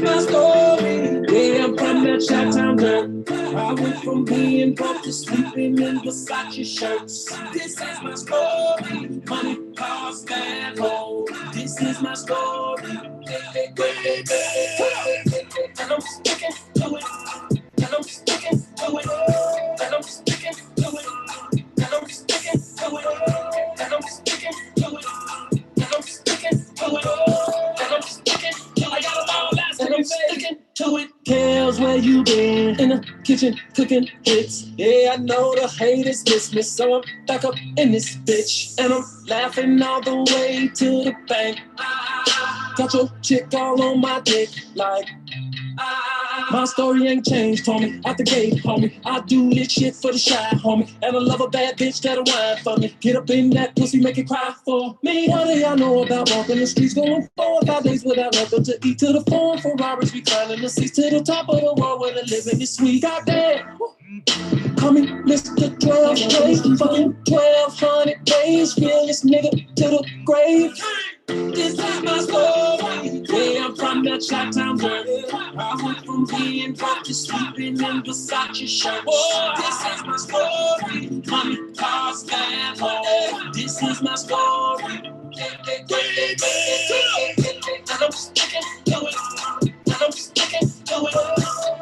my story. Yeah, I'm from that Chi-Town girl. I went from being broke to sleeping in Versace shirts. This is my story. Money, cars, bad hoes. This is my story. And I'm sticking to it. And I'm sticking to it. And I'm sticking to it. And I'm sticking to it. And I'm sticking to it. And I'm sticking to it. And I'm sticking to it. I got a long last and I'm sticking to it. Kels, where you been? In the kitchen cooking hits. Yeah, I know the haters miss, so I'm back up in this bitch. And I'm laughing all the way to the bank. Got your chick all on my dick, like my story ain't changed, homie. Out the gate, homie. I do this shit for the shy, homie. And I love a bad bitch that'll whine for me. Get up in that pussy, make it cry for me. What do y'all know about walking the streets, going 4 or 5 days without nothing to eat? To the foreign Ferraris, reclining the seats to the top of the world where the living is sweet. Goddamn. Call me Mr. 12 days, fucking 1,200 days. Realest nigga to the grave. This is my story. Yeah, I'm from that Chi-Town girl. I went from being broke to sleeping in Versace shirts. This is my story. Money, cars, bad hoes. This is my story. And I'm sticking to it. And I'm sticking to it. And I'm sticking to it.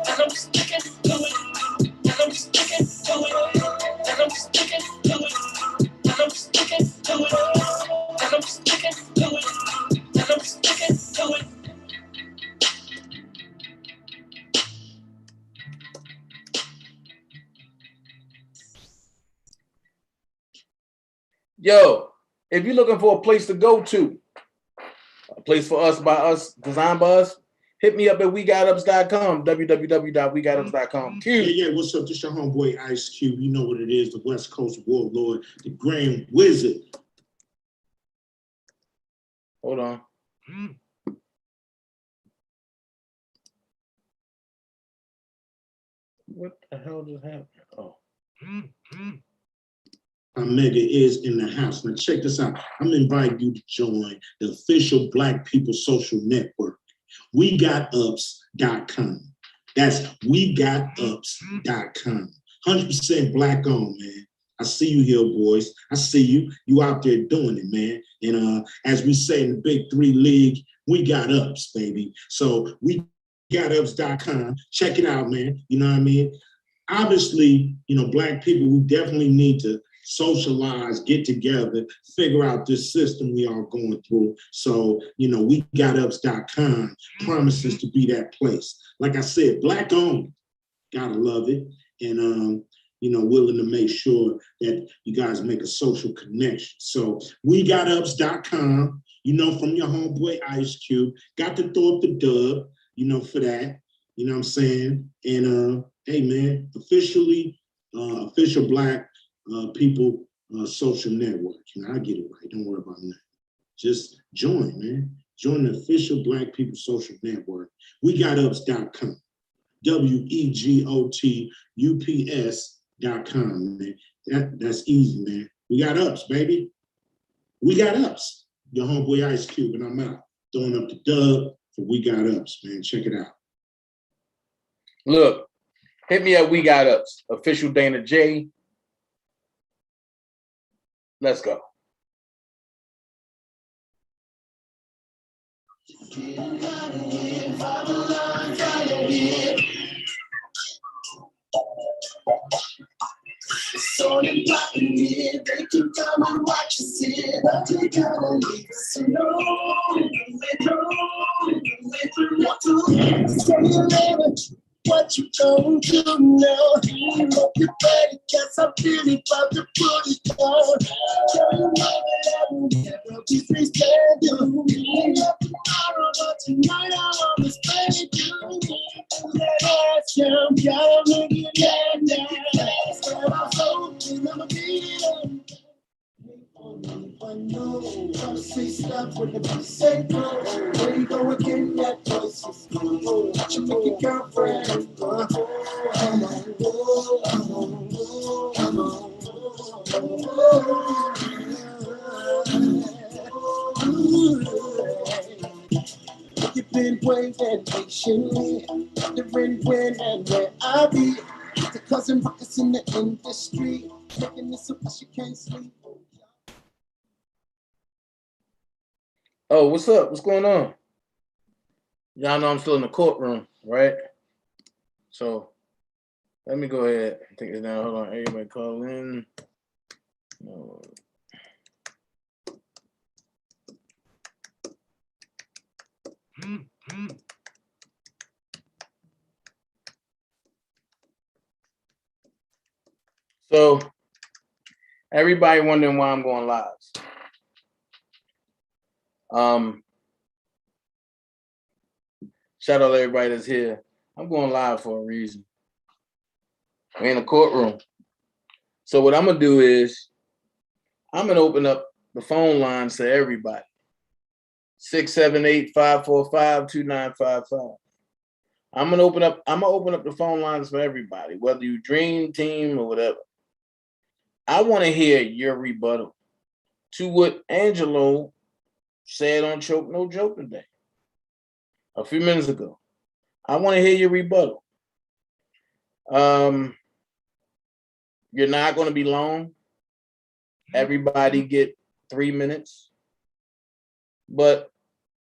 And I'm sticking to it. And I'm sticking to it. And I'm sticking to it. And I'm sticking to it. And I'm sticking to it. Yo, if you're looking for a place to go to, a place for us, by us, designed by us, hit me up at wegotUps.com, www.wegotUps.com. Yeah, what's up? This your homeboy Ice Cube. You know what it is, the West Coast warlord, the Grand Wizard. Hold on. What the hell just happened? Oh. Mega is in the house. Now check this out. I'm inviting you to join the official Black People Social Network. WeGotUps.com. That's WeGotUps.com. 100% Black owned, man. I see you here, boys. I see you. You out there doing it, man. And as we say in the Big 3 League, we got ups, baby. So WeGotUps.com. Check it out, man. You know what I mean? Obviously, you know, Black people, we definitely need to socialize, get together, figure out this system we are going through. So, you know, WeGotUps.com promises to be that place. Like I said, Black owned, gotta love it. And, you know, willing to make sure that you guys make a social connection. So WeGotUps.com, you know, from your homeboy Ice Cube, got to throw up the dub, you know, for that, you know what I'm saying? And hey man, official Black People Social Network. You know, I get it right. Don't worry about that. Just join, man. Join the official Black People Social Network. WeGotUps.com. WeGotUps.com, man. That's easy, man. We got ups, baby. We got ups. Your homeboy Ice Cube, and I'm out. Throwing up the dub for We Got Ups, man. Check it out. Look, hit me at We Got Ups, official DanaJay. Let's go. So you got me, they can come and watch you sit. But they gotta leave us alone. Stay alone. What you gonna do now? Hope you're ready, guess I'm really about to put it down. Tell you now that I will never be free standing. Not tomorrow, but tonight I wanna spend it doing it. That ass down, gotta make it down. That's what I'm hoping I'ma beat it up. I know, trying to say stuff when the people say no. Where you go again, that voice is cool. What you make your girlfriend? Come on, come on, come on. You been waiting patiently, wondering when and where I'll be. The cousin rockets in the industry, making this so she can't sleep. Oh, what's up? What's going on? Y'all know I'm still in the courtroom, right? So let me go ahead and take this down. Hold on. Everybody call in. So everybody wondering why I'm going live. Shout out to everybody that's here. I'm going live for a reason. We're in a courtroom. So what I'm gonna do is I'm gonna open up the phone lines to everybody. 678-545-2955. I'm gonna open up the phone lines for everybody, whether you dream team or whatever. I want to hear your rebuttal to what Angelo said on Choke No Joke today, a few minutes ago. I want to hear your rebuttal. You're not going to be long. Everybody get 3 minutes. But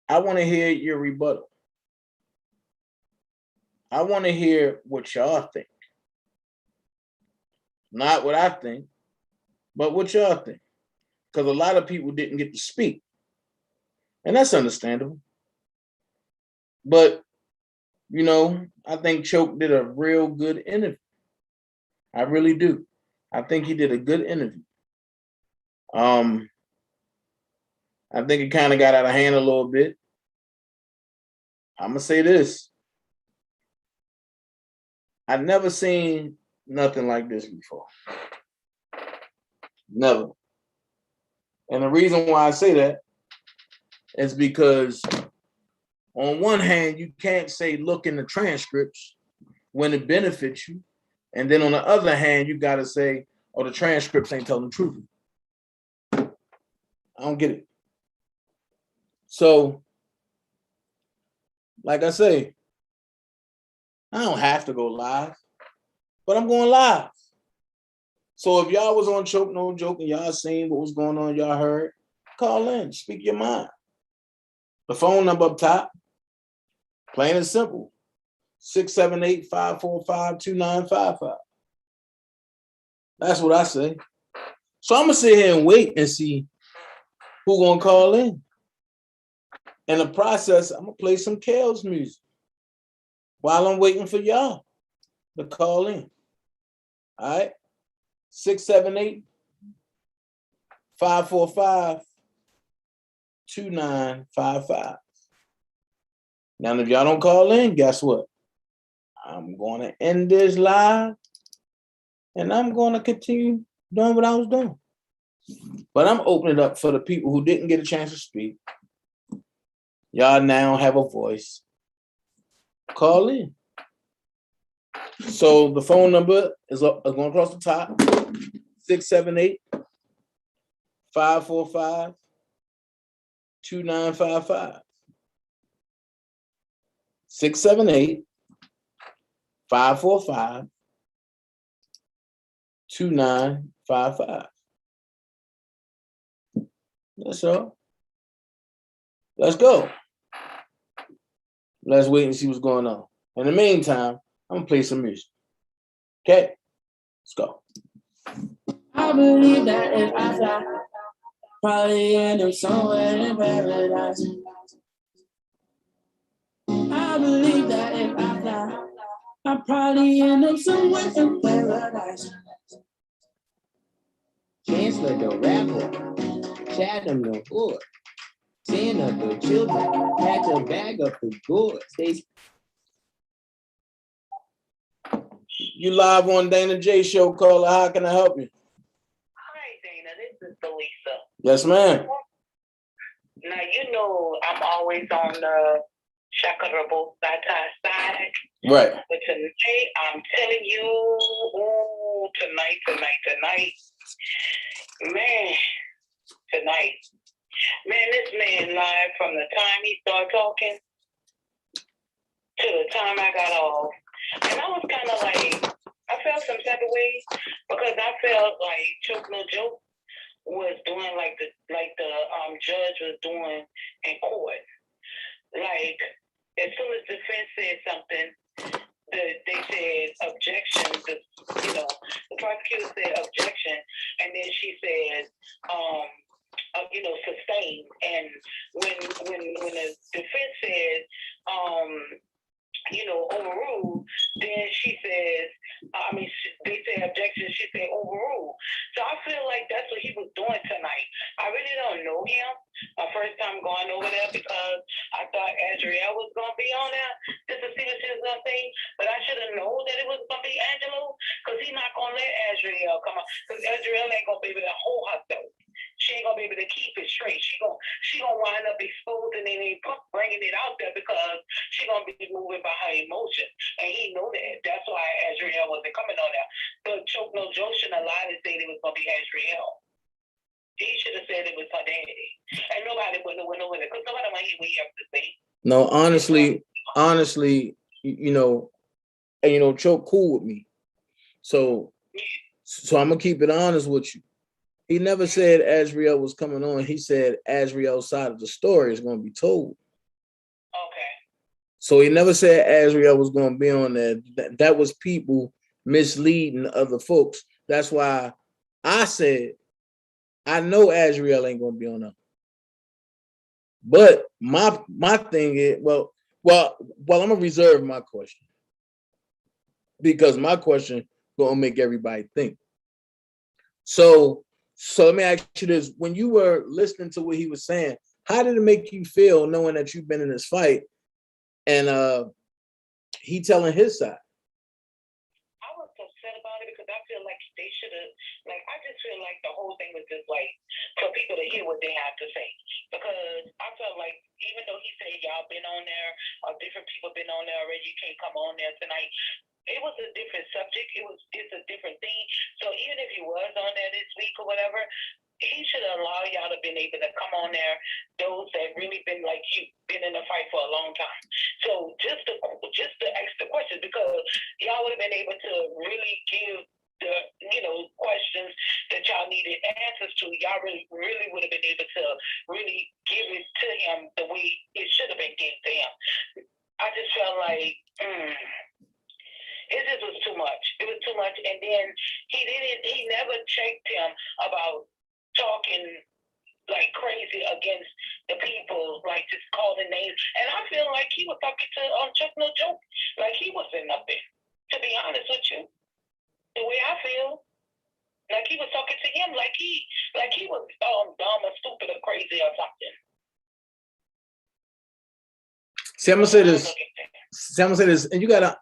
I want to hear your rebuttal. I want to hear what y'all think. Not what I think, but what y'all think. Because a lot of people didn't get to speak. And that's understandable. But, you know, I think Choke did a real good interview. I really do. I think he did a good interview. I think it kind of got out of hand a little bit. I'm going to say this. I've never seen nothing like this before. Never. And the reason why I say that is because on one hand, you can't say look in the transcripts when it benefits you. And then on the other hand, you got to say, oh, the transcripts ain't telling the truth. I don't get it. So, like I say, I don't have to go live, but I'm going live. So if y'all was on Choke No Joke and y'all seen what was going on, y'all heard, call in, speak your mind. The phone number up top, plain and simple, 678-545-2955. That's what I say. So I'm going to sit here and wait and see who's going to call in. In the process, I'm going to play some Kale's music while I'm waiting for y'all to call in. All right? 678-545-2955. Now, if y'all don't call in, guess what? I'm going to end this live, and I'm going to continue doing what I was doing. But I'm opening up for the people who didn't get a chance to speak. Y'all now have a voice. Call in. So the phone number is going across the top, 678-545-2955. 678-545-2955. That's all. Let's go. Let's wait and see what's going on. In the meantime, I'm gonna play some music. Okay? Let's go. I believe that if I fly, probably end up somewhere in paradise. I believe that if I fly, I'll probably end up somewhere in paradise. Chancellor the rapper, Chatham the hood, 10 of the children had to bag up the goods. You live on DanaJay show, caller. How can I help you? Hi, Dana. This is Delisa. Yes, ma'am. Now, you know I'm always on the chakarable side. Right. But tonight, I'm telling you, ooh, tonight. Man, this man live from the time he started talking to the time I got off. And I was kind of like, I felt some type of way because I felt like Choke No Joke was doing like the judge was doing in court. Like, as soon as the defense said something, they said objection. The prosecutor said objection, and then she said, sustained. And when the defense said, overruled, then she says, they say objection, she said overruled. So I feel like that's what he was doing tonight. I really don't know him. My first time going over there because I thought Azriel was going to be on there just to see what she was going to say. But I should have known that it was going to be Angelo because he's not going to let Azriel come on because Azriel ain't going to be able to hold herself. She ain't gonna be able to keep it straight. She gonna wind up exposing it and bringing it out there because she gonna be moving by her emotions, and he know that. That's why Azriel wasn't coming on there. But Choke No Joe shouldn't have lied and said it was gonna be Azriel. He should have said it was her daddy, and nobody would have went over there because nobody want to hear what he has to say. No, honestly, Choke cool with me, so I'm gonna keep it honest with you. He never said Azriel was coming on. He said Azriel's side of the story is going to be told. Okay. So he never said Azriel was going to be on there. That was people misleading other folks. That's why I said, I know Azriel ain't going to be on there. But my thing is, well, I'm going to reserve my question because my question going to make everybody think. So let me ask you this. When you were listening to what he was saying, how did it make you feel knowing that you've been in this fight and he telling his side? I was upset about it because I feel like they should have, I just feel like the whole thing was just like for people to hear what they have to say. Because I felt like even though he said y'all been on there or different people been on there already, you can't come on there tonight. It was a different subject. It's a different thing. So even if he was on there this week or whatever, he should allow y'all to been able to come on there, those that really been like you, been in the fight for a long time. So just to ask the questions because y'all would have been able to really give the questions that y'all needed answers to. Y'all really would have been able to really give it to him the way it should have been given to him. I just felt like it just was too much. It was too much. And then he never checked him about talking like crazy against the people, like just calling names. And I feel like he was talking to Choke No Joke, like he wasn't nothing. To be honest with you, the way I feel, like he was talking to him, like he was dumb or stupid or crazy or something. See, I'm gonna say this, and you gotta.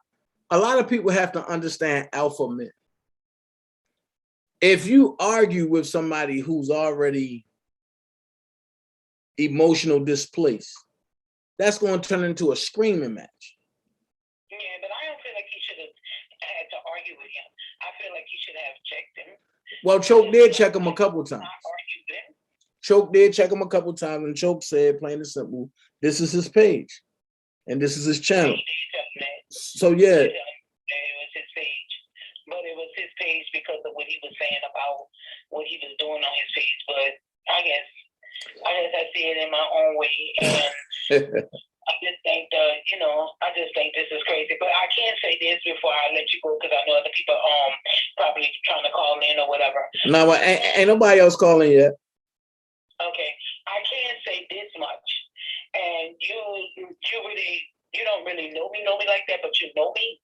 A lot of people have to understand alpha men. If you argue with somebody who's already emotional displaced, that's going to turn into a screaming match. Yeah, but I don't feel like he should have had to argue with him. I feel like he should have checked him. Well, Choke did check him a couple times. Choke did check him a couple times, and Choke said, plain and simple, this is his page, and this is his channel. So yeah. It was his page, but it was his page because of what he was saying about what he was doing on his page. But I guess I see it in my own way, and I just think this is crazy. But I can't say this before I let you go because I know other people probably trying to call in or whatever. No, ain't nobody else calling yet. Okay, I can say this much, and you don't really know me like that, but you know me.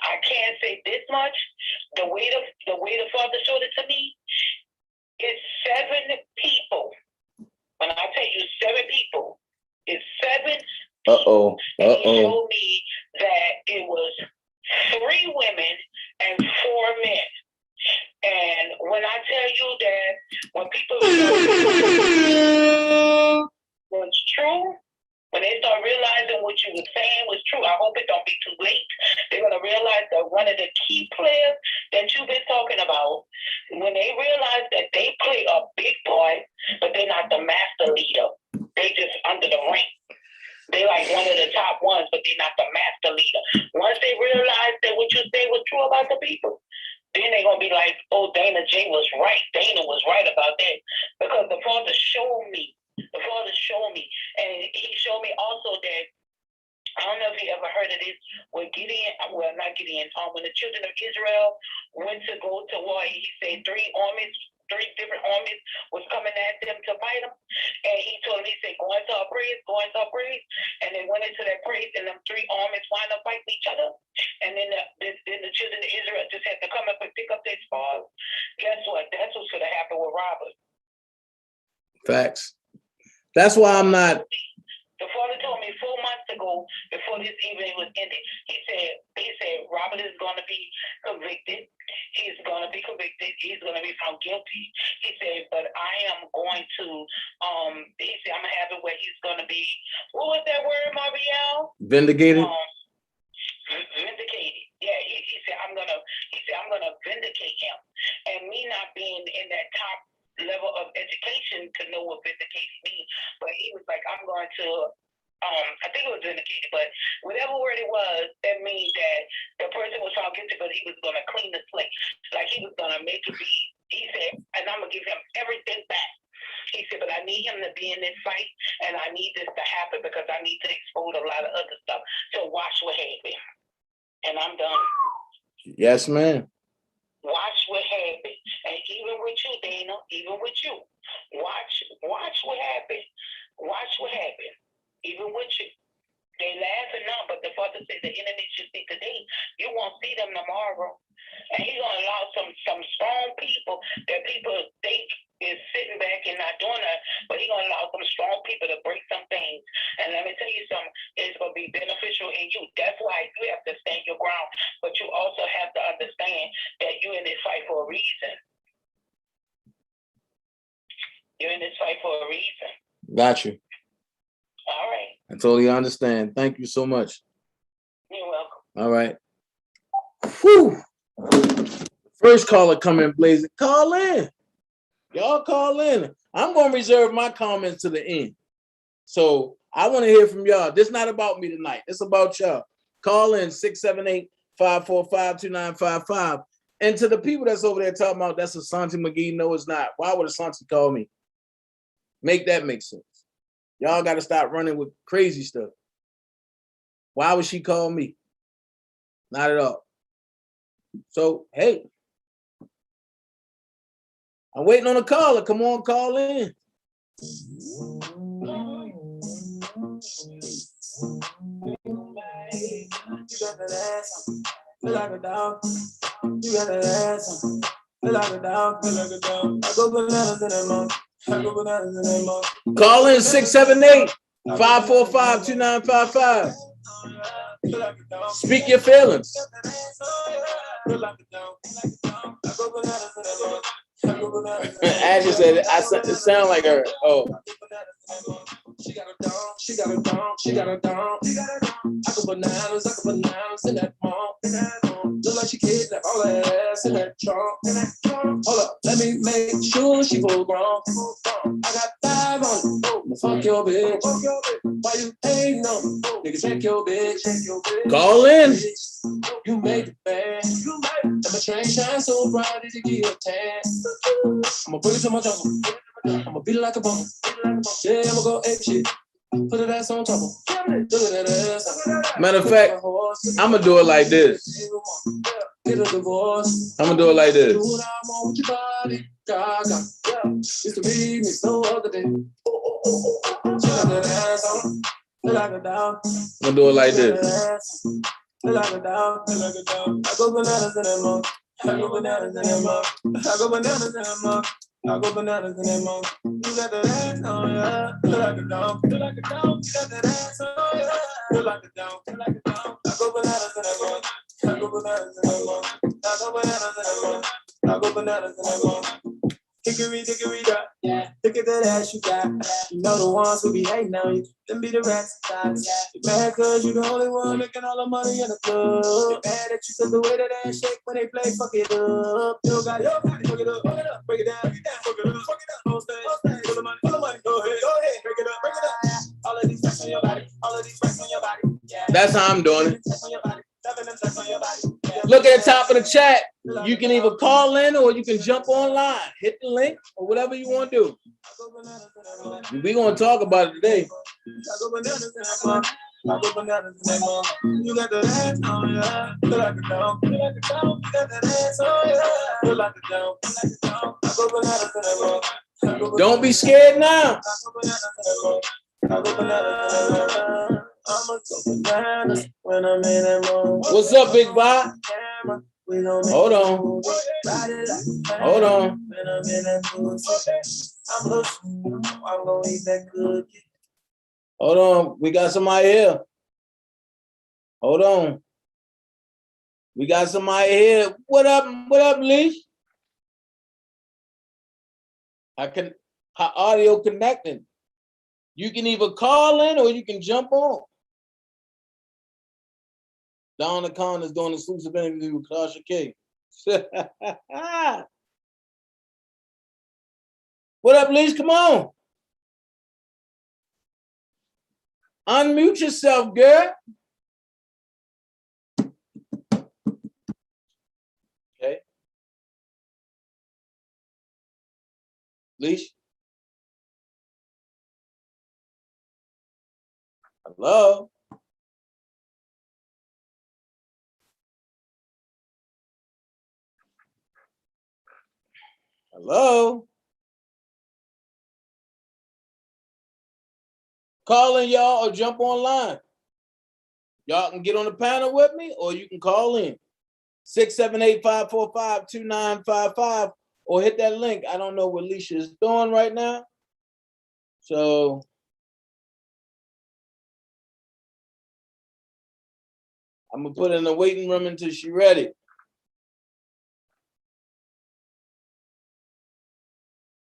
I can't say this much. The way the father showed it to me is 7 people. When I tell you 7 people, it's 7 people. And he showed me that it was 3 women and 4 men. And when I tell you that when people what's true, when they start realizing what you were saying was true, I hope it don't be too late. They're going to realize that one of the key players that you've been talking about, when they realize that they play a big part, but they're not the master leader, they just under the ring. They like one of the top ones, but they're not the master leader. Once they realize that what you say was true about the people, then they're gonna be like, oh, DanaJay was right. Dana was right about that. Because the Father showed me. The Father showed me. And he showed me also that, I don't know if you ever heard of this, when Gideon, well, not Gideon, when the children of Israel went to go to war, he said three different armies was coming at them to fight them. And he told them, he said, go into a praise, go into a praise. And they went into that praise, and them three armies wind up fighting each other. And then the children of Israel just had to come up and pick up their spoils. Guess what? That's what's going to happen with robbers. Facts. That's why I'm not. The Father told me 4 months ago, before this evening was ended, he said, Robert is going to be convicted. He's going to be convicted. He's going to be found guilty. He said, but I am going to, he said, I'm going to have it where he's going to be, what was that word, Marielle? Vindicated? Vindicated. Yeah, he said, I'm going to vindicate him. And me not being in that top level of education to know what vindicated means, but he was like, I'm going to, I think it was vindicated, but whatever word it was, that means that the person was found guilty, but he was going to clean the slate. Like he was going to make it be, he said, and I'm going to give him everything back. He said, but I need him to be in this fight, and I need this to happen because I need to expose a lot of other stuff. So watch what happened. And I'm done. Yes, ma'am. Watch what happened. And even with you, Dana, even with you, watch what happened. Watch what happened. Even with you. They laughing now, but the Father said the enemy should see today. You won't see them tomorrow. And he's gonna allow some strong people that people think is sitting back and not doing that, but he's gonna allow some strong people to break some things. And let me tell you something, it's gonna be beneficial in you. That's why you have to stand your ground, but you also have to understand that you're in this fight for a reason. You're in this fight for a reason. Got you. All right. I totally understand. Thank you so much. You're welcome. All right. Whew. First caller coming blazing. Call in. Y'all call in. I'm going to reserve my comments to the end. So I want to hear from y'all. This is not about me tonight. It's about y'all. Call in 678-545-2955. And to the people that's over there talking about that's Asante McGee, no, it's not. Why would Asante call me? Make that make sense. Y'all got to stop running with crazy stuff. Why would she call me? Not at all. So, hey, I'm waiting on a caller. Come on, call in. You got that ass, feel like a dog. You got that ass, feel like a dog, feel like a dog. I go bananas in that month. I go bananas in that month. Call in 678-545-2955. Speak your feelings. Ashley said it sound like her. Oh. She got a dong, she got a dong, she got a dong. I go bananas in that mall. Look like she kidnapped all that ass in that trunk. Hold up, let me make sure she full grown. I got 5 on it. Fuck your bitch. Why you hating on me? Nigga, check your bitch. Call in. You made the band. And my train shine so bright that you give you a tan. I'ma bring it to my jungle. I'ma beat it like a bum. Yeah, I'ma go ape shit. Put that ass on top of. Look at that ass. Matter of fact, I'ma do it like this. Get a divorce. I'ma do it like this. Do what I want with your body. Gaga. Used to be me so other day. She got that ass on. Feel like a dog. I'ma do it like this. Feel like a dog. Feel like a dog. I go bananas in that month. I go bananas in that month. I go bananas in that month. I go bananas in that month. You got that ass on, yeah. Feel like a dog. Feel like a dog. You got that ass on, yeah. Feel like a dog. Feel like a dog. I go bananas in that month. I go bananas in that month. I go bananas in that month. I go bananas in that month. Hickory dickory dock, yeah. Look at that ass you got. You know the ones who be hating on you, them be the rats and thoughts. You mad cause you the only one making all the money in the club. You mad that you took the way that ass shake when they play fuck it up. You got it, fuck it up, break it down, fuck it up, don't stay, pull the money, go ahead, break it up, all that these sex on your body, all of these sex on your body. Yeah. That's how I'm doing it. Sex on your body, loving them sex on your body. Yeah. Look at the top of the chat. You can either call in or you can jump online. Hit the link or whatever you want to do. We're going to talk about it today. I go bananas in that mom. You got the ass on ya. Feel like a dog. Feel like a dog. You got that ass on ya. Feel like a dog. Feel like a dog. I go bananas in that mom. Don't be scared now. I go bananas in that mom. I go bananas in that mom. I'ma go bananas when I'm in that mom. What's up, Big Bob? Hold on. Hold on. When I'm in that mood, I'm gonna eat that cookie. Hold on. We got somebody here. Hold on. We got somebody here. What up, Leash? Her audio connecting. You can either call in or you can jump on. Donna Khan is doing exclusive interview with Tasha K. What up, Leash? Come on. Unmute yourself, girl. Okay. Leash. Hello. Hello. Call in, y'all, or jump online. Y'all can get on the panel with me, or you can call in 678-545-2955, or hit that link. I don't know what Leisha is doing right now. So I'm gonna put her in the waiting room until she's ready.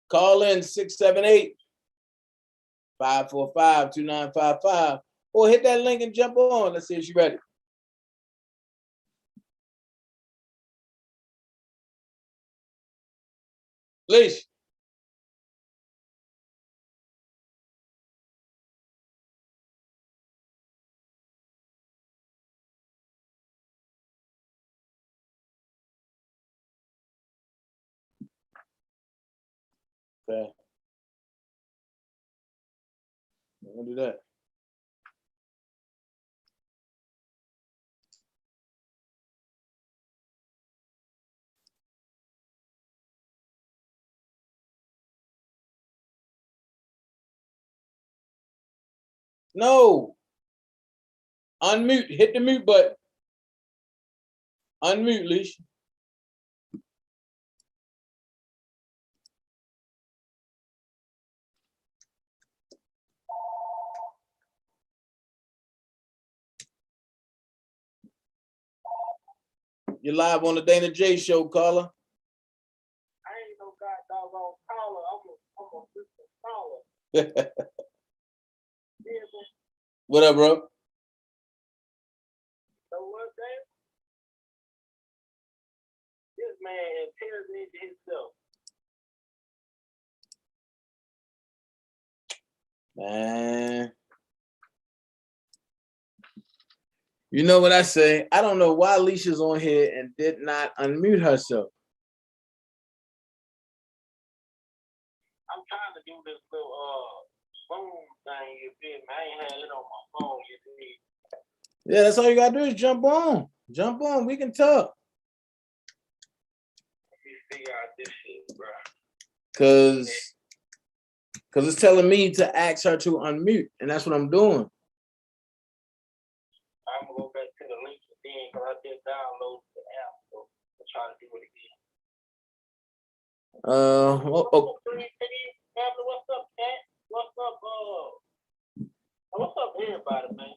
Call in 678-545-2955, or hit that link and jump on. Let's see if she's ready. Leash. Okay. I'm gonna do that. No. Unmute. Hit the mute button. Unmute, Leash. You're live on the DanaJay show, caller. I ain't no goddamn caller. I'm a system caller. What up, bro? So what, man? This man interrogated himself. Man. You know what I say? I don't know why Alicia's on here and did not unmute herself. I'm trying to do this little phone thing, you feel me? I ain't had it on my phone, you see. Yeah, that's all you gotta do is jump on. Jump on. We can talk. Let me figure out this shit, bro. Cause it's telling me to ask her to unmute, and that's what I'm doing. I'm gonna go back to the link again because I just downloaded the app, so I'm trying to do it again. Oh. What's up, Cat? What's up, what's up, everybody, man?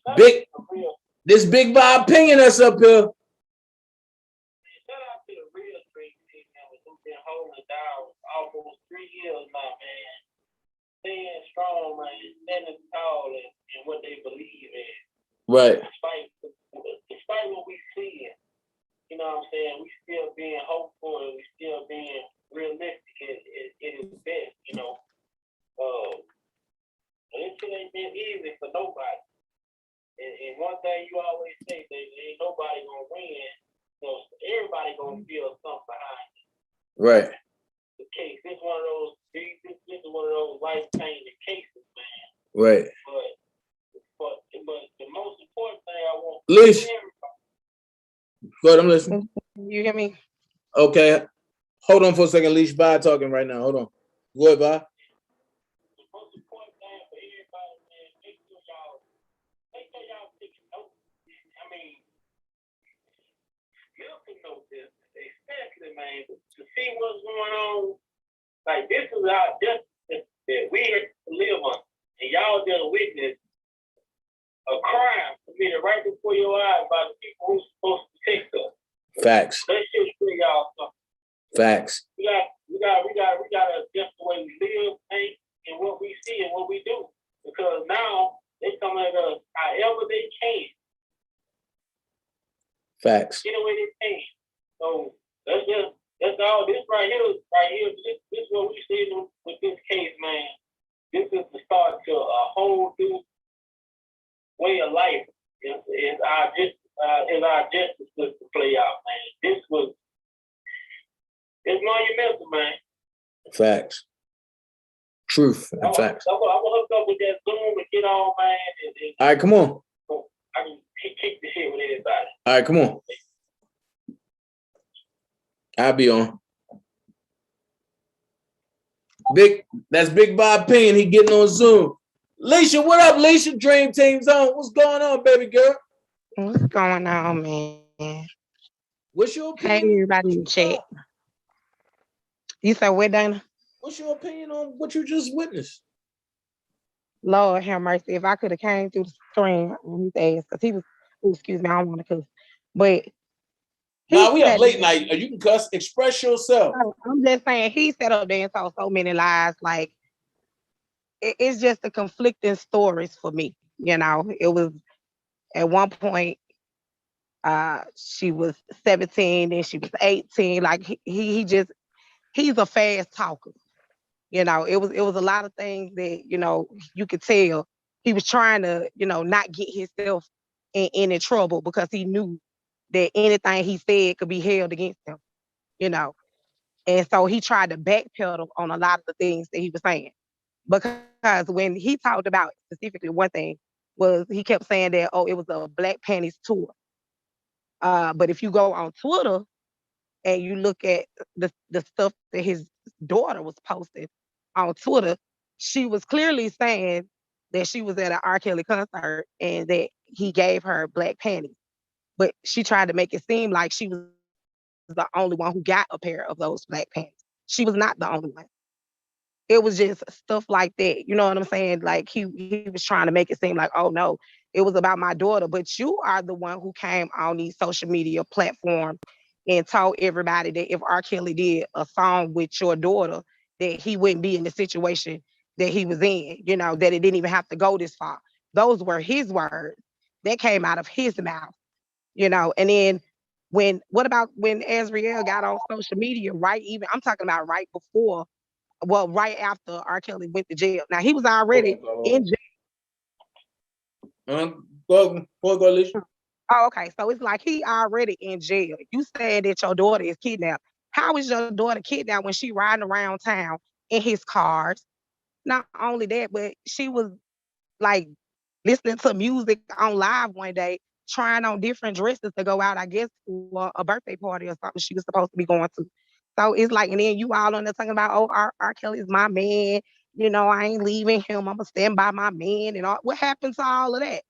This Big Bob pinging us up here. Shout out to the real street team, man, who's been holding it down almost 3 years now, man. Staying strong, man, standing tall in what they believe in. Right. Despite what we see, you know what I'm saying, we still being hopeful and we still being realistic in its best, you know. And this shit ain't been easy for no gonna feel something behind Right. the case. This is one of those. This is one of those life-changing cases, man. Right. But the most important thing I want. Leash. Go ahead, I'm listening. You hear me? Okay. Hold on for a second, Leash. Bye talking right now. Hold on. Go ahead, bye. The most important thing for everybody, man, make sure y'all taking notes. I mean, mental notes, especially, man, to see what's going on. Like, this is our justice that we have to live on. And y'all just witness a crime committed right before your eyes by the people who's supposed to protect us. Facts. Let's just show y'all something. Facts. We gotta adjust the way we live, think, and what we see and what we do. Because now they come at us however they can. Facts. Get away they can. So that's all this right here, this is what we see with this case, man. This is the start to a whole new way of life. Is our justice to play out, man. It's monumental, man. Facts. Truth and facts. I'm gonna hook up with that Zoom and get on, man. All right, come on. I can kick the shit with everybody. All right, come on. I'll be on. That's Big Bob Payne. He getting on Zoom. Leisha, what up, Leisha? Dream Team's on. What's going on, baby girl? What's going on, man? What's your Hey, opinion? everybody in the chat. You said what, Dana? What's your opinion on what you just witnessed? Lord have mercy. If I could have came through the stream on his ass, because he was, excuse me, I don't want to cuss. But Nah, we have late night. You can cuss. Express yourself. I'm just saying, he set up there and told so many lies. Like, it's just the conflicting stories for me. You know, it was at one point, she was 17 and she was 18. Like, he's a fast talker. You know, it was a lot of things that, you know, you could tell he was trying to, you know, not get himself in any trouble because he knew that anything he said could be held against him, you know. And so he tried to backpedal on a lot of the things that he was saying. Because when he talked about specifically one thing was he kept saying that, oh, it was a Black Panties tour. But if you go on Twitter and you look at the stuff that his daughter was posting on Twitter, she was clearly saying that she was at an R. Kelly concert and that he gave her black panties. But she tried to make it seem like she was the only one who got a pair of those black panties. She was not the only one. It was just stuff like that. You know what I'm saying? Like he was trying to make it seem like, oh no, it was about my daughter. But you are the one who came on these social media platforms and told everybody that if R. Kelly did a song with your daughter, that he wouldn't be in the situation that he was in, you know, that it didn't even have to go this far. Those were his words that came out of his mouth, you know. And then what about when Azriel got on social media, right? Even I'm talking about right before, well, right after R. Kelly went to jail. Now he was already in jail. Go, Alicia. Oh, okay. So it's like he already in jail. You said that your daughter is kidnapped. How is your daughter kidnapped when she riding around town in his cars? Not only that, but she was like listening to music on live one day, trying on different dresses to go out, I guess, for a birthday party or something she was supposed to be going to. So it's like, and then you all on there talking about, oh, R. Kelly's my man. You know, I ain't leaving him. I'm going to stand by my man and all. What happened to all of that?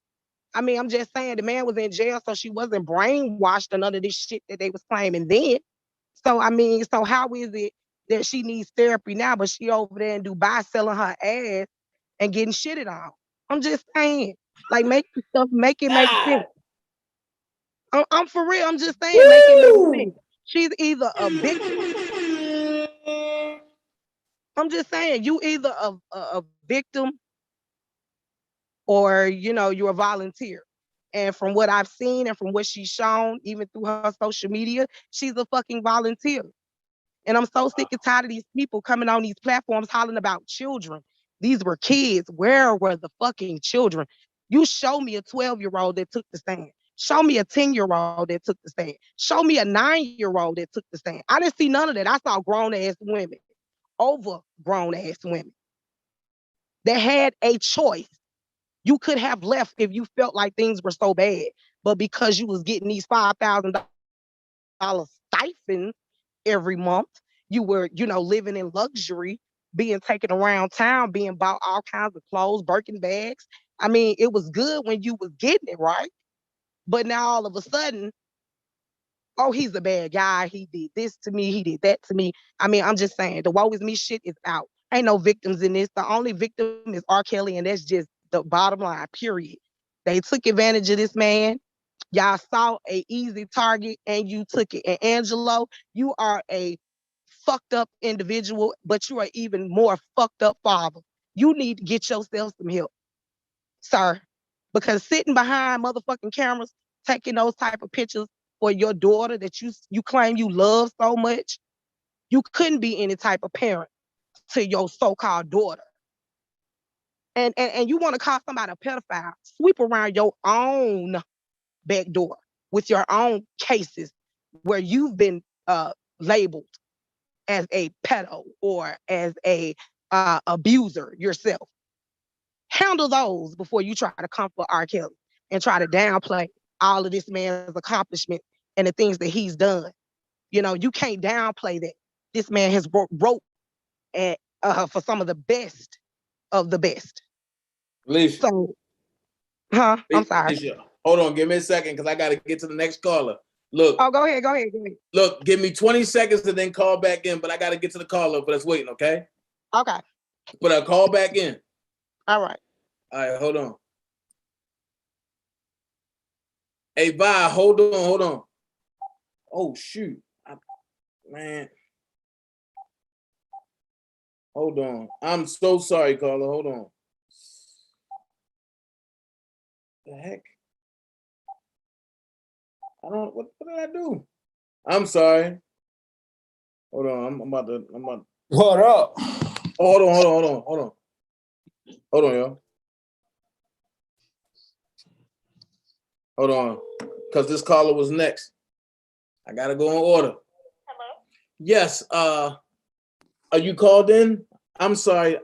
I mean, I'm just saying the man was in jail, so she wasn't brainwashed or none of this shit that they was claiming then. So, I mean, so how is it that she needs therapy now, but she over there in Dubai selling her ass and getting shitted on? I'm just saying, like, make it make sense. I'm for real. I'm just saying, make it make sense. She's either a victim. I'm just saying, you either a victim or, you know, you're a volunteer. And from what I've seen and from what she's shown, even through her social media, she's a fucking volunteer. And I'm so sick and tired of these people coming on these platforms hollering about children. These were kids. Where were the fucking children? You show me a 12-year-old that took the stand. Show me a 10-year-old that took the stand. Show me a 9-year-old that took the stand. I didn't see none of that. I saw grown ass women, over grown ass women that had a choice. You could have left if you felt like things were so bad, but because you was getting these $5,000 stipends every month, you were, living in luxury, being taken around town, being bought all kinds of clothes, Birkin bags. I mean, it was good when you was getting it, right? But now all of a sudden, oh, he's a bad guy. He did this to me. He did that to me. I mean, I'm just saying, the woe is me shit is out. Ain't no victims in this. The only victim is R. Kelly, and that's just the bottom line, period. They took advantage of this man. Y'all saw a easy target and you took it. And Angelo, you are a fucked up individual, but you are even more fucked up father. You need to get yourself some help, sir. Because sitting behind motherfucking cameras, taking those type of pictures for your daughter that you claim you love so much, you couldn't be any type of parent to your so-called daughter. And you want to call somebody a pedophile, sweep around your own back door with your own cases where you've been labeled as a pedo or as a abuser yourself. Handle those before you try to come for R. Kelly and try to downplay all of this man's accomplishment and the things that he's done. You can't downplay that. This man has wrote for some of the best of the best. Alicia. So, I'm sorry. Alicia, hold on, give me a second because I got to get to the next caller. Look. Oh, go ahead. Look, give me 20 seconds and then call back in, but I got to get to the caller that's waiting, okay? Okay. But I'll call back in. All right. All right, hold on. Hey, Vi, hold on. Oh, shoot. Man. Hold on. I'm so sorry, caller. Hold on. The heck? What did I do? I'm sorry. Hold on. I'm about to. What up? Oh, hold on. Hold on, yo. Hold on. Because this caller was next. I gotta go in order. Hello? Yes. Are you called in? I'm sorry.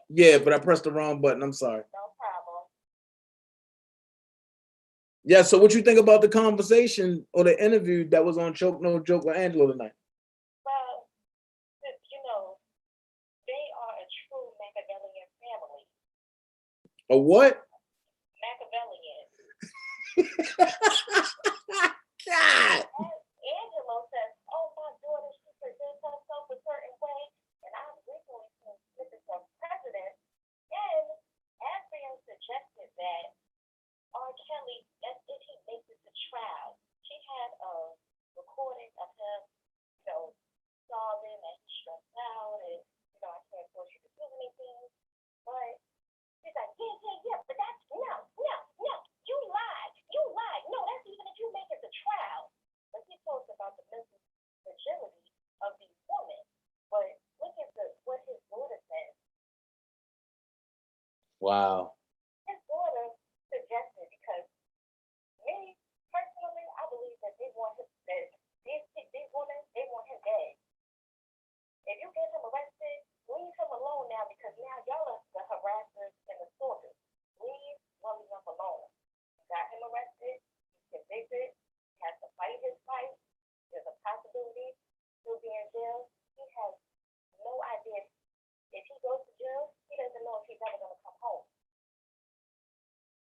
Yeah, but I pressed the wrong button. I'm sorry. No problem. Yeah, so what you think about the conversation or the interview that was on Choke No Joke with Angelo tonight? Well, they are a true Machiavellian family. A what? Machiavellian. God. Angelo says, oh, my daughter, she presents herself a certain way, and I've recently seen snippets of presidents, and Asriel suggested that R. Kelly, if he makes it to trial, she had a recording of him, sobbing and stressed out, and, I can't force you to do anything, but she's like, yeah, but that's, no, you lied, no, that's even if you make it to trial. But he talks about the mental fragility of these women, but look at what his daughter says. Wow. His daughter suggested, because me, personally, I believe that these women, they want him dead. If you get him arrested, leave him alone now, because now y'all are the harassers and the stalkers. Leave William alone. You got him arrested, he's convicted, he has to fight his fight. There's a possibility he'll be in jail. He has no idea. If he goes to jail, he doesn't know if he's ever going to come home.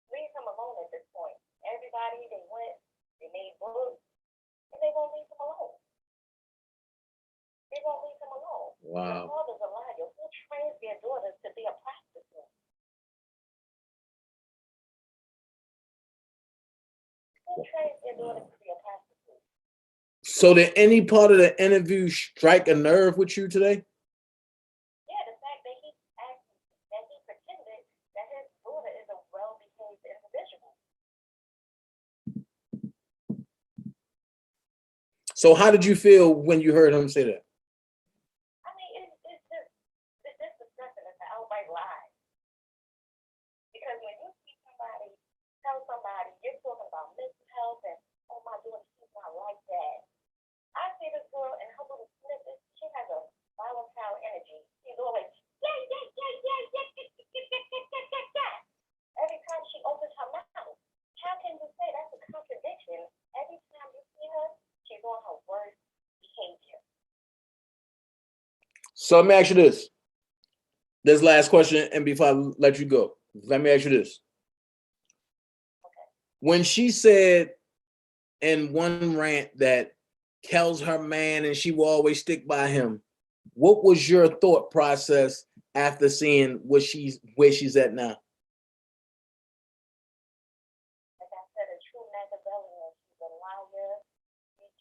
Leave him alone at this point. Everybody, they went, they made books, and they won't leave him alone. They won't leave him alone. Wow. Your father's a liar. Who trains their daughters to be a prostitute? Who trains their daughters to be a prostitute? So did any part of the interview strike a nerve with you today? Yeah, the fact that he pretended that his daughter is a well-behaved individual. So how did you feel when you heard him say that? I mean, it's disgusting. It's an outright lie. Because when you see somebody tell somebody you're talking So let me ask you this. This last question, and before I let you go, let me ask you this. When she said in one rant that Kel's her man and she will always stick by him, what was your thought process after seeing where she's at now? Like I said, a true Machiavellian. She's a liar.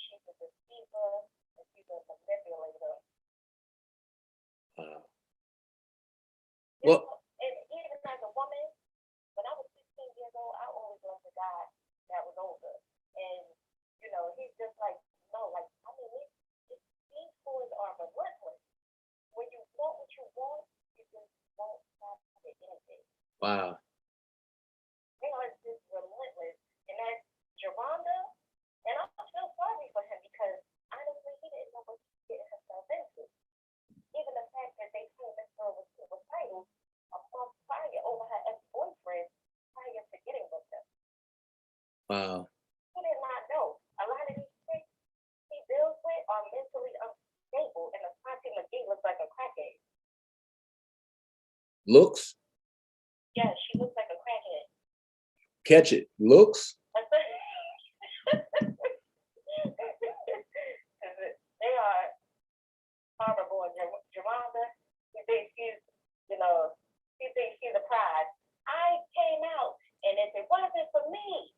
She's a deceiver. And she's a manipulator. Well, and even as a woman, when I was 16 years old, I always loved a guy that was older. And, you know, he's just like, no, like, I mean, these boys are relentless. When you want what you want, you just won't stop at anything. wow. They are just relentless. And that's Geronda, and I feel sorry for him because honestly, he didn't know what he was getting himself into. Even the fact that they told this girl was suicidal a month prior over her ex-boyfriend prior to getting with him. Wow. He did not know. A lot of these chicks he deals with are mentally unstable, and Asante McGee looks like a crackhead. Looks? Yeah, she looks like a crackhead. Catch it. Looks? They are horrible. Geronda, he thinks she's, you know, he thinks she's a prize. I came out, and if it wasn't for me,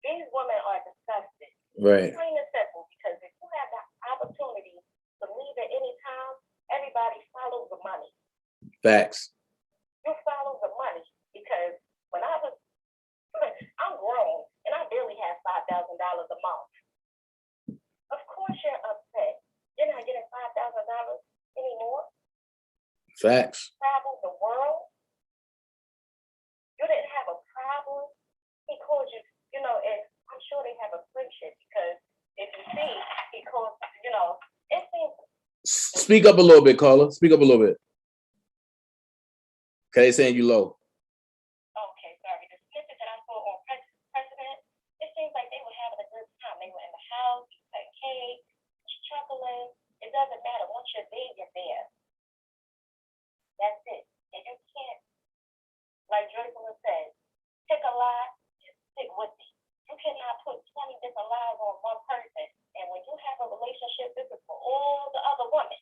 these women are disgusting. Right. Plain and simple, because if you have the opportunity to leave at any time, everybody follows the money. Facts. You follow the money, because when I'm grown, and I barely have $5,000 a month. Of course you're upset. You're not getting $5,000 anymore. Facts. Travel the world. You didn't have a problem. He called you, you know, and I'm sure they have a friendship because if you see, he calls, you know, it seems. Speak up a little bit, Carla. Speak up a little bit. Okay, saying you low. Okay, sorry. The snippet that I saw on President, it seems like they were having a good time. They were in the house, eating cake, chuckling. It doesn't matter. Once you're there, you're there. That's it. And you can't, like Joycelyn said, pick a lie and stick with it. You cannot put 20 different lies on one person. And when you have a relationship, this is for all the other women.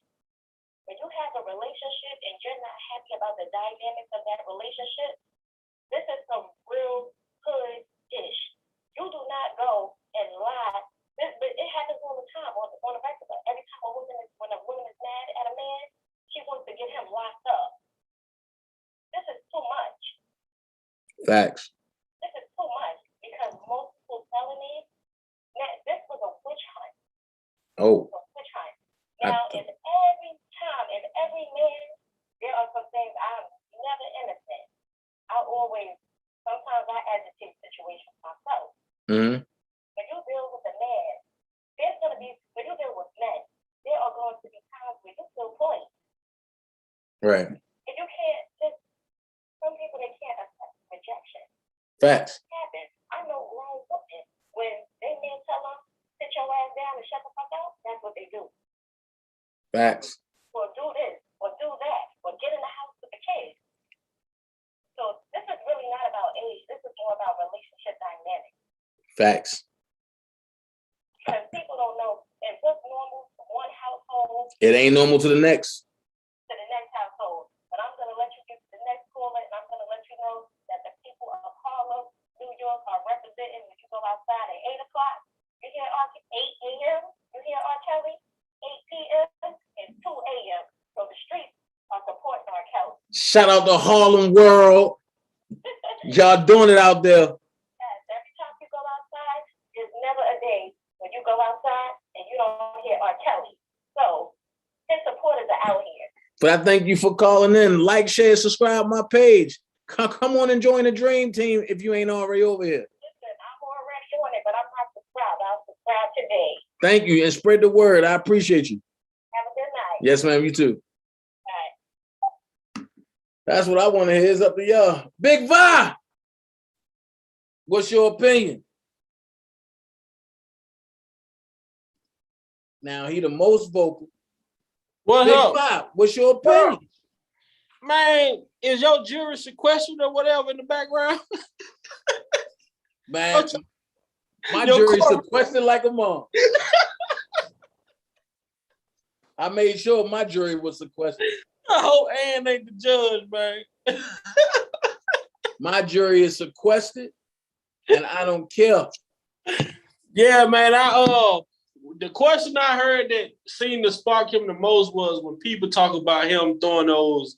When you have a relationship and you're not happy about the dynamics of that relationship, this is some real hood ish. You do not go and lie. It happens all the time on a regular. Every time when a woman is mad at a man, she wants to get him locked up. This is too much. Facts. This is too much because multiple felonies. This was a witch hunt. Oh. A witch hunt. Now, in every time, in every man, there are some things I'm never innocent. Sometimes I agitate situations myself. Mm-hmm. When you deal with a man, when you deal with men, there are going to be times where you feel point. Right. And you can't some people, they can't accept rejection. Facts. It happens. I know grown women, when they men tell them, sit your ass down and shut the fuck out, that's what they do. Facts. Or do this, or do that, or get in the house with the kids. So this is really not about age. This is more about relationship dynamics. Facts. Because people don't know if what's normal to one household. It ain't normal to the next. To the next household. But I'm going to let you get to the next caller, and I'm going to let you know that the people of Harlem, New York, are representing when you go outside at 8 o'clock. You hear 8 a.m. You hear R. Kelly, 8 p.m. and 2 a.m. So the streets are supporting R. Kelly. Shout out to Harlem World. Y'all doing it out there. Yes, every time you go outside, there's never a day when you go outside and you don't hear R. Kelly. So his supporters are out here. But I thank you for calling in. Like, share, subscribe my page. Come on and join the dream team if you ain't already over here. Listen, I'm already on it, but I'm not subscribed. I'll subscribe today. Thank you, and spread the word. I appreciate you. Have a good night. Yes, ma'am. You too. All right. That's what I want to hear. It's up to y'all. Big Vi, what's your opinion? Now, he the most vocal. What Big up? Bob, what's your opinion? Man, is your jury sequestered or whatever in the background? Man, my Your jury court- sequestered like a mom. I made sure my jury was sequestered. I hope Ann ain't the judge, man. My jury is sequestered, and I don't care. Yeah, man. The question I heard that seemed to spark him the most was when people talk about him throwing those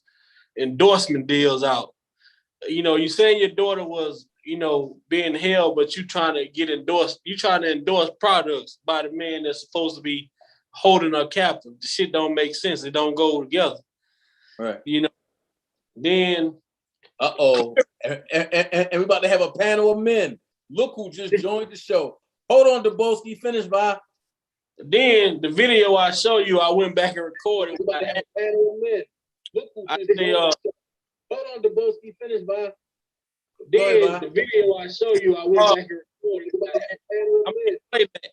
endorsement deals out. You know, you saying your daughter was, you know, being held, but you trying to get endorsed. You trying to endorse products by the man that's supposed to be holding her captive. The shit don't make sense. It don't go together. Right. You know. Then. And we about to have a panel of men. Look who just joined the show. Hold on, Deboski, finish, by. Then the video I show you, I went back and recorded. We about to have a panel of men. Look who just joined the show. Hold on, Deboski, finish, by. Then the video I show you, I went back and recorded. We about to have a panel of men. Play that.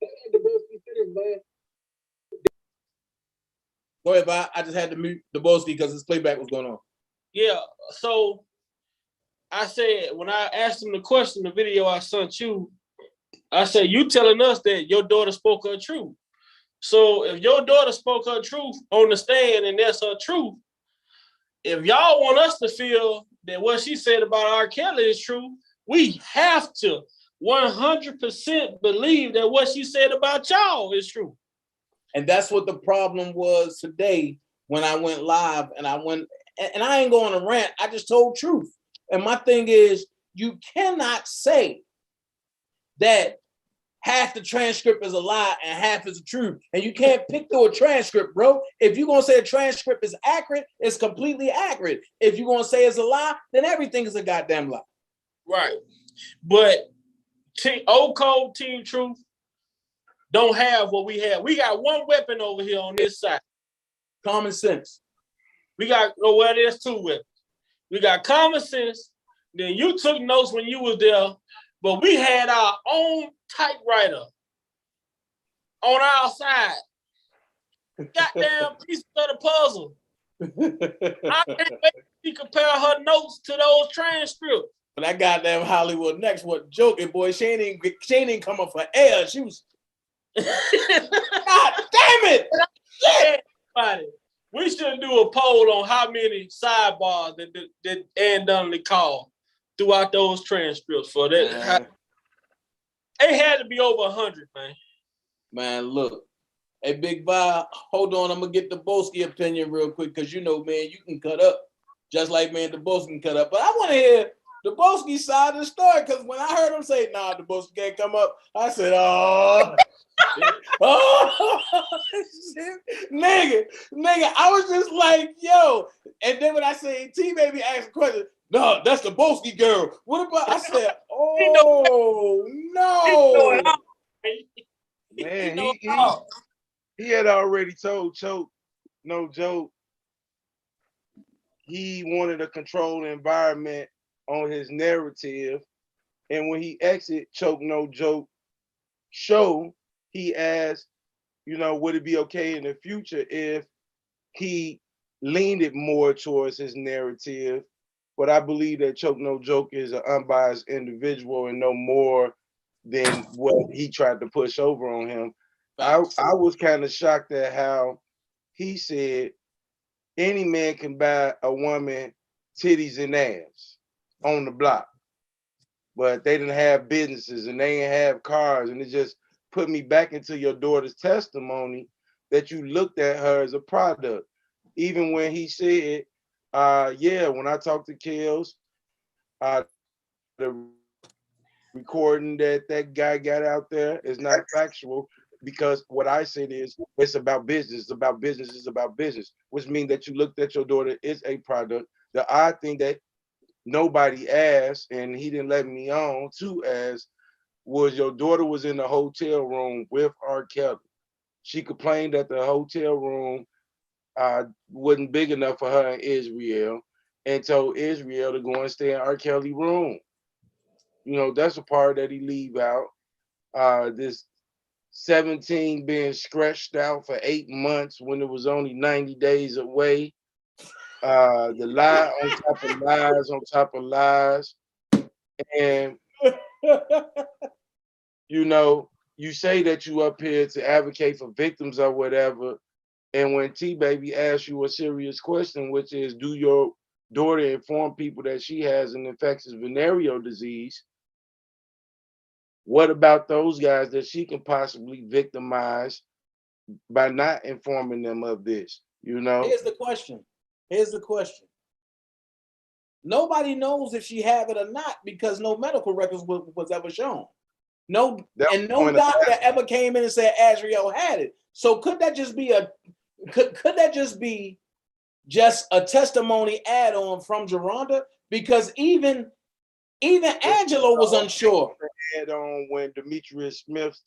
Hold on, Deboski, finish, by. Go ahead, Bob. I just had to mute Deboski because his playback was going on. Yeah, so I said, when I asked him the question, the video I sent you, I said, you telling us that your daughter spoke her truth. So if your daughter spoke her truth on the stand and that's her truth, if y'all want us to feel that what she said about R. Kelly is true, we have to 100% believe that what she said about y'all is true. And that's what the problem was today when I went live and I ain't going to rant. I just told truth. And my thing is, you cannot say that half the transcript is a lie and half is the truth. And you can't pick through a transcript, bro. If you're going to say a transcript is accurate, it's completely accurate. If you're going to say it's a lie, then everything is a goddamn lie. Right. But old cold Team Truth don't have what we have. We got one weapon over here on this side. Common sense. We got, there's two weapons. We got common sense. Then you took notes when you was there, but we had our own typewriter on our side. Goddamn piece of the puzzle. I can't wait to compare her notes to those transcripts. But that goddamn Hollywood Next was joking, boy. She ain't even come up for air. She was. God damn it! Shit. We should do a poll on how many sidebars that Ann Donnelly called throughout those transcripts for that. It had to be over 100, man. Man, look. Hey, Big Bob, hold on. I'm going to get the Deboski opinion real quick because, you know, man, you can cut up just like, man, Deboski can cut up. But I want to hear Deboski's side of the story because when I heard him say, nah, Deboski can't come up, I said, oh. Oh, nigga, I was just like, yo. And then when I say T baby asked a question, no, that's the Deboski girl. What about? I said, oh no. Man, he had already told Choke, no joke, he wanted a controlled environment on his narrative. And when he exited Choke, no joke show, he asked, you know, would it be okay in the future if he leaned it more towards his narrative? But I believe that Choke No Joke is an unbiased individual and no more than what he tried to push over on him. I was kind of shocked at how he said any man can buy a woman titties and ass on the block, but they didn't have businesses and they didn't have cars, and it just put me back into your daughter's testimony that you looked at her as a product. Even when he said, yeah, when I talked to Kels, the recording that guy got out there is not factual because what I said is it's about business, it's about business, it's about business, which means that you looked at your daughter as a product. The odd thing that nobody asked, and he didn't let me on to ask, was your daughter was in the hotel room with R. Kelly. She complained that the hotel room wasn't big enough for her in Israel and told Israel to go and stay in R. Kelly room. You know, that's a part that he leave out. This 17 being stretched out for 8 months when it was only 90 days away. The lie on top of lies on top of lies. And, you know, you say that you up here to advocate for victims or whatever. And when T-Baby asks you a serious question, which is, do your daughter inform people that she has an infectious venereal disease? What about those guys that she can possibly victimize by not informing them of this? You know? Here's the question. Here's the question. Nobody knows if she have it or not because no medical records was ever shown. No, and no doctor ever came in and said Azriel had it. So could that just be could that just be a testimony add-on from Geronda? Because even Angelo was unsure. Add-on when Demetrius Smith,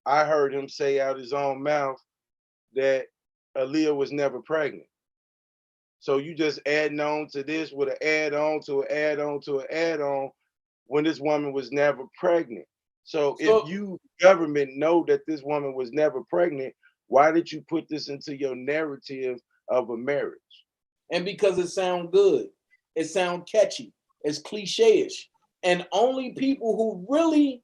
I heard him say out his own mouth that Aaliyah was never pregnant. So you just adding on to this with an add-on to an add-on to an add-on when this woman was never pregnant. So if you government know that this woman was never pregnant, why did you put this into your narrative of a marriage? And because it sounds good, it sounds catchy, it's cliche-ish. And only people who really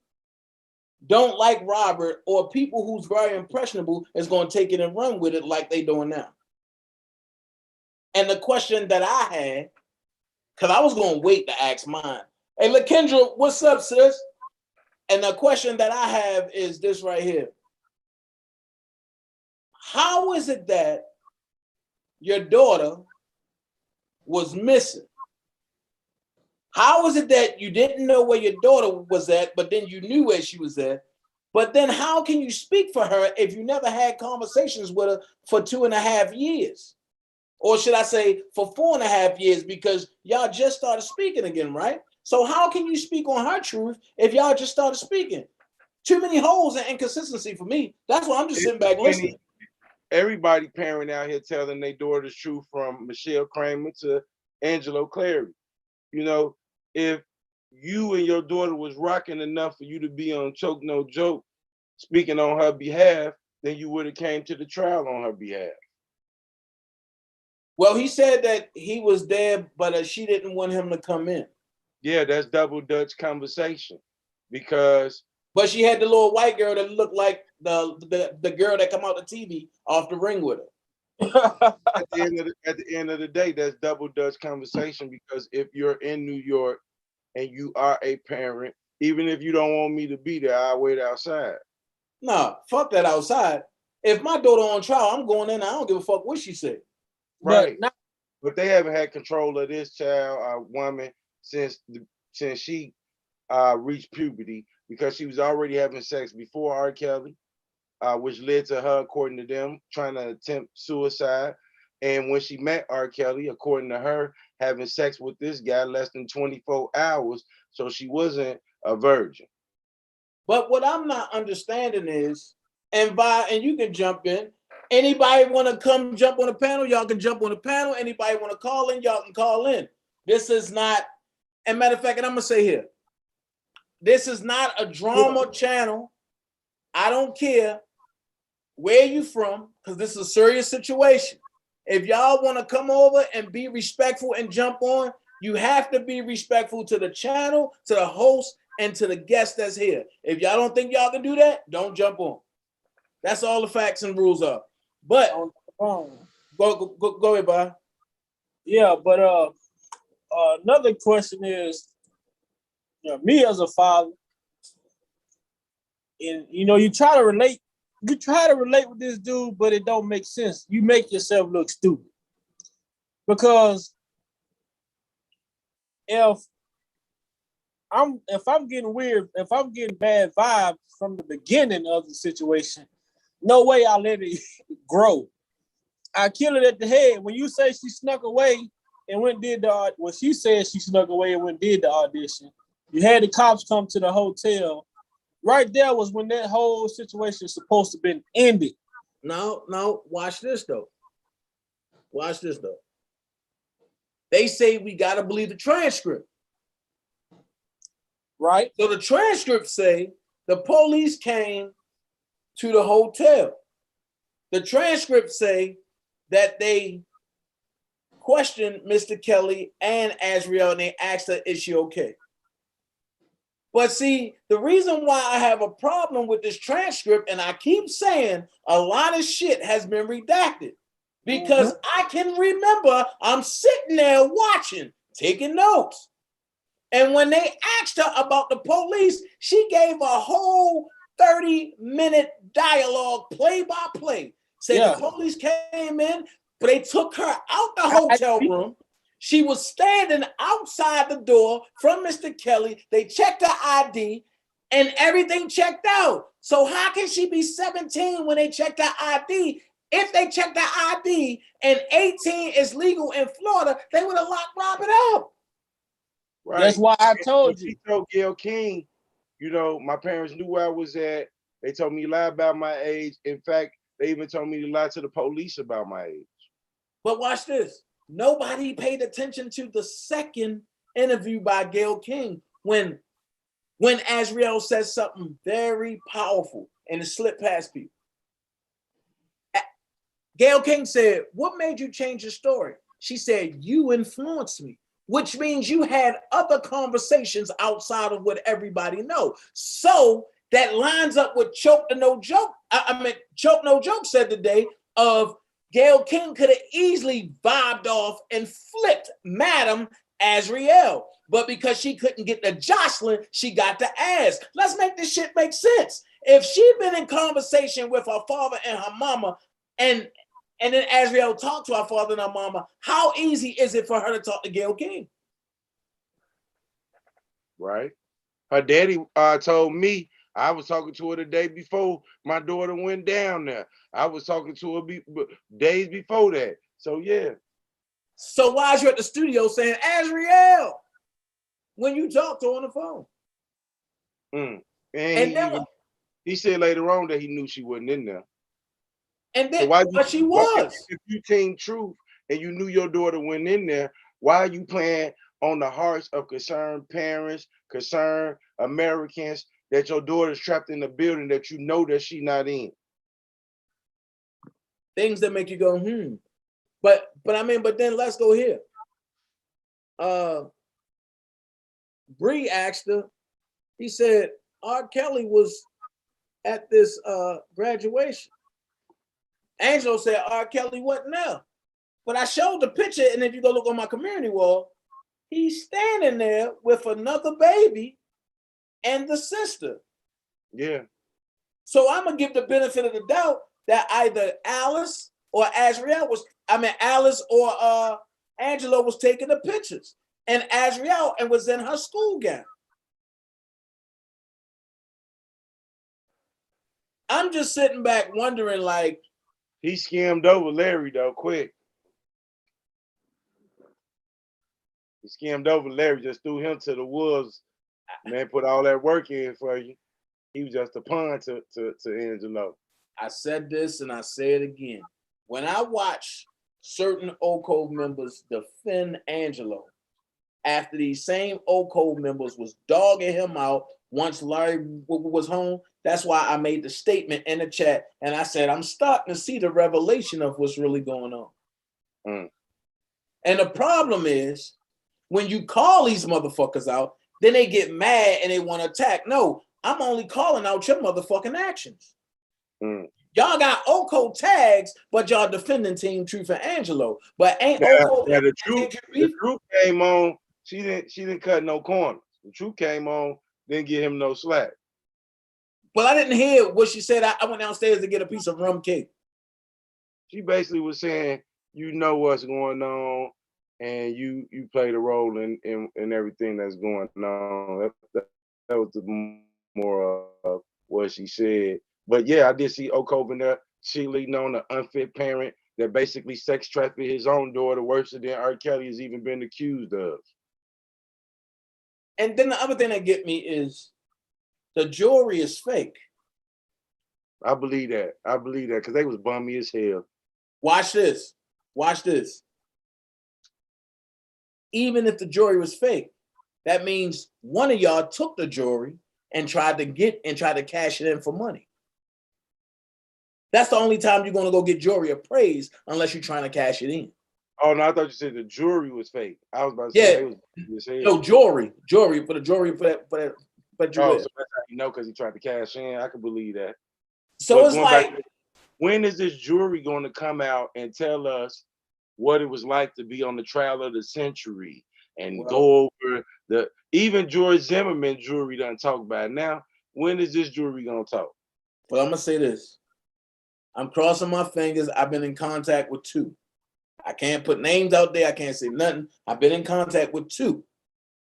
don't like Robert or people who's very impressionable is going to take it and run with it like they doing now. And the question that I had, because I was going to wait to ask mine. Hey, LaKendra, what's up, sis? And the question that I have is this right here. How is it that your daughter was missing? How is it that you didn't know where your daughter was at, but then you knew where she was at? But then how can you speak for her if you never had conversations with her for 2.5 years? Or should I say for 4.5 years, because y'all just started speaking again, right? So how can you speak on her truth if y'all just started speaking? Too many holes and inconsistency for me. That's why I'm just sitting back listening. Everybody parent out here telling their daughter's truth, from Michelle Kramer to Angelo Clary. You know, if you and your daughter was rocking enough for you to be on Choke No Joke speaking on her behalf, then you would have came to the trial on her behalf. Well, he said that he was there, but she didn't want him to come in. Yeah, that's double Dutch conversation, because. But she had the little white girl that looked like the girl that come out the TV off the ring with her. At the end of the day, that's double Dutch conversation, because if you're in New York and you are a parent, even if you don't want me to be there, I'll wait outside. No, fuck that outside. If my daughter on trial, I'm going in. I don't give a fuck what she said. Right. But they haven't had control of this child, woman, since she reached puberty, because she was already having sex before R. Kelly, which led to her, according to them, trying to attempt suicide. And when she met R. Kelly, according to her, having sex with this guy less than 24 hours, so she wasn't a virgin. But what I'm not understanding is, and you can jump in, anybody want to come jump on the panel, y'all can jump on the panel. Anybody want to call in, y'all can call in. This is not, and matter of fact, and I'm going to say here, this is not a drama channel. I don't care where you from, because this is a serious situation. If y'all want to come over and be respectful and jump on, you have to be respectful to the channel, to the host, and to the guest that's here. If y'all don't think y'all can do that, don't jump on. That's all the facts and rules are. But go ahead, Bob. Yeah, but another question is, me as a father, and you try to relate with this dude, but it don't make sense. You make yourself look stupid, because if I'm getting bad vibes from the beginning of the situation, no way I let it grow. I kill it at the head. When you say she snuck away and she said she snuck away and went and did the audition, you had the cops come to the hotel. Right there was when that whole situation is supposed to have been ended. No, watch this though. They say we got to believe the transcript. Right. So the transcript say the police came to the hotel. The transcripts say that they questioned Mr. Kelly and Azriel, and they asked her, is she okay? But see, the reason why I have a problem with this transcript, and I keep saying a lot of shit has been redacted, because I can remember I'm sitting there watching, taking notes. And when they asked her about the police, she gave a whole 30-minute dialogue, play by play. Said the police came in, but they took her out the hotel room. She was standing outside the door from Mr. Kelly. They checked her ID and everything checked out. So how can she be 17 when they checked her ID? If they checked her ID and 18 is legal in Florida, they would have locked Robert up. Right. That's why I told you. He told Gayle King, you know, my parents knew where I was at. They told me to lie about my age. In fact, they even told me to lie to the police about my age. But watch this. Nobody paid attention to the second interview by Gayle King when Azriel says something very powerful and it slipped past people. Gayle King said, what made you change your story? She said, you influenced me, which means you had other conversations outside of what everybody knows. So that lines up with Choke No Joke. Choke No Joke said today of Gayle King could have easily vibed off and flipped Madam Azriel. But because she couldn't get the jostling, she got to ask. Let's make this shit make sense. If she'd been in conversation with her father and her mama, and then Azriel talked to her father and her mama, how easy is it for her to talk to Gayle King? Right. Her daddy told me, I was talking to her the day before my daughter went down there. I was talking to her days before that. So, yeah. So why is you at the studio saying, Azriel, when you talk to her on the phone? And he said later on that he knew she wasn't in there. And then, so but she was. If you team truth and you knew your daughter went in there, why are you playing on the hearts of concerned parents, concerned Americans, that your daughter's trapped in a building that you know that she's not in? Things that make you go, But then let's go here. Bree asked her, he said, R. Kelly was at this graduation. Angelo said R. Kelly wasn't there. But I showed the picture, and if you go look on my community wall, he's standing there with another baby and the sister. Yeah. So I'm gonna give the benefit of the doubt that either Alice or Azriel Alice or Angelo was taking the pictures, and Azriel and was in her school gown. I'm just sitting back wondering, like, he skimmed over Larry though, quick. He skimmed over Larry, just threw him to the wolves. Man, put all that work in for you. He was just a pawn to Angelo. I said this and I say it again. When I watch certain Old Code members defend Angelo after these same Old Code members was dogging him out once Larry was home, that's why I made the statement in the chat and I said, I'm starting to see the revelation of what's really going on. And the problem is, when you call these motherfuckers out, then they get mad and they want to attack. No, I'm only calling out your motherfucking actions. Y'all got Old tags, but y'all defending Team Truth and Angelo. But ain't the truth came on. She didn't cut no corners. The truth came on, didn't give him no slack. Well, I didn't hear what she said. I went downstairs to get a piece of rum cake. She basically was saying, you know what's going on, and you play the role in everything that's going on. That was the more of what she said. But yeah, I did see Okov in there cheerleading on an unfit parent that basically sex trafficked his own daughter worse than R. Kelly has even been accused of. And then the other thing that get me is the jewelry is fake. I believe that. Because they was bummy as hell. Watch this. Even if the jewelry was fake, that means one of y'all took the jewelry and tried to cash it in for money. That's the only time you're gonna go get jewelry appraised unless you're trying to cash it in. Oh no, I thought you said the jewelry was fake. I was about to Yeah. say they was No, jewelry for the jewelry for that Oh, so that's how you know, because he tried to cash in. I can believe that. So But it's going like, back, when is this jewelry going to come out and tell us what it was like to be on the trial of the century and go over the, even George Zimmerman jewelry doesn't talk about it now. When is this jewelry going to talk? well, I'm gonna say this. I'm crossing my fingers. I've been in contact with 2. I can't put names out there. I can't say nothing. I've been in contact with 2.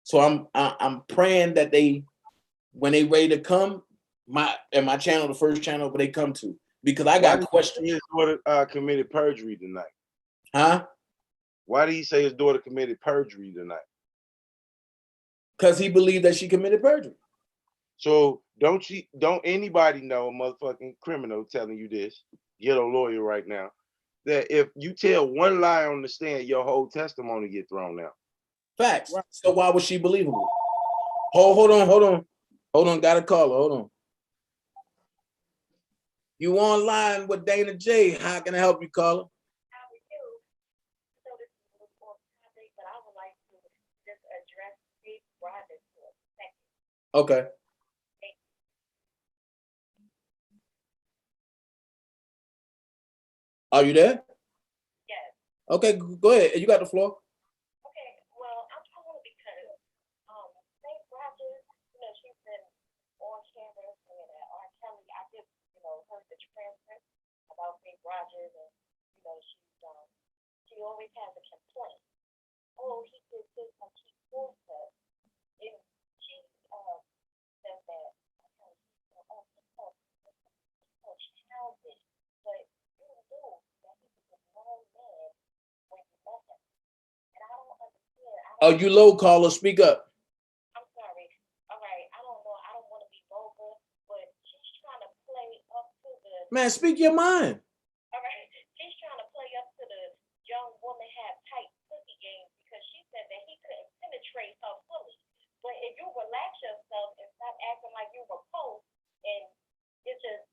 So I'm praying that they, when they ready to come, my channel, the first channel where they come to, because I got questions. His daughter committed perjury tonight. Huh? Why did he say his daughter committed perjury tonight? Because he believed that she committed perjury. So don't anybody know, a motherfucking criminal telling you this, get a lawyer right now, that if you tell one lie on the stand, your whole testimony get thrown out. Facts. Right. So why was she believable? Hold on. Got a caller. Hold on. You online with DanaJay? How can I help you, caller? How are you? So this is a little off topic, but I would like to just address Big Rogers for a second. Okay. Are you there? Yes. Okay, go ahead. You got the floor. Okay, well, I'm calling because St. Rogers, she's been on camera saying that R. Kelly, I just, heard the transcript about St. Rogers, and, she always has a complaint. Oh, he did this and she forced her. And she said that, childish, but you knew that he was a grown man when you met him. And I don't understand. Oh, you low, caller. Speak up. I'm sorry. All right. I don't know. I don't want to be vulgar, but she's trying to play up to the. Man, speak your mind. All right. She's trying to play up to the young woman have tight pussy game because she said that he couldn't penetrate her fully. But if you relax yourself and stop acting like you were post and it's just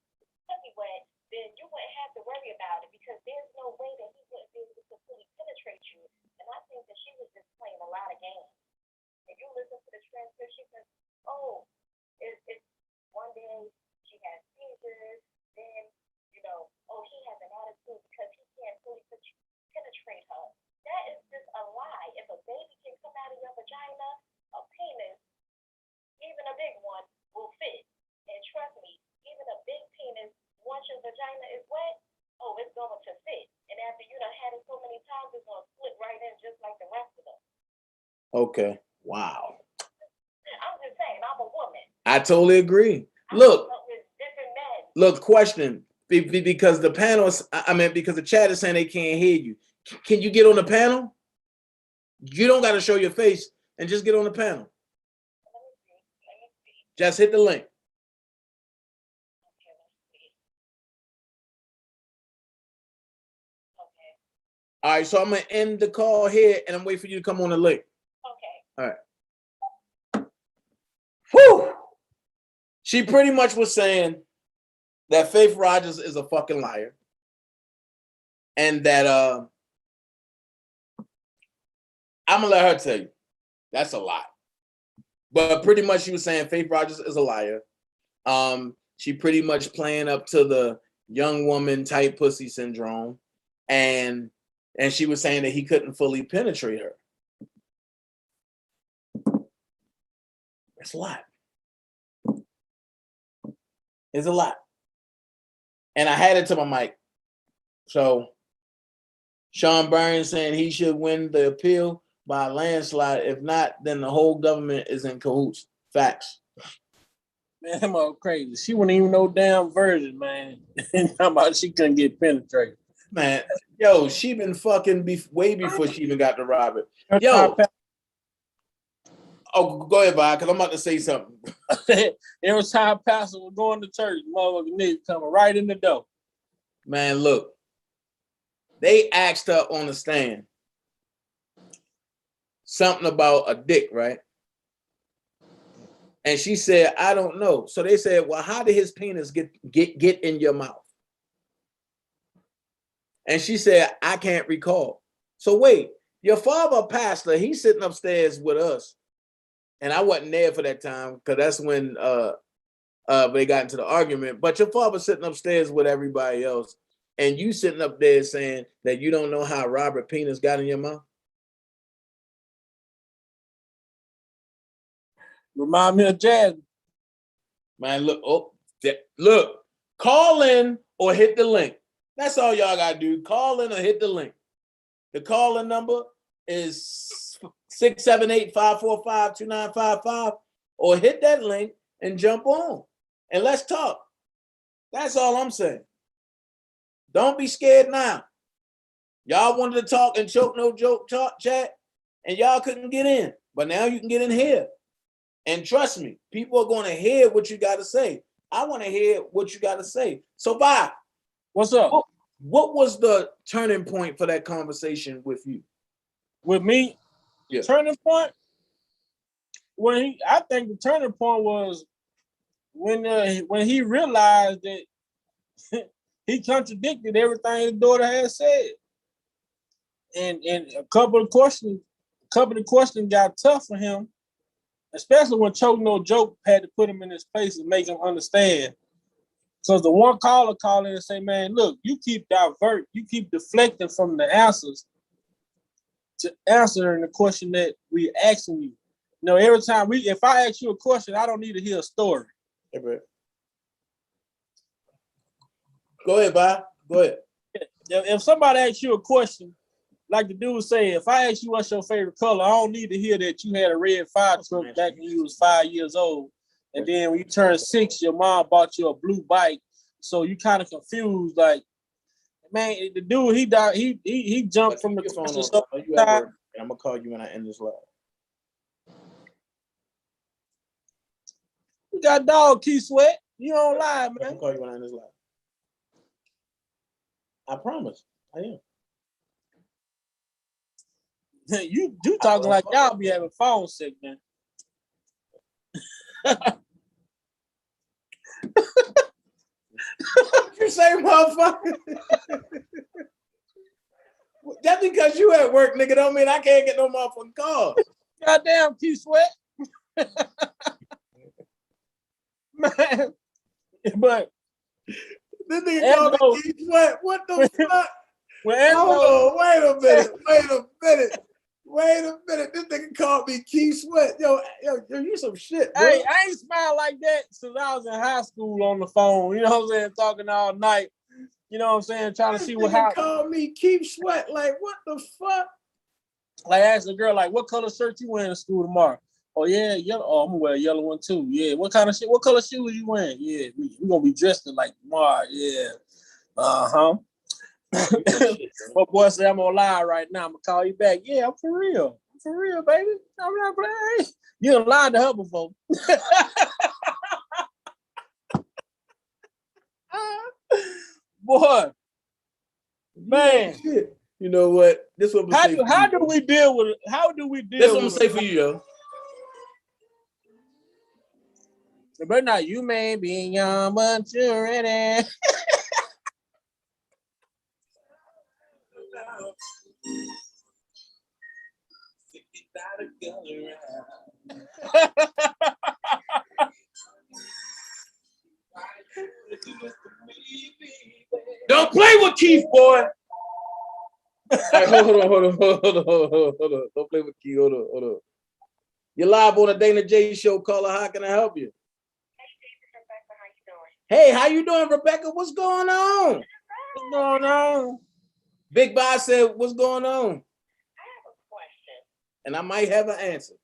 pussy wet, then you wouldn't have to worry about it because there's no way that he wouldn't be able to fully penetrate you. And I think that she was just playing a lot of games. If you listen to the transcript, she says, oh, it's one day she has seizures, then, oh, he has an attitude because he can't fully penetrate her. That is just a lie. If a baby can come out of your vagina, a penis, even a big one, will fit. And trust me, even a big penis, once your vagina is wet, oh, it's going to fit. And after you done had it so many times, it's going to slip right in just like the rest of them. Okay. Wow. I'm just saying, I'm a woman. I totally agree. Look, question. Because the panels, because the chat is saying they can't hear you. Can you get on the panel? You don't got to show your face and just get on the panel. Let me see. Just hit the link. Okay, let's see. Okay. All right, so I'm going to end the call here and I'm waiting for you to come on the link. Okay. All right. Whew. She pretty much was saying that Faith Rogers is a fucking liar. And that I'm gonna let her tell you. That's a lie. But pretty much she was saying Faith Rogers is a liar. She pretty much playing up to the young woman tight pussy syndrome. And she was saying that he couldn't fully penetrate her. That's a lot. It's a lot. And I had it to my mic. So Sean Burns saying he should win the appeal by a landslide. If not, then the whole government is in cahoots. Facts. Man, I'm all crazy. She wasn't even no damn virgin, man. How about she couldn't get penetrated? Man, yo, she been fucking way before she even got to Robert. Yo. Oh, go ahead, Bob, because I'm about to say something. Every time pastor was going to church, motherfucking niggas coming right in the door. Man, look. They asked her on the stand something about a dick, right? And she said, I don't know. So they said, well, how did his penis get in your mouth? And she said, I can't recall. So wait, your father, pastor, he's sitting upstairs with us. And I wasn't there for that time because that's when they got into the argument. But your father sitting upstairs with everybody else, and you sitting up there saying that you don't know how Robert penis got in your mouth. Remind me of Jasmine. Man, look, call in or hit the link. That's all y'all gotta do. Call in or hit the link. The call-in number is 678-545-2955, or hit that link and jump on and let's talk. That's all I'm saying. Don't be scared now. Y'all wanted to talk and choke no joke chat, and y'all couldn't get in, but now you can get in here. And trust me, people are going to hear what you got to say. I want to hear what you got to say. So, bye. What's up? What was the turning point for that conversation with you? With me? Yeah. Turning point? I think the turning point was when he realized that he contradicted everything his daughter had said. And a couple of questions got tough for him, especially when Choke No Joke had to put him in his place and make him understand. So the one caller called in and say, man, look, you keep deflecting from the answers to answering the question that we asking you. You know, every time if I ask you a question, I don't need to hear a story. Hey, bro. Go ahead, Bob. Go ahead. If somebody asks you a question, like the dude said, if I ask you what's your favorite color, I don't need to hear that you had a red fire truck back when you was 5 years old. And then when you turned 6, your mom bought you a blue bike. So you kind of confused, like, man, the dude, he jumped from the question. I'm gonna call you when I end this live. You got dog key sweat. You don't lie, man. I'm gonna call you when I end this live. I promise. I am. You talking like y'all be having phone sick, man. You say, motherfucker? Just because you at work, nigga, don't mean I can't get no motherfucking calls. Goddamn, Key Sweat. Man, but this nigga called me Key Sweat. What the fuck? Hold on, wait a minute. This nigga called me Key Sweat. Yo, you some shit, bro. Hey, I ain't smiled like that since I was in high school on the phone. You know what I'm saying? Talking all night. You know what I'm saying? Trying to see what happened. Called me Keep Sweat. Like, what the fuck? Like, I asked the girl, like, what color shirt you wearing to school tomorrow? Oh, yeah, yellow. Oh, I'm gonna wear a yellow one too. Yeah. What color shoes you wearing? Yeah, we gonna be dressed like tomorrow. Yeah. Uh-huh. My boy said, I'm gonna lie right now. I'm gonna call you back. Yeah, I'm for real. I'm for real, baby. I'm not playing. You done lied to her before. Boy, man. Shit. You know what? This what how do we deal with it? How do we deal with it? This what I'm gonna say for you, yo. But now you may be young, but you're ready. Don't play with Keith, boy. Right, hold on. Don't play with Keith. Hold on. You're live on the DanaJay show. Caller, how can I help you? Hey, how you doing, Rebecca? What's going on? What's going on? Big Boss said, what's going on? I have a question. And I might have an answer.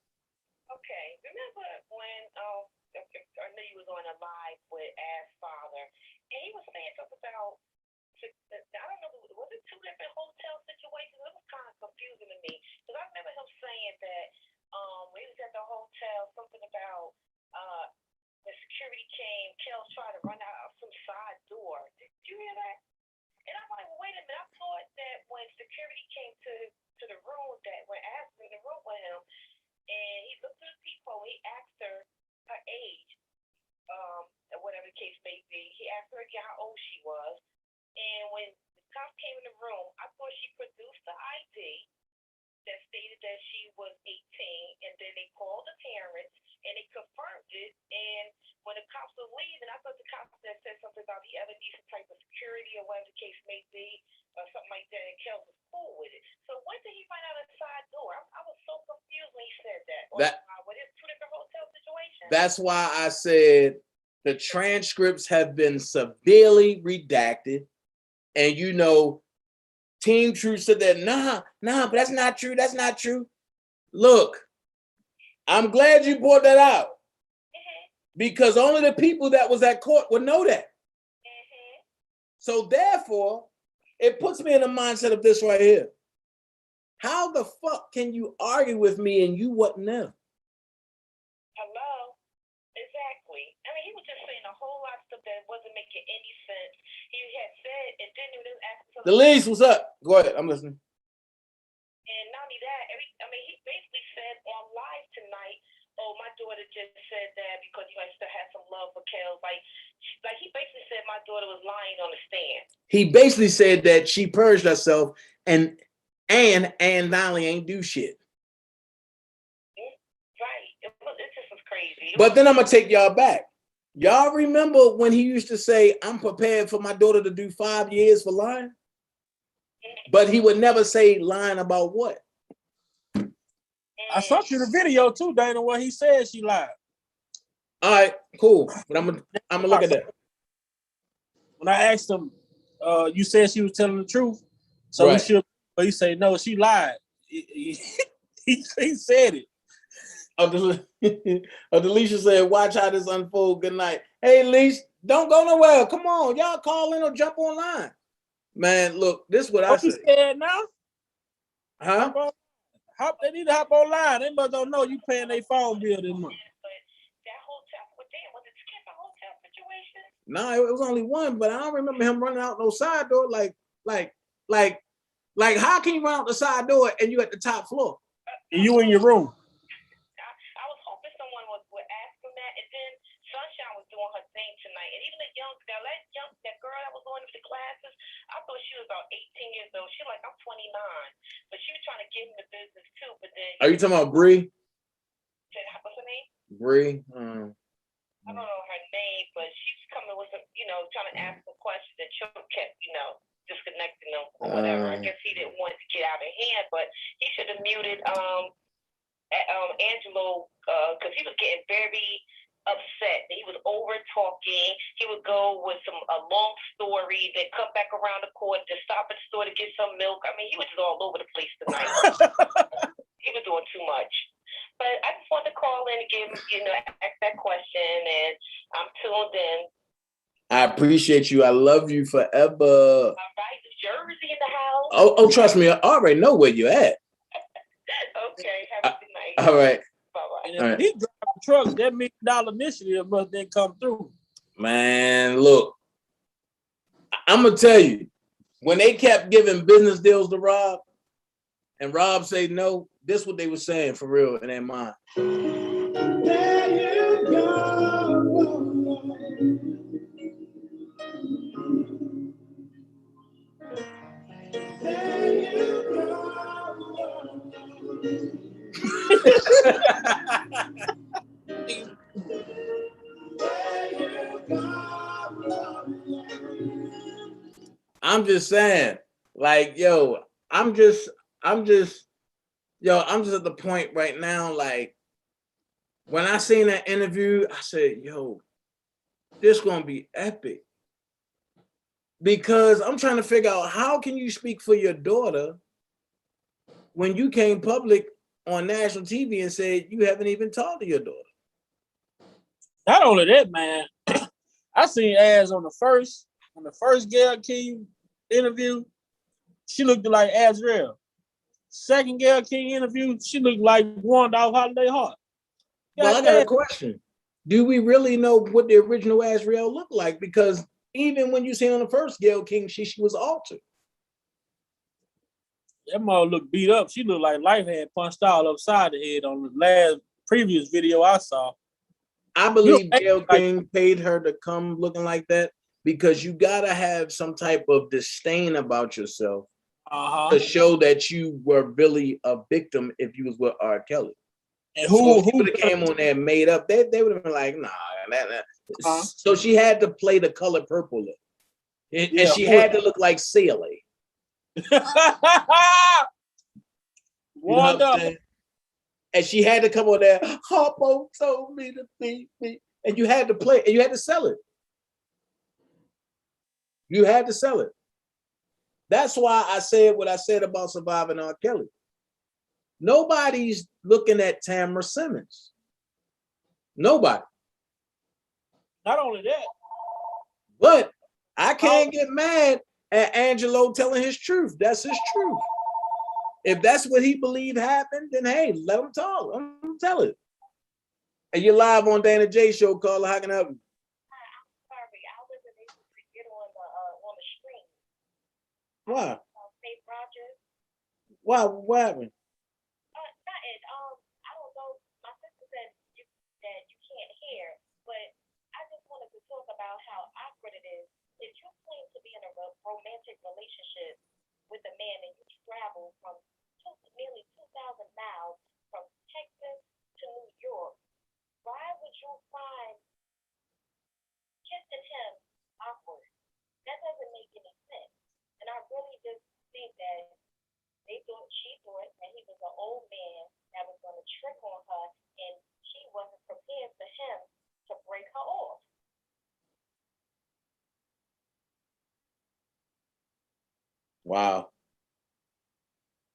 Okay, remember when I knew you was on a live with Ass Father, and he was saying something about, I don't know, was it 2 different hotel situations? It was kind of confusing to me, because I remember him saying that when he was at the hotel, something about the security came, Kel tried to run out of some side door. Did you hear that? And I'm like, well, wait a minute. I thought that when security came to the room, that when Ass was in the room with him, and he looked through the peephole, he asked her age, whatever the case may be. He asked her how old she was. And when cops came in the room, I thought she produced the ID that stated that she was 18, and then they called the parents and they confirmed it. And when the cops were leaving, I thought the cops that said something about he ever needs some type of security or whatever the case may be, or something like that, and Kel was cool with it. So when did he find out a side door? I was so confused when he said that. Well, it's two different hotel situations. That's why I said the transcripts have been severely redacted. And you know, Team Truth said that, nah, but that's not true. That's not true. Look, I'm glad you brought that out. Because only the people that was at court would know that. So therefore, it puts me in the mindset of this right here. How the fuck can you argue with me and you wasn't there? Hello? Exactly. I mean, he was just saying a whole lot of stuff that wasn't making any sense. He had said, and then he was asking. Delise, what's up? Go ahead, I'm listening. And not only that, he basically said on live tonight, oh, my daughter just said that because you guys still had some love for Kel. Like he basically said my daughter was lying on the stand. He basically said that she purged herself and Nolly ain't do shit. Right. It just was crazy. But then I'm gonna take y'all back. Y'all remember when he used to say, I'm prepared for my daughter to do 5 years for lying? But he would never say lying about what? I saw you the video too, Dana, where he said she lied. All right, cool. But I'm gonna look at that. When I asked him, you said she was telling the truth, so right. He said no, she lied. He said it. Delisha said, watch how this unfold. Good night. Hey, Leash, don't go nowhere. Come on, y'all call in or jump online. Man, look, this is what I say. Said now? Huh? They need to hop online. They must don't know you paying their phone bill this month. No, it was only one, but I don't remember him running out no side door. Like, how can you run out the side door and you at the top floor? And you in your room. I was hoping someone would ask him that, and then Sunshine was doing her thing tonight, and even that girl that was going to the classes, I thought she was about 18 years old. She like, I'm 29, but she was trying to get in the business too. But then, are you talking about Bree? What's her name? Bree. I don't know her name, but she's coming with some, trying to ask some questions, and Chuck kept, disconnecting them or whatever. I guess he didn't want to get out of hand, but he should have muted Angelo because he was getting very upset. He was over talking. He would go with a long story, then come back around the court to stop at the store to get some milk. I mean, he was just all over the place tonight. He was doing too much. But I just wanted to call in and give ask that question, and I'm tuned in. I appreciate you. I love you forever. All right, Jersey in the house. Oh, trust me, I already know where you're at. Okay, have a good night. All right. Bye-bye. And if he drive the truck, that $1 million initiative must then come through. Man, look, I'm gonna tell you, when they kept giving business deals to Rob, and Rob said no, this is what they were saying for real in their mind. There you go. There you I'm just saying, like, I'm just at the point right now, like, when I seen that interview, I said, this gonna be epic. Because I'm trying to figure out, how can you speak for your daughter when you came public on national TV and said you haven't even talked to your daughter? Not only that, man, I seen ads on the first Gayle King interview, she looked like Azrael. Second Gayle King interview, she looked like Wanda off Holiday Heart. Well, I got a question. Do we really know what the original Azrael looked like? Because even when you see on the first Gayle King, she was altered. That mother looked beat up. She looked like life had punched all upside the head on the previous video I saw. I believe Gayle King paid her to come looking like that because you gotta have some type of disdain about yourself Uh-huh. to show that you were really a victim if you was with R. Kelly. And So if who she would have came on there and made up, they would have been like, nah. So she had to play the color purple, and she had to look like COMICAL. You know what I'm saying? And she had to come on there. Harpo told me to be me, and you had to play, and you had to sell it. You had to sell it. That's why I said what I said about surviving R. Kelly. Nobody's looking at Tamara Simmons. Nobody. Not only that, but I can't get mad at Angelo telling his truth. That's his truth. If that's what he believed happened, then hey, let him talk. Let him tell it. And you're live on DanaJay show, caller. How can I help you? I'm sorry, I wasn't able to get on the screen. Why? Faith Rogers. Why? What happened? Nothing. I don't know. My sister said that you can't hear, but I just wanted to talk about how awkward it is. If you claim to be in a romantic relationship with a man and you travel from nearly 2,000 miles from Texas to New York, why would you find kissing him awkward? That doesn't make any sense. And I really just think that she thought that he was an old man that was going to trick on her, and she wasn't prepared for him to break her off. Wow.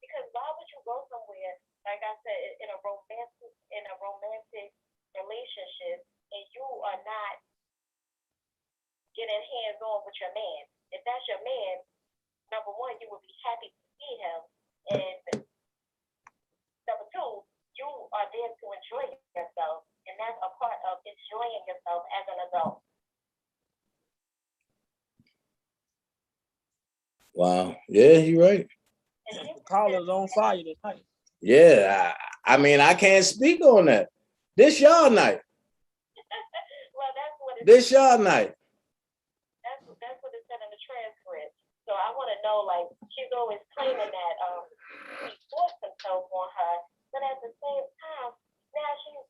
Because why would you go somewhere, like I said, in a romantic relationship, and you are not getting hands on with your man? If that's your man, number one, you would be happy to see him, and number two, you are there to enjoy yourself, and that's a part of enjoying yourself as an adult. Wow. Yeah, you're right. the collar's on fire tonight. Yeah, I mean, I can't speak on that. This y'all night. Well, that's what this y'all night. That's what it said in the transcript. So I want to know, like, she's always claiming that he forced himself on her, but at the same time, now she's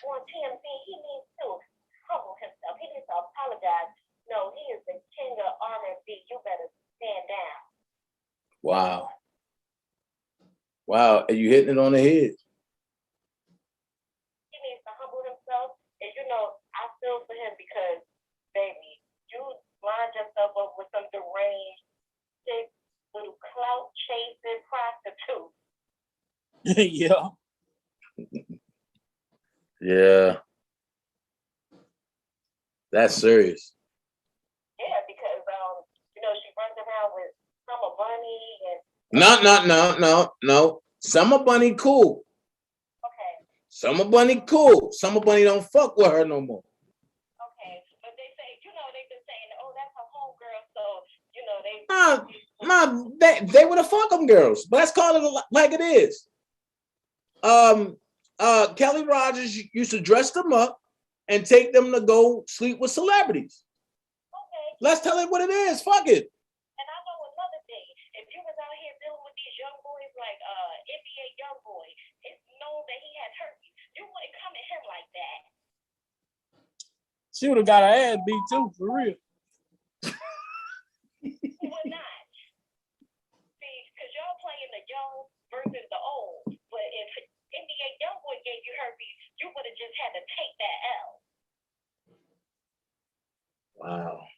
on TMZ. He needs to humble himself. He needs to apologize. No, he is the king of R&B. You better stand down. Wow. Wow, and you hitting it on the head. He needs to humble himself. And, you know, I feel for him because, baby, you lined yourself up with some deranged, sick, little clout-chasing prostitute. Yeah. Yeah. That's serious. Yeah, because, you know, she runs around with Summer Bunny and... No. Summer Bunny cool. Okay. Summer Bunny cool. Summer Bunny don't fuck with her no more. Okay, but they say, you know, they've been saying, oh, that's her homegirl, so, you know, they would have fuck them girls, but let's call it like it is. Kelly Rogers used to dress them up and take them to go sleep with celebrities. Okay. Let's tell it what it is. Fuck it. And I know another thing. If you was out here dealing with these young boys like NBA young boy, it's known that he had herpes. You wouldn't come at him like that. She would have got her ass beat too, for real. He would not. See, because y'all playing the young versus the old. But if NBA young boy gave you herpes, you would have just had to take that L. Wow.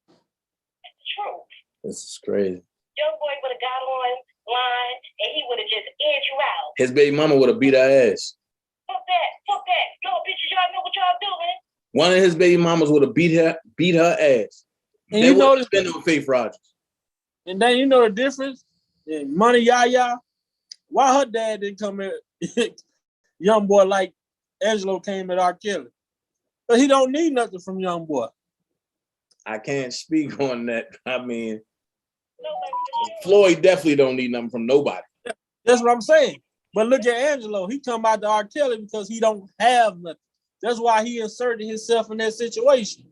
That's the truth. This is crazy. Young boy would have got online and he would have just aired you out. His baby mama would have beat her ass. Fuck that. Y'all bitches, y'all know what y'all doing. One of his baby mamas would have beat her ass. And they you know this been no Faith Rogers. And then you know the difference? In Money Yaya, why her dad didn't come at young boy like Angelo came at R. Kelly? But he don't need nothing from young boy. I can't speak on that. I mean, Floyd definitely don't need nothing from nobody. That's what I'm saying. But look at Angelo. He come out to R. Kelly because he don't have nothing. That's why he inserted himself in that situation.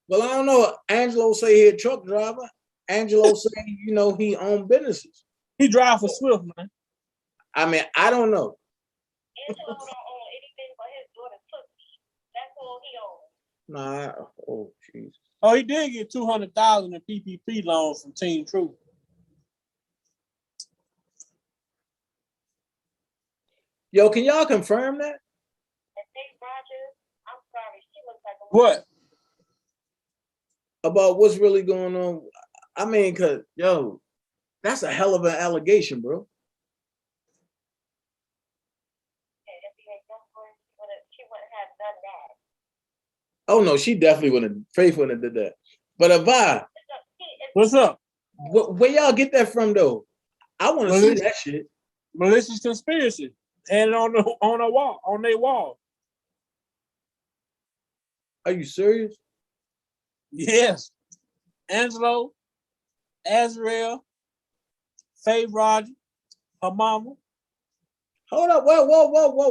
Well, I don't know. Angelo say he a truck driver. Angelo say, you know, he own businesses. He drive for Swift, man. I mean, I don't know. Angelo don't own anything but his daughter's pussy. That's all he owns. Nah, oh jeez. Oh, he did get 200,000 in PPP loans from Team Truth. Yo, can y'all confirm that? And Dave Rogers, I'm sorry, she looks like a What? About what's really going on? I mean, cause yo, that's a hell of an allegation, bro. If he had done for it, she wouldn't have done that. Oh no, she definitely wouldn't. Faith wouldn't have did that. But Avai, What's up? where y'all get that from though? I want to see that shit. Malicious conspiracy. Had it on a wall, on their wall. Are you serious? Yes. Angelo, Azrael, Faye Roger, her mama. Hold up, whoa,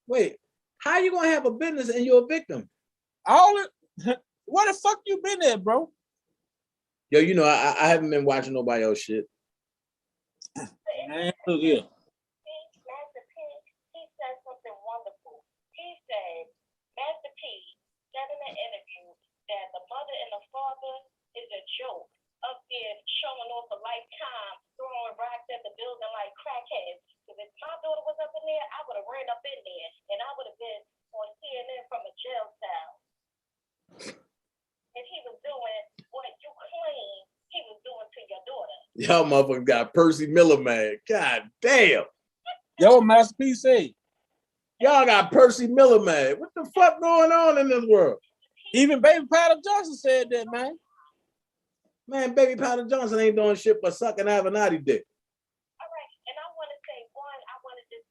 wait. How you gonna have a business and you're a victim? All it. Where the fuck you been at, bro? Yo, you know I haven't been watching nobody else shit. Man, look here. Master P, he said something wonderful. He said, Master P said in an interview that the mother and the father is a joke up there showing off a lifetime, throwing rocks at the building like crackheads. Because if my daughter was up in there, I would have ran up in there and I would have been on CNN from a jail cell. If he was doing what you claim he was doing to your daughter. Y'all motherfuckers got Percy Miller mad. God damn. Yo, Master P say. Y'all got Percy Miller mad. What the fuck going on in this world? Even Baby Powder Johnson said that, man. Man, Baby Powder Johnson ain't doing shit but sucking Avenatti dick. All right, and I want to say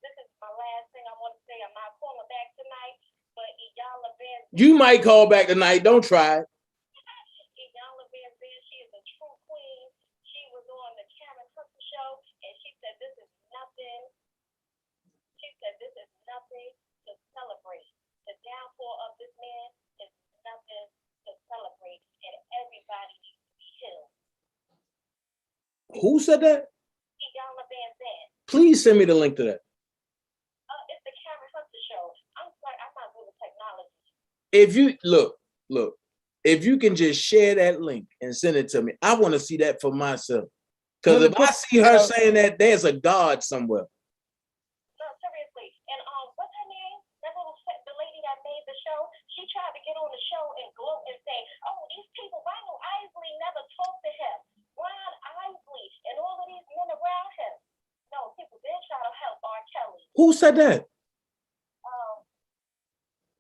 this is my last thing I want to say. I'm not calling back tonight, but Iyala Van You might call back tonight. Don't try. Iyala Van Zandt, she is a true queen. She was on the Karen Cooper show, and she said this is nothing. She said this is nothing to celebrate. The downfall of this man is nothing to celebrate, and everybody needs to be healed. Who said that? Iyala Van Zandt. Please send me the link to that. It's the Karen Hunter show. I'm sorry, I'm not good with technology. If you look, if you can just share that link and send it to me, I want to see that for myself. Because if I see her saying that, there's a God somewhere. No, seriously. And what's her name? The lady that made the show. She tried to get on the show and gloat and say, "Oh, these people, Ronald Isley never talked to him. Ron Isley and all of these men around him." No, people did try to help R. Kelly. Who said that?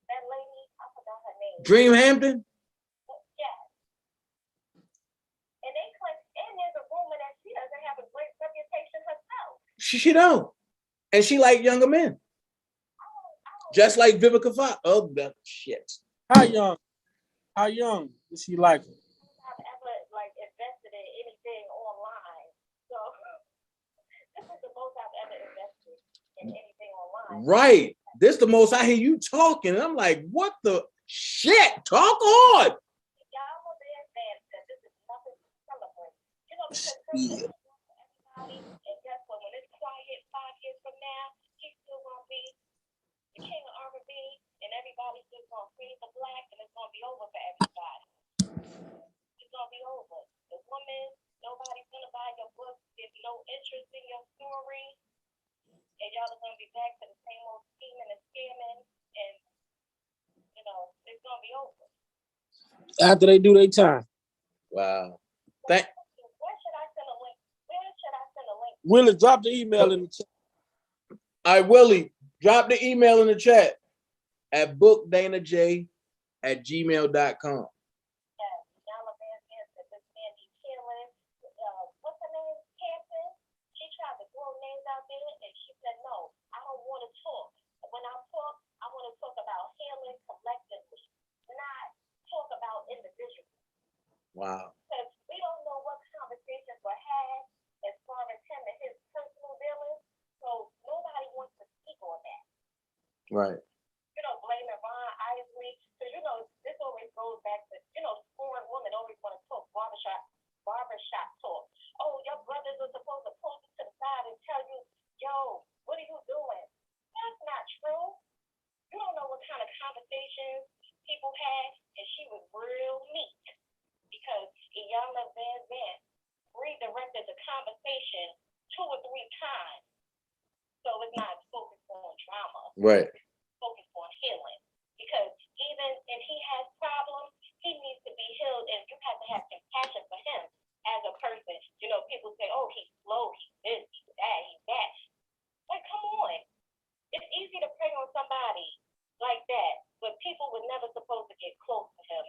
That lady, I forgot her name. Dream Hampton? Yeah. And they claim, and there's a rumor that she doesn't have a great reputation herself. She don't. And she like younger men. Just like Vivica Fox. Oh, that shit. How young does she like it? I've ever invested in anything online. So this is the most I've ever invested in anything online. Right. This the most I hear you talking. And I'm like, what the shit? Talk on. Y'all were there saying that this is nothing to celebrate. You know, because everybody, and guess what? When it's quiet 5 years from now, he's still gonna be the king of R&B, and everybody's just gonna freeze the black, and it's gonna be over for everybody. It's gonna be over. The woman, nobody's gonna buy your book. There's no interest in your story, and y'all are gonna be back to the same old scheming and scamming, and you know it's gonna be over. After they do their time. Wow. Where should I send a link? Where should I send a link? Willie, drop the email in the chat. All right, Willie, drop the email in the chat at bookdanajay@gmail.com. What's her name? Hampton. She tried to throw names out there, and she said, "No, I don't want to talk. When I talk, I want to talk about healing collectively, not talk about individuals." Wow. Because we don't know what conversations were had as far as him and his personal dealings, so nobody wants to speak on that. Right. You know, blaming Ron Isley, because you know this always goes back to, foreign women always want to talk barbershop talk. Oh, your brothers are supposed to pull you to the side and tell you, yo, what are you doing? That's not true. You don't know what kind of conversations people had, and she was real meek because Iyanla Vanzant redirected the conversation 2 or 3 times. So it's not focused on drama. Right. It's focused on healing. Because even if he has problems, he needs to be healed, and you have to have compassion for him as a person. People say, oh, he's slow, he's this, he's that, he's that. Like, come on. It's easy to prey on somebody like that, but people were never supposed to get close to him.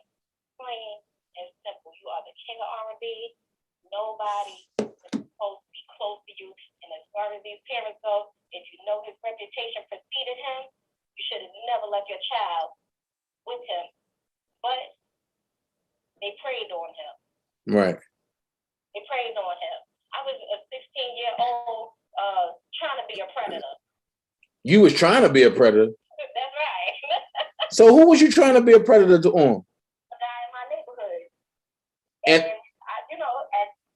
Plain and simple. You are the king of R&B. Nobody is supposed to be close to you. And as far as these parents go, if you know his reputation preceded him, you should have never left your child with him. But they preyed on him. Right. They preyed on him. I was a 16-year-old trying to be a predator. You was trying to be a predator. That's right. So who was you trying to be a predator to on? A guy in my neighborhood. And at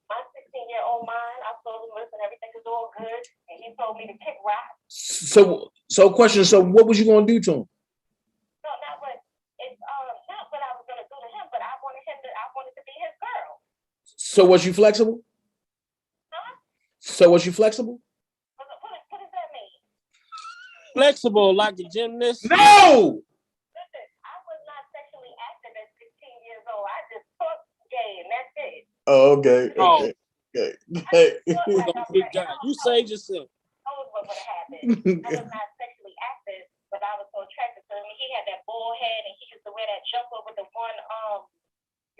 my 16-year-old mind, I told him, listen, everything is all good. And he told me to kick rocks. So question, so what was you gonna do to him? No, not what I was gonna do to him, but I wanted to be his girl. So was you flexible? Huh? So was you flexible? What does that mean? Flexible like a gymnast? No! Listen, I was not sexually active at 16 years old. I just talked gay and that's it. Oh, okay. Oh. Okay. You saved yourself. That was what would have happened. I was not sexually active, but I was so attracted to him. He had that bald head and he used to wear that jumper with the one,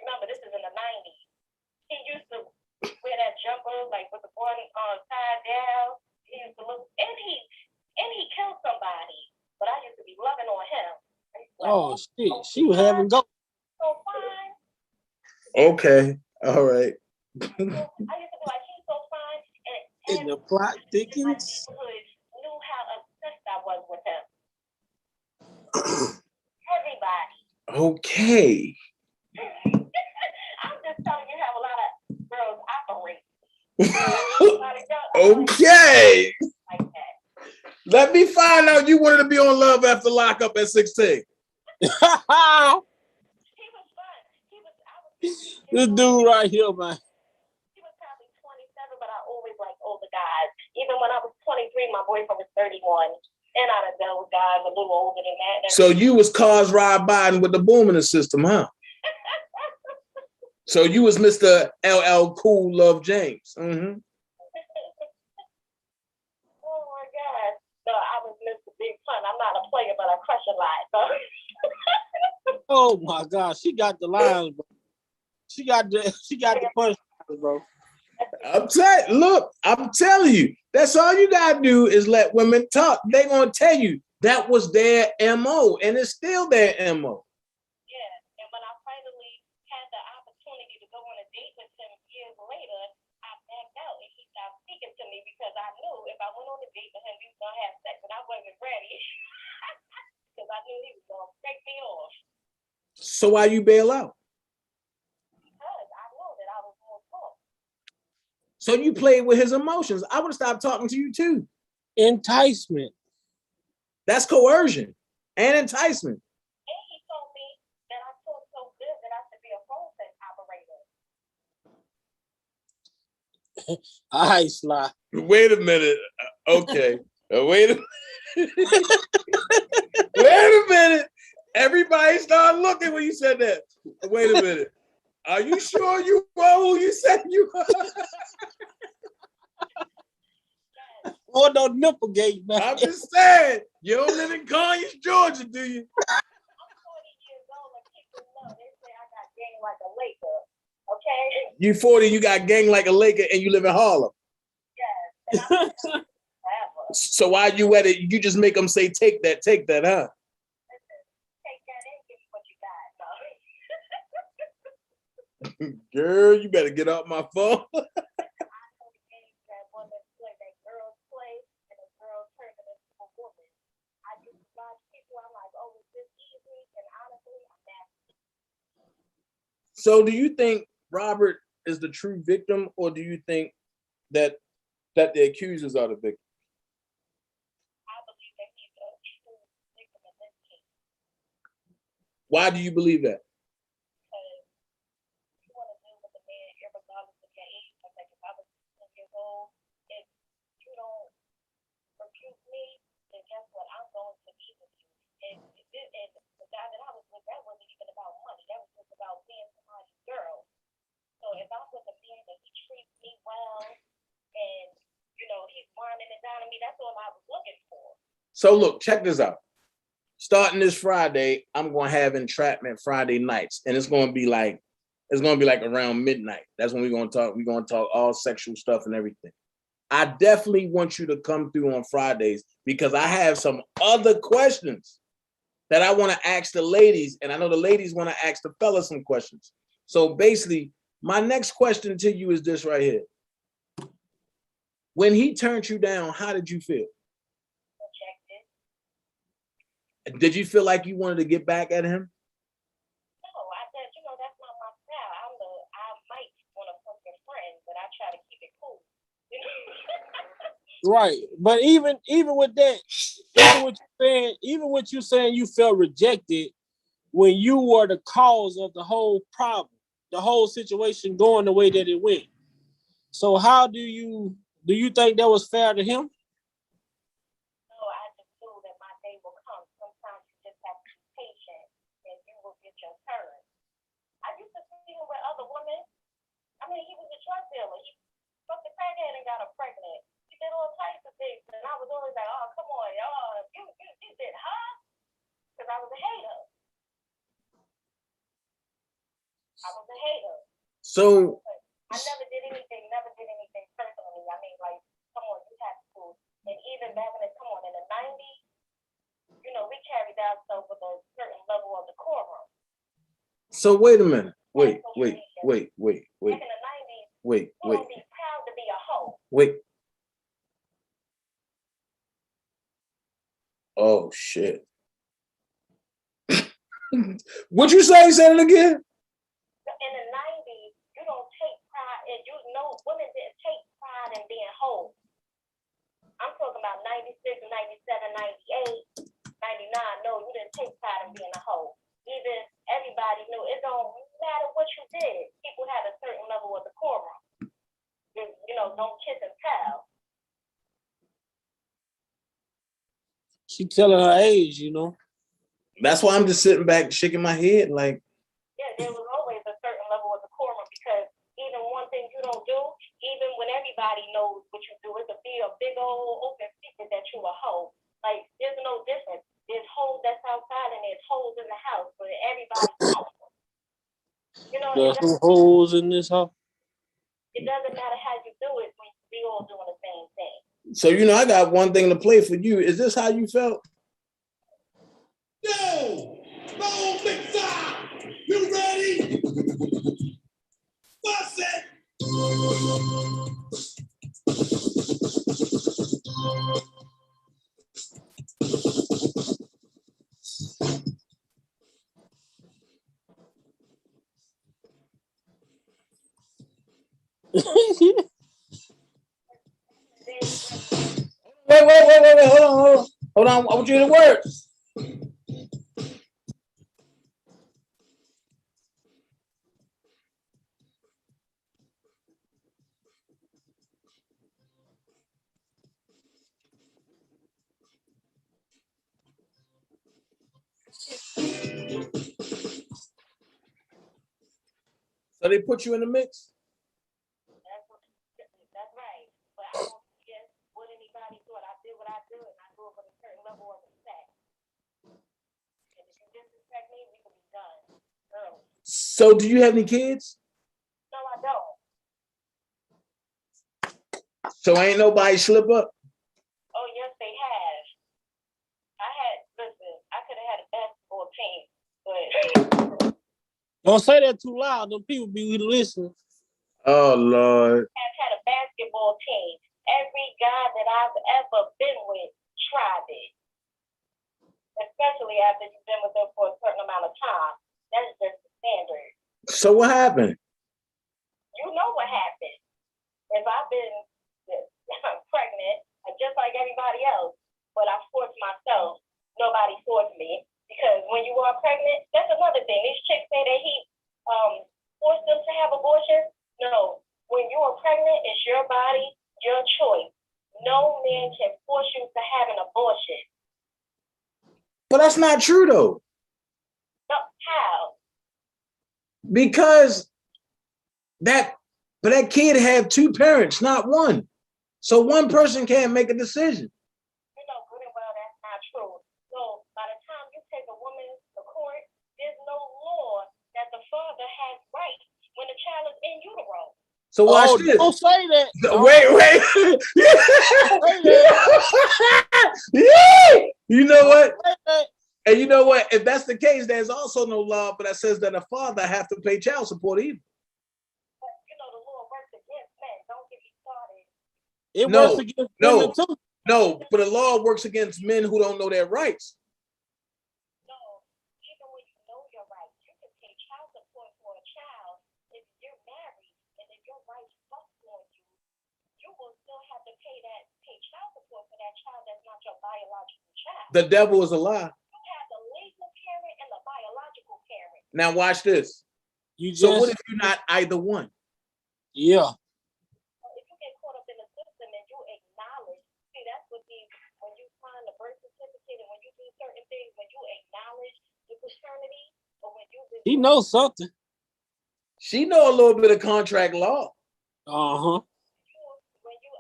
remember this is in the 90s. He used to wear that jumper like with the one side down. He used to look, and he killed somebody, but I used to be loving on him. Oh shit, she was having go. So fine. Okay. All right. I used to be like, he's so fine. And the plot thickens. My neighborhood knew how obsessed I was with him. Everybody. Okay. I'm just telling you how a lot of girls operate. Okay. Like that. Let me find out you wanted to be on Love After Lockup at 16. He was fun. This dude right here, man. He was probably 27, but I always liked older guys. Even when I was 23, my boyfriend was 31. And I done dealt with guys a little older than that. So you was cars ride by with the boom in the system, huh? So you was Mr. LL Cool Love James. Mm-hmm. Oh my God. No, I was Mr. Big Pun. I'm not a player, but I crush a lot. So. Oh my God, she got the lines, bro. She got the punch, bro. I'm telling you, that's all you gotta do is let women talk. They gonna tell you that was their MO, and it's still their MO. Yeah, and when I finally had the opportunity to go on a date with him years later, I backed out and he stopped speaking to me because I knew if I went on a date with him, we was gonna have sex, and I wasn't ready because I knew he was gonna break me off. So why you bail out? Because I knew that I was more talk. So you played with his emotions. I would have stopped talking to you too. Enticement. That's coercion and enticement. And he told me that I talk so good that I should be a phone sex operator. All right, Sly. Wait a minute. Okay. Wait a minute. Everybody started looking when you said that. Wait a minute. Are you sure you are who you said you are? Oh, no nipple gate, man. I'm just saying, you don't live in Conyers, Georgia, do you? I'm 40 years old and people know. They say I got game like a Laker. Okay? You 40, you got gang like a Laker, and you live in Harlem. Yes. And I'm forever. So why you at it? You just make them say, take that, huh? Listen, take that and give me what you got, dog. Girl, you better get off my phone. I know the games that women play, that girls play, and the girls turn into a woman. I used to watch people, I'm like, oh, is this easy? And honestly, I'm nasty. So do you think Robert is the true victim, or do you think that the accusers are the victim? I believe that he's a true victim in this case. Why do you believe that? Because you want to deal with a man regardless of your age. Like if I was 10 years old, if you don't refuse me, then guess what? I'm going to be with you. And the guy that I was with, that wasn't even about money. That was just about being somebody's girl. So if I'm with a man that he treats me well and, you know, he's whining and dining me, that's all I was looking for. So look, check this out. Starting this Friday, I'm going to have entrapment Friday nights, and it's going to be like around midnight. That's when we're going to talk. We're going to talk all sexual stuff and everything. I definitely want you to come through on Fridays because I have some other questions that I want to ask the ladies, and I know the ladies want to ask the fellas some questions. So basically, my next question to you is this right here. When he turned you down, how did you feel? Rejected. Did you feel like you wanted to get back at him? No, I said, you know, that's not my style. I might want to fuck your friend, but I try to keep it cool. Right, but even with that, even what you saying, you felt rejected when you were the cause of the whole problem, the whole situation going the way that it went. So how do you think that was fair to him? No, I just knew that my day will come. Sometimes you just have to be patient, and you will get your turn. I used to see him with other women. I mean, he was a drug dealer. He fucked a crackhead and got her pregnant. He did all types of things, and I was always like, "Oh, come on, y'all, you did, huh?" Because I was a hater. So I never did anything personally. I mean, like, come on, you have to. And even back in the 90s, you know, we carried ourselves with a certain level of decorum. So wait a minute. Wait. Back in the 90s, Wait. be proud to be a hoe. Wait. Oh shit. What you say? Say it again. In the 90s, you don't take pride, and you know women didn't take pride in being whole. I'm talking about 96, 97, 98, 99. No, you didn't take pride in being a hoe. Even everybody knew it don't matter what you did. People had a certain level of decorum. You know, don't kiss and tell. She telling her age, you know. That's why I'm just sitting back, shaking my head, like. Yeah, there was always a certain level of decorum because even one thing you don't do, even when everybody knows what you do, it could be a big old open secret that you a hoe. Like, there's no difference. There's hoes that's outside and there's hoes in the house, but everybody knows. You know, there's some hoes in this house. It doesn't matter how you do it, we all doing the same thing. So, you know, I got one thing to play for you. Is this how you felt? Yo, no, Mixer, you ready? Bust it. Wait. Hold on. I want you to work. So they put you in the mix? That's right. But I don't forget what anybody thought. I did what I do, and I do it with a certain level of respect. And if you disrespect me, we can be done early. So do you have any kids? No, I don't. So ain't nobody slip up? Oh, yes, they have. I could have had a basketball team, but... Don't say that too loud. Them people be listening. Oh, Lord. I've had a basketball team. Every guy that I've ever been with tried it. Especially after you've been with them for a certain amount of time. That's just the standard. So what happened? You know what happened. If I've been pregnant, just like everybody else, but I forced myself, nobody forced me. Because when you are pregnant, that's another thing. These chicks say that he forced them to have abortion. No, when you are pregnant, it's your body, your choice. No man can force you to have an abortion. But that's not true though. No, how? Because that kid had two parents, not one. So one person can't make a decision. You know good and well that's not true. So by the time you take a woman to court, there's no law that the father has rights when the child is in utero. So watch this. Don't say that. Wait. Yeah. You know what? And you know what? If that's the case, there's also no law that says that a father have to pay child support either. But you know the law works against men. Don't get me started. It works against women too. No, but the law works against men who don't know their rights. No, even when you know your rights, you can pay child support for a child if you're married, and if your rights fuck on you, you will still have to pay child support for that child that's not your biological child. The devil is a lie. You have the legal parent and the biological parent. Now watch this. So what if you're not either one? Yeah. If you get caught up in the system and you acknowledge, see, that's what when you sign the birth certificate and when you do certain things, when you acknowledge the paternity, or when you he knows something. She know a little bit of contract law. Uh-huh. When you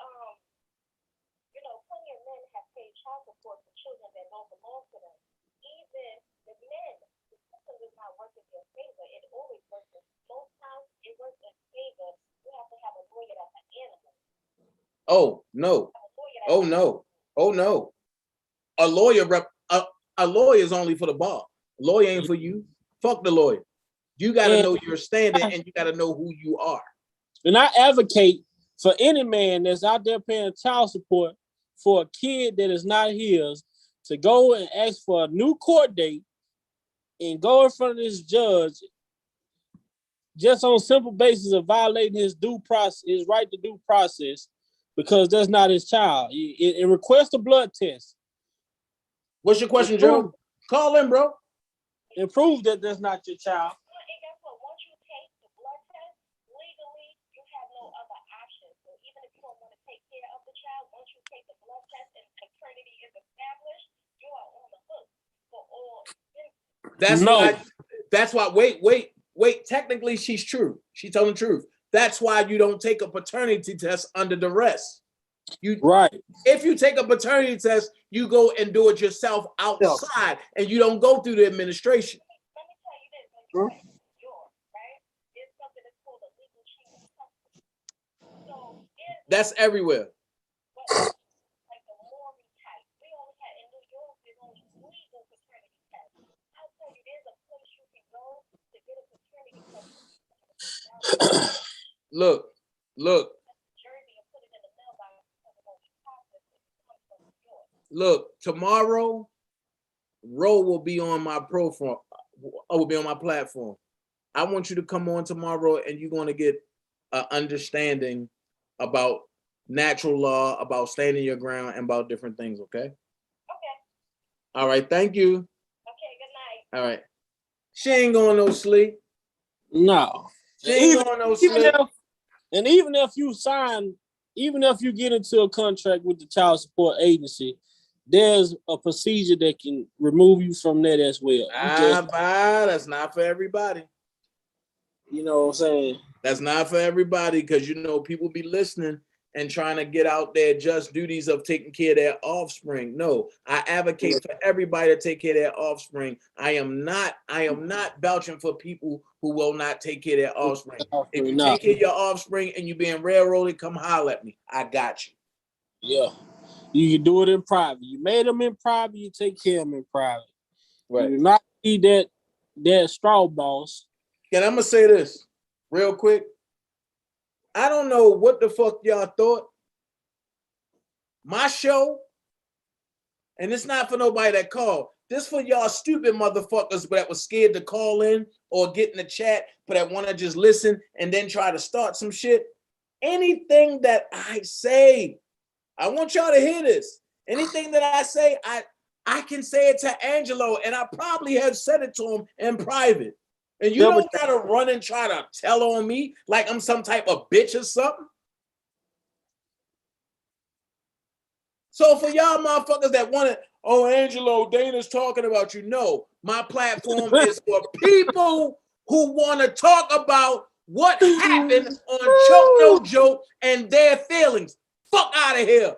you know, plenty of men have paid child support for children that don't belong to them. Even the men, the system does not work in their favor. It always works. Most times it works in favor. You have to have a lawyer that's an animal. Oh no. Oh no. Oh no. A lawyer is only for the bar. A lawyer ain't for you. Fuck the lawyer. You got to know your standing and you got to know who you are. And I advocate for any man that's out there paying child support for a kid that is not his to go and ask for a new court date and go in front of this judge just on simple basis of violating his his right to due process, because that's not his child. And request a blood test. What's your question, Joe? Call in, bro. And prove that that's not your child. And guess what? Once you take the blood test, legally, you have no other option. So even if you don't want to take care of the child, once you take the blood test and paternity is established, you are on the hook for all. That's why. Wait. Technically, she's true. She's telling the truth. That's why you don't take a paternity test under duress. If you take a paternity test, you go and do it yourself outside, and you don't go through the administration. Let me tell you this: when you're right, there's something that's called a legal chain of custody. So that's everywhere. Like the Maury type, we only had in New York. There's only legal paternity tests. I'll tell you, there's a place you can go to get a paternity test. Look. Look, tomorrow, Ro will be on my profile. Will be on my platform. I want you to come on tomorrow, and you're going to get an understanding about natural law, about standing your ground, and about different things. Okay. Okay. All right. Thank you. Okay. Good night. All right. She ain't going no sleep. No. She ain't going no sleep. And even if you get into a contract with the child support agency, there's a procedure that can remove you from that as well. That's not for everybody. You know what I'm saying? That's not for everybody, because you know people be listening and trying to get out their just duties of taking care of their offspring. No, I advocate for everybody to take care of their offspring. I am not vouching for people who will not take care of their offspring. If you take care of your offspring and you being railroaded, come holler at me. I got you. Yeah. You can do it in private. You made them in private, you take care of them in private. Right. You do not be that straw boss. And I'm going to say this real quick. I don't know what the fuck y'all thought. My show, and it's not for nobody that called. This for y'all stupid motherfuckers that was scared to call in or get in the chat, but that want to just listen and then try to start some shit. Anything that I say, I want y'all to hear this. Anything that I say, I can say it to Angelo, and I probably have said it to him in private. And you don't gotta run and try to tell on me like I'm some type of bitch or something. So for y'all motherfuckers that want to, oh, Angelo, Dana's talking about you. No, my platform is for people who want to talk about what happened on Choke No Joke and their feelings. Fuck out of here.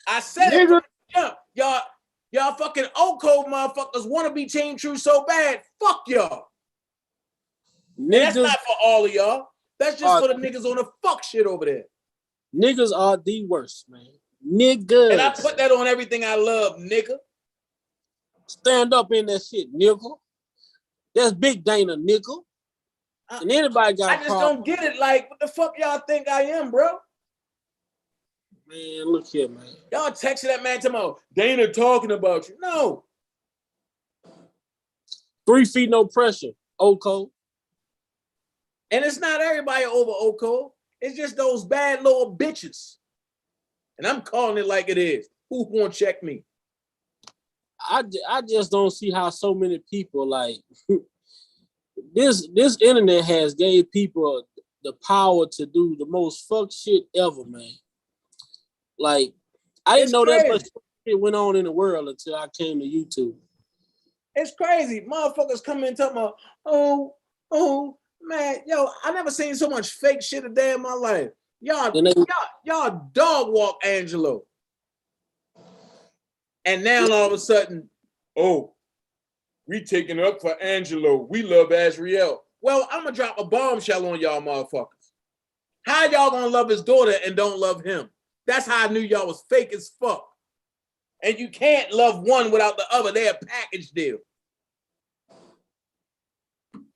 I said it from the jump. Y'all fucking Oko motherfuckers want to be Team True so bad. Fuck y'all. That's not for all of y'all. That's just for the niggas on the fuck shit over there. Niggas are the worst, man. Niggas. And I put that on everything I love, nigga. Stand up in that shit, nigga. That's Big Dana, nigga. And anybody got I just don't get it. Like, what the fuck y'all think I am, bro? Man, look here, man. Y'all texted that man tomorrow. Dana talking about you. No. 3 feet, no pressure. Oko. And it's not everybody over Oko. It's just those bad little bitches. And I'm calling it like it is. Who gonna check me? I just don't see how so many people like this internet has gave people the power to do the most fuck shit ever, man. Like I didn't know that much shit went on in the world until I came to YouTube. It's crazy. Motherfuckers come in talking about, oh, man, yo, I never seen so much fake shit a day in my life. Y'all dog walk Angelo. And now all of a sudden, oh, we taking up for Angelo. We love Azriel. Well, I'm gonna drop a bombshell on y'all motherfuckers. How y'all gonna love his daughter and don't love him? That's how I knew y'all was fake as fuck. And you can't love one without the other. They're a package deal.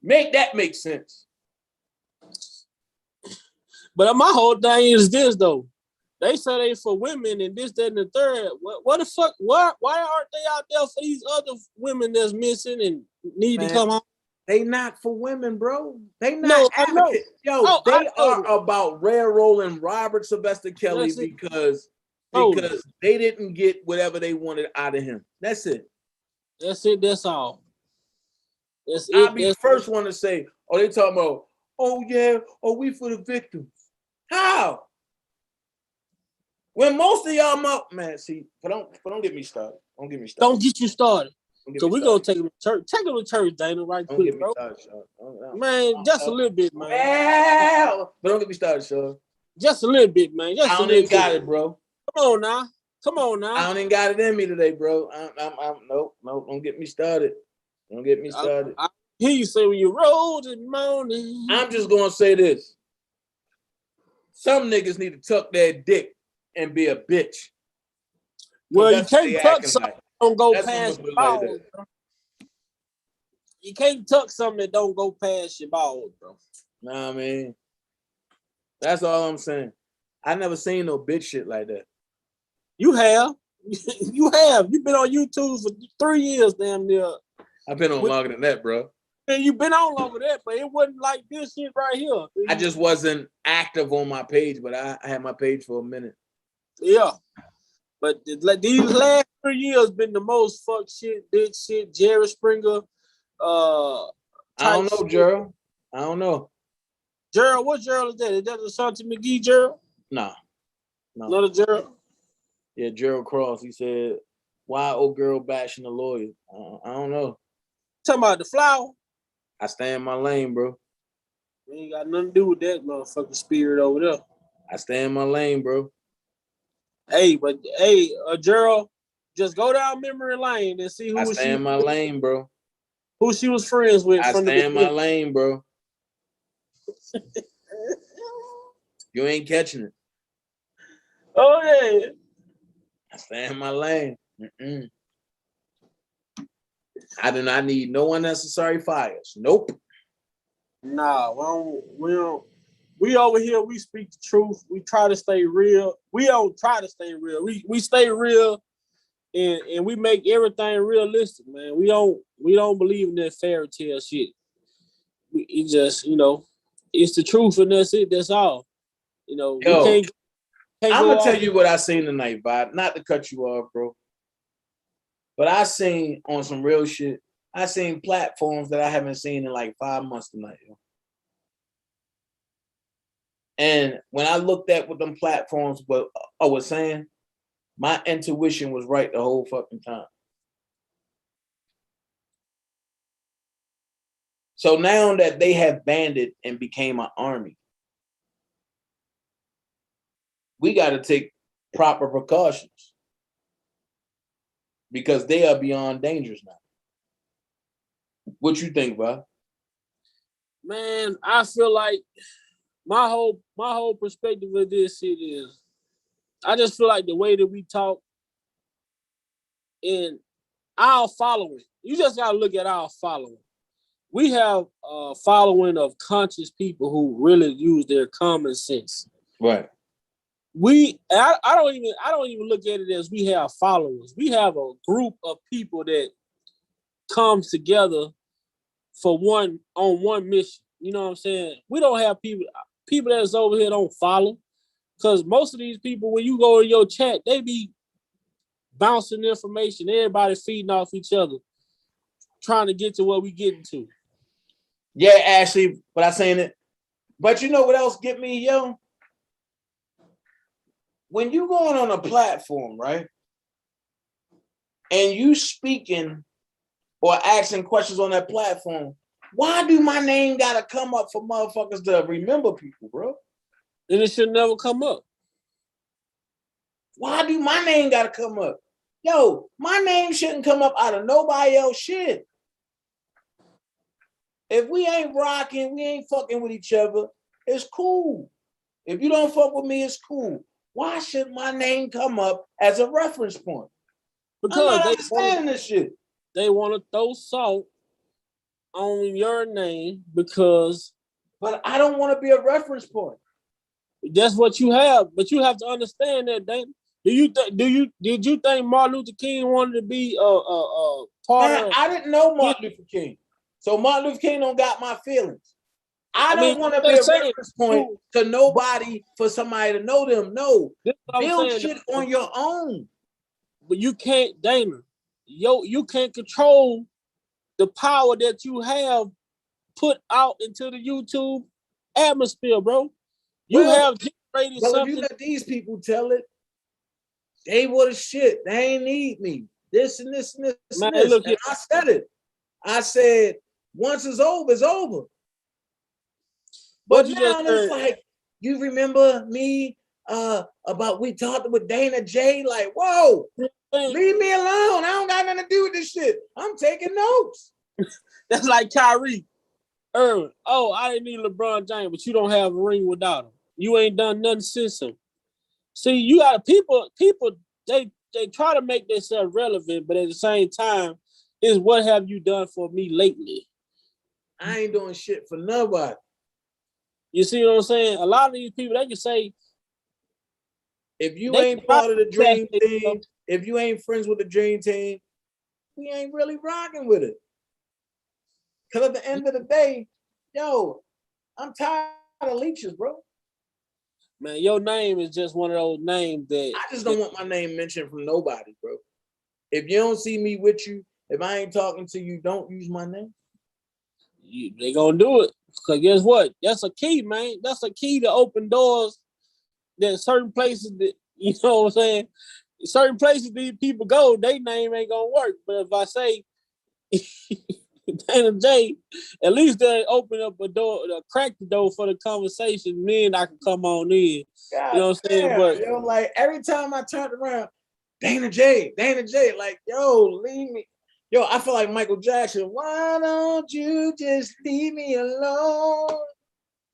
Make that make sense. But my whole thing is this though. They say they for women and this, that, and the third. What the fuck? Why aren't they out there for these other women that's missing and need to come home? They not for women, bro. They not advocates. Yo, they are about railroading Robert Sylvester Kelly because they didn't get whatever they wanted out of him. That's it. That's it. That's all. I'll be the first one to say, oh, they talking about, oh yeah, oh, we for the victims. How? When most of y'all man, see, but don't get me started. Don't get me started. Don't get you started. So we're gonna take him to church. Take him to church, Dana, right quick, bro. Man, just a little bit, man. Well, but don't get me started, Sean. Just a little bit, man. Just I don't even got it, bro. Come on now. Come on now. I don't even got it in me today, bro. Nope, don't get me started. Don't get me started. I hear you say when you roll in the morning. I'm just gonna say this. Some niggas need to tuck their dick and be a bitch. Well, you can't tuck something that don't go past your balls, bro. You can't tuck something that don't go past your balls, bro. Nah, man. That's all I'm saying. I never seen no bitch shit like that. You have. You have. You've been on YouTube for 3 years, damn near. I've been on longer than that, bro. And you've been on longer than that, but it wasn't like this shit right here. I just wasn't active on my page, but I had my page for a minute. Yeah. But these last 3 years been the most fuck shit, bitch shit, Jerry Springer. I don't know, Gerald. I don't know. Gerald, what Gerald is that? Is that Ashanti McGee, Gerald? No. Another Gerald? Yeah, Gerald Cross. He said, why old girl bashing the lawyer? I don't know. Talking about the flower? I stay in my lane, bro. We ain't got nothing to do with that motherfucking spirit over there. I stay in my lane, bro. Hey, Gerald, just go down memory lane and see who I stay in my lane, bro. Who she was friends with. I stay in my lane, bro. You ain't catching it. Oh, yeah. I stay in my lane. I do not need no unnecessary fires. Nope. Nah, we don't. We over here, we speak the truth. We try to stay real. We don't try to stay real. We stay real and we make everything realistic, man. We don't believe in that fairy tale shit. It just, it's the truth, and that's it. That's all. We can't I'm go gonna tell off. you what I seen tonight, Bob. Not to cut you off, bro. But I seen on some real shit. I seen platforms that I haven't seen in like 5 months tonight. And when I looked at what them platforms I was saying, my intuition was right the whole fucking time. So now that they have banded and became an army, we got to take proper precautions because they are beyond dangerous now. What you think, bro? Man, I feel like my whole perspective of this shit is, I just feel like the way that we talk and our following, you just gotta look at our following. We have a following of conscious people who really use their common sense. Right. I don't even look at it as we have followers. We have a group of people that comes together for one mission. You know what I'm saying? We don't have people that's over here don't follow. Because most of these people, when you go in your chat, they be bouncing information. Everybody feeding off each other, trying to get to what we getting to. Yeah, Ashley, but I saying it. But you know what else get me, yo? When you going on a platform, right? And you speaking or asking questions on that platform, why do my name gotta come up for motherfuckers to remember people, bro? And it should never come up. Why do my name gotta come up? Yo, my name shouldn't come up out of nobody else shit. If we ain't rocking, we ain't fucking with each other, it's cool. If you don't fuck with me, it's cool. Why should my name come up as a reference point? Because I'm not understanding this shit. They want to throw salt on your name because. But I don't want to be a reference point. That's what you have, but you have to understand that, Dan. Did you think Martin Luther King wanted to be part Man, of? I didn't know Martin Luther King, so Martin Luther King don't got my feelings. I don't want to be a reference point to nobody for somebody to know them. No, build shit on your own. But you can't, Dana. You can't control the power that you have put out into the YouTube atmosphere, bro. You have generated something. If you let these people tell it, they were the shit. They ain't need me. This and this and this and this. And I said it. I said, once it's over, it's over. But now it's like, you remember me about we talked with DanaJay? Like, whoa, leave me alone. I don't got nothing to do with this shit. I'm taking notes. That's like Kyrie Irving. Oh, I didn't need LeBron James, but you don't have a ring without him. You ain't done nothing since him. See, you got people, they try to make themselves relevant, but at the same time, is what have you done for me lately? I ain't doing shit for nobody. You see what I'm saying? A lot of these people, they can say, if you ain't part of the dream team, if you ain't friends with the dream team, we ain't really rocking with it. Because at the end of the day, yo, I'm tired of leeches, bro. Man, your name is just one of those names that I just don't want my name mentioned from nobody, bro. If you don't see me with you, if I ain't talking to you, don't use my name. They gonna do it. Because guess what? That's a key, man. That's a key to open doors that certain places that, you know what I'm saying? Certain places these people go, their name ain't gonna work. But if I say DanaJay, at least they open up a door, crack the door for the conversation, then I can come on in. God, you know what I'm saying? But yo, like every time I turn around, DanaJay, like, yo, leave me. Yo, I feel like Michael Jackson. Why don't you just leave me alone?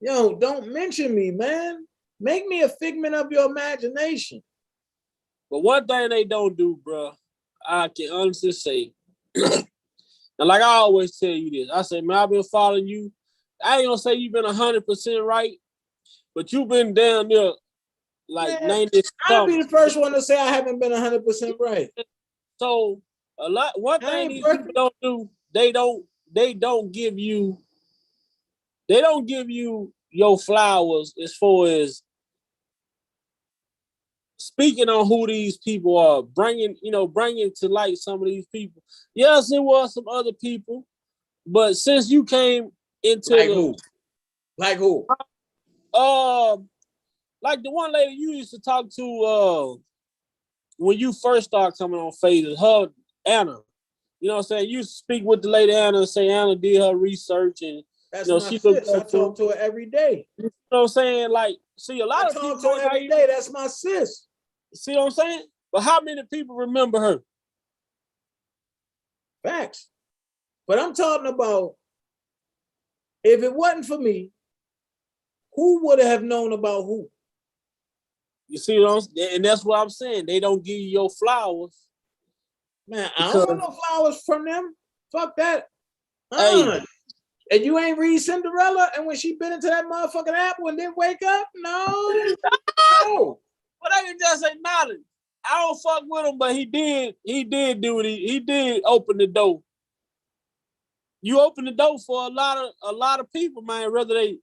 Yo, don't mention me, man. Make me a figment of your imagination. But one thing they don't do, bro, I can honestly say, and like I always tell you this, I say, man, I've been following you. I ain't gonna say you've been 100% right, but you've been down there like 90. I'll be the first one to say I haven't been 100% right. So one thing these people don't do, they don't give you your flowers as far as speaking on who these people are, bringing to light some of these people. Yes, it was some other people, but since you came into like who? Like the one lady you used to talk to when you first started coming on Phases, her Anna. You know what I'm saying? You speak with the lady Anna and say Anna did her research and that's my sis. I talk to her every day. You know what I'm saying? Like, see, a lot of people talk to her every day. That's my sis. See what I'm saying? But how many people remember her? Facts. But I'm talking about if it wasn't for me, who would have known about who? You see what I'm saying? And that's what I'm saying. They don't give you your flowers. Man, I don't want no flowers from them. Fuck that. Hey. And you ain't read Cinderella and when she bit into that motherfucking apple and didn't wake up? No. No. But I can just say knowledge. I don't fuck with him, but he did do it. He did open the door. You open the door for a lot of people, man, whether they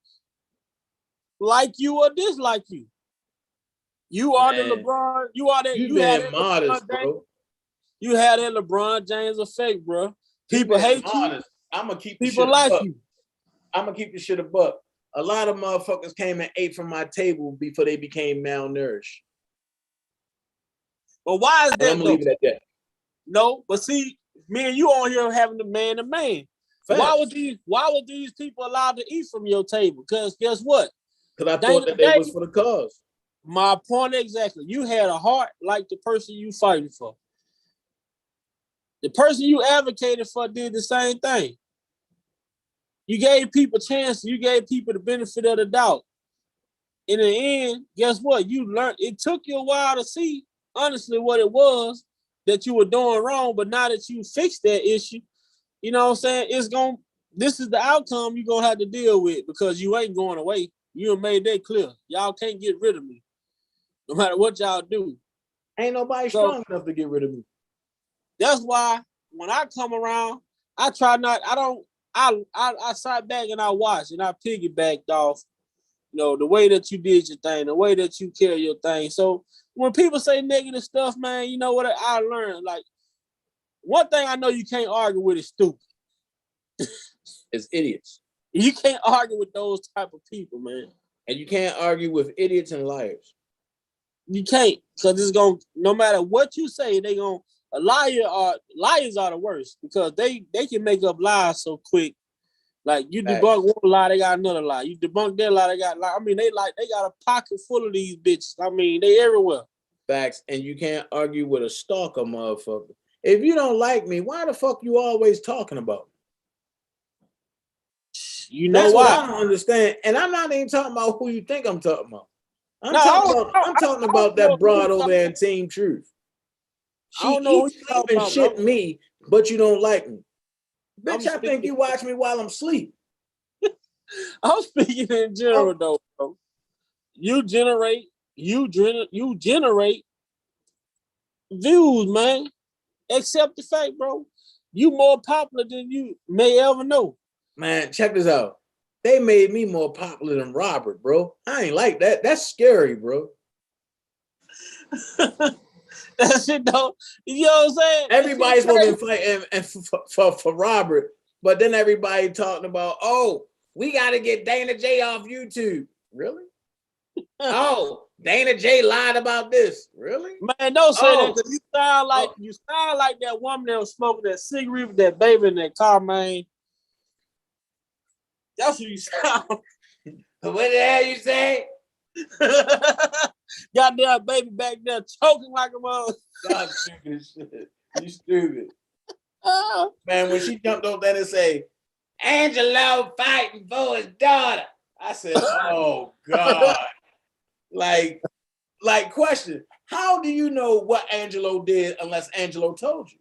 like you or dislike you. You are the LeBron. You are that. You had modest, bro. You had that LeBron James effect, bro. People hate you. I'm gonna keep people like you. I'm gonna keep the shit a buck. A lot of motherfuckers came and ate from my table before they became malnourished. But why is that? I'm gonna leave it at that. No, but see, me and you on here having the man to man. Why were these people allowed to eat from your table? Because guess what? Because I thought that they was for the cause. My point exactly. You had a heart like the person you fighting for. The person you advocated for did the same thing. You gave people chances. You gave people the benefit of the doubt. In the end, guess what? You learned. It took you a while to see, honestly, what it was that you were doing wrong. But now that you fixed that issue, you know what I'm saying? This is the outcome you're going to have to deal with because you ain't going away. You have made that clear. Y'all can't get rid of me. No matter what y'all do. Ain't nobody strong enough to get rid of me. That's why when I come around, I try not, I sat back and I watched and I piggybacked off, the way that you did your thing, the way that you carry your thing. So when people say negative stuff, man, you know what I learned? Like, one thing I know you can't argue with is stupid. It's idiots. You can't argue with those type of people, man. And you can't argue with idiots and liars. You can't, because it's going to, no matter what you say, they going to, liars are the worst because they can make up lies so quick. Like you debunk one lie, they got another lie. You debunk their lie, they got lie. I mean, they got a pocket full of these bitches. I mean, they everywhere. Facts. And you can't argue with a stalker motherfucker. If you don't like me, why the fuck you always talking about me? You know why? What I don't understand. And I'm not even talking about who you think I'm talking about. I'm talking about that broad over there in Team Truth. She eats, sleep, and shit me, but you don't like me. Bitch, I think you watch me while I'm asleep. I'm speaking in general, though, bro. You generate views, man. Accept the fact, bro. You more popular than you may ever know. Man, check this out. They made me more popular than Robert, bro. I ain't like that. That's scary, bro. That shit don't, you know what I'm saying? Everybody's supposed to fight for Robert, but then everybody talking about, oh, we got to get DanaJay off YouTube. Really? Oh, DanaJay lied about this. Really? Man, don't say that because you sound like that woman that was smoking that cigarette with that baby in that car, man. That's what you sound. What the hell you say? Goddamn baby back there choking like a mother. God, stupid shit. You stupid. Man, when she jumped on that and say, Angelo fighting for his daughter. I said, oh God. like question, how do you know what Angelo did unless Angelo told you?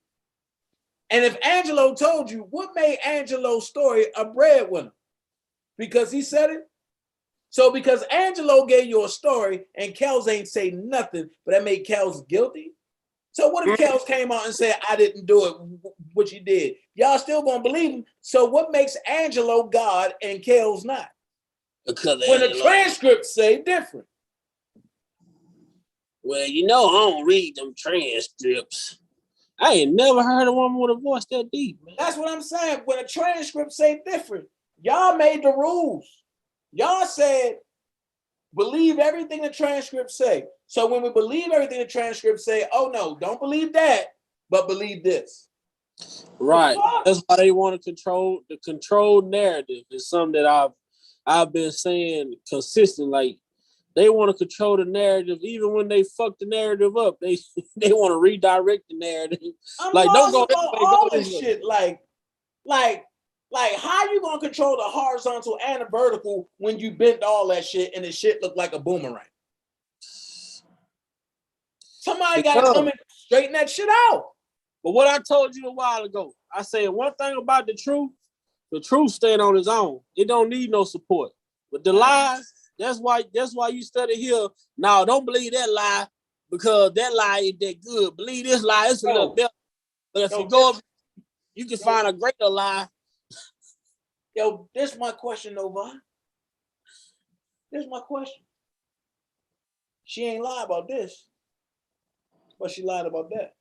And if Angelo told you, what made Angelo's story a breadwinner? Because he said it? So because Angelo gave you a story and Kels ain't say nothing, but that made Kels guilty? So what if Kels came out and said, I didn't do it, what you did? Y'all still gonna believe him. So what makes Angelo God and Kels not? Because when the transcripts say different. Well, you know, I don't read them transcripts. I ain't never heard a woman with a voice that deep, man. That's what I'm saying. When the transcripts say different, y'all made the rules. Y'all said, believe everything the transcripts say. So when we believe everything the transcripts say, oh no, don't believe that, but believe this. Right. That's why they want to control the controlled narrative. Is something that I've been saying consistent. Like they want to control the narrative, even when they fuck the narrative up. They want to redirect the narrative. I'm like don't go about all this shit. Like how you gonna control the horizontal and the vertical when you bent all that shit and the shit look like a boomerang? Somebody gotta come and straighten that shit out. But what I told you a while ago, I said one thing about the truth stand on its own. It don't need no support. But the lies, that's why you study here. Now don't believe that lie because that lie ain't that good. Believe this lie, it's a little better. But if you go up, you can find a greater lie. Yo, this is my question, Nova. This is my question. She ain't lied about this, but she lied about that.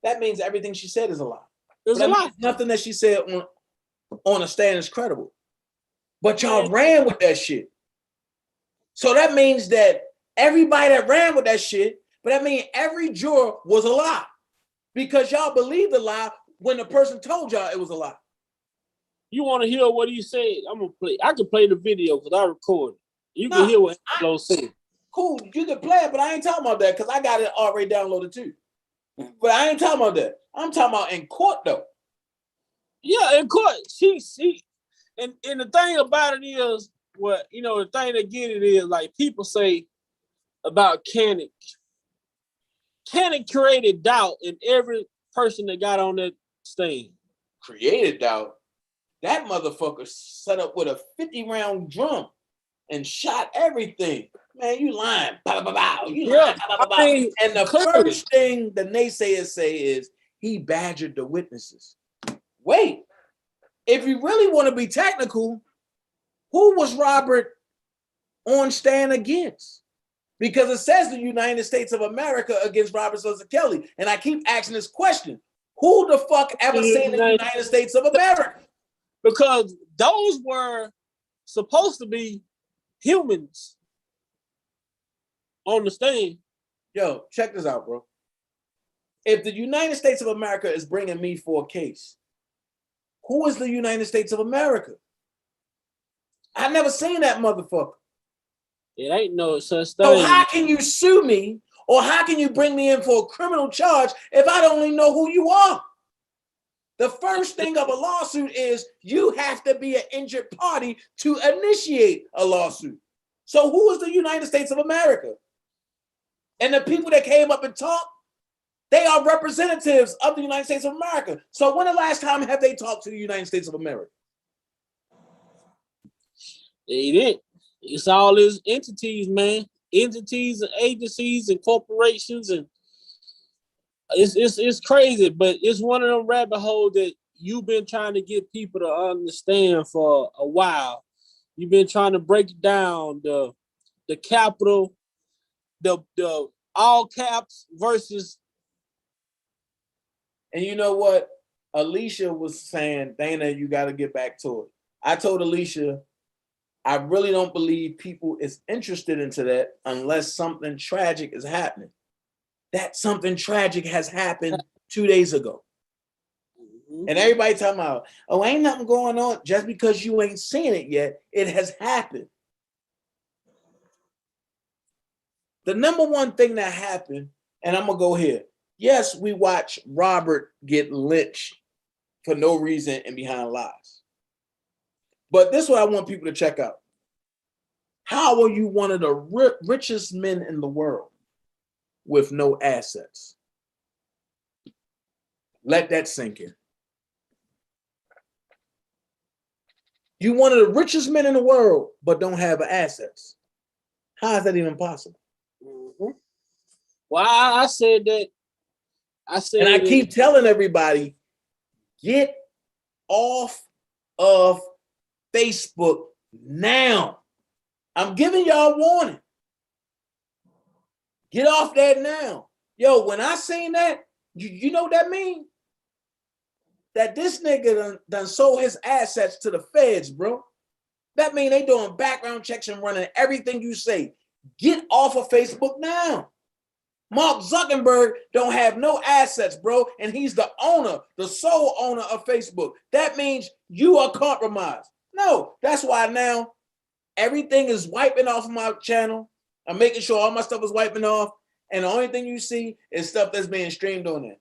That means everything she said is a lie. It's a lie. Nothing that she said on a stand is credible. But y'all ran with that shit. So that means that everybody that ran with that shit, but that means every juror was a lie. Because y'all believed the lie when the person told y'all it was a lie. You want to hear what he said? I'm gonna play. I can play the video because I recorded. You can hear what Angelo said. Cool, you can play it, but I ain't talking about that because I got it already downloaded too. But I ain't talking about that. I'm talking about in court though. Yeah, in court. She and the thing about it is, what you know, the thing that get it is like people say about Cannon. Cannon created doubt in every person that got on that stand. Created doubt. That motherfucker set up with a 50-round drum and shot everything. Man, you lying. Bow, bow, bow. You lying. Bow, bow, bow. I mean, and the first thing the naysayers say is he badgered the witnesses. Wait, if you really want to be technical, who was Robert on stand against? Because it says the United States of America against Robert Sosa Kelly. And I keep asking this question. Who the fuck ever said the United States of America? Because those were supposed to be humans on the stand. Yo, check this out, bro. If the United States of America is bringing me for a case, who is the United States of America? I never seen that motherfucker. It ain't no such thing. So how can you sue me or how can you bring me in for a criminal charge if I don't even know who you are? The first thing of a lawsuit is you have to be an injured party to initiate a lawsuit. So who is the United States of America? And the people that came up and talked, they are representatives of the United States of America. So when the last time have they talked to the United States of America? They didn't. It's all these entities, man. Entities and agencies and corporations, and it's crazy, but it's one of them rabbit holes that you've been trying to get people to understand for a while. You've been trying to break down the capital, the all caps versus. And you know what? Alicia was saying, Dana, you got to get back to it. I told Alicia, I really don't believe people is interested into that unless something tragic is happening. That something tragic has happened 2 days ago. And everybody talking about, oh, ain't nothing going on. Just because you ain't seen it yet, it has happened. The number one thing that happened, and I'm going to go here. Yes, we watch Robert get lynched for no reason and behind lies. But this is what I want people to check out. How are you one of the richest men in the world with no assets? Let that sink in. You one of the richest men in the world, but don't have assets. How is that even possible? Well, I said that said, and I keep telling everybody, get off of Facebook now. I'm giving y'all warning. Get off that now. Yo, when I seen that, you know what that mean? That this nigga done sold his assets to the feds, bro. That mean they doing background checks and running everything you say. Get off of Facebook now. Mark Zuckerberg don't have no assets, bro, and he's the owner, the sole owner of Facebook. That means you are compromised. No, that's why now everything is wiping off my channel. I'm making sure all my stuff is wiping off, and the only thing you see is stuff that's being streamed on there.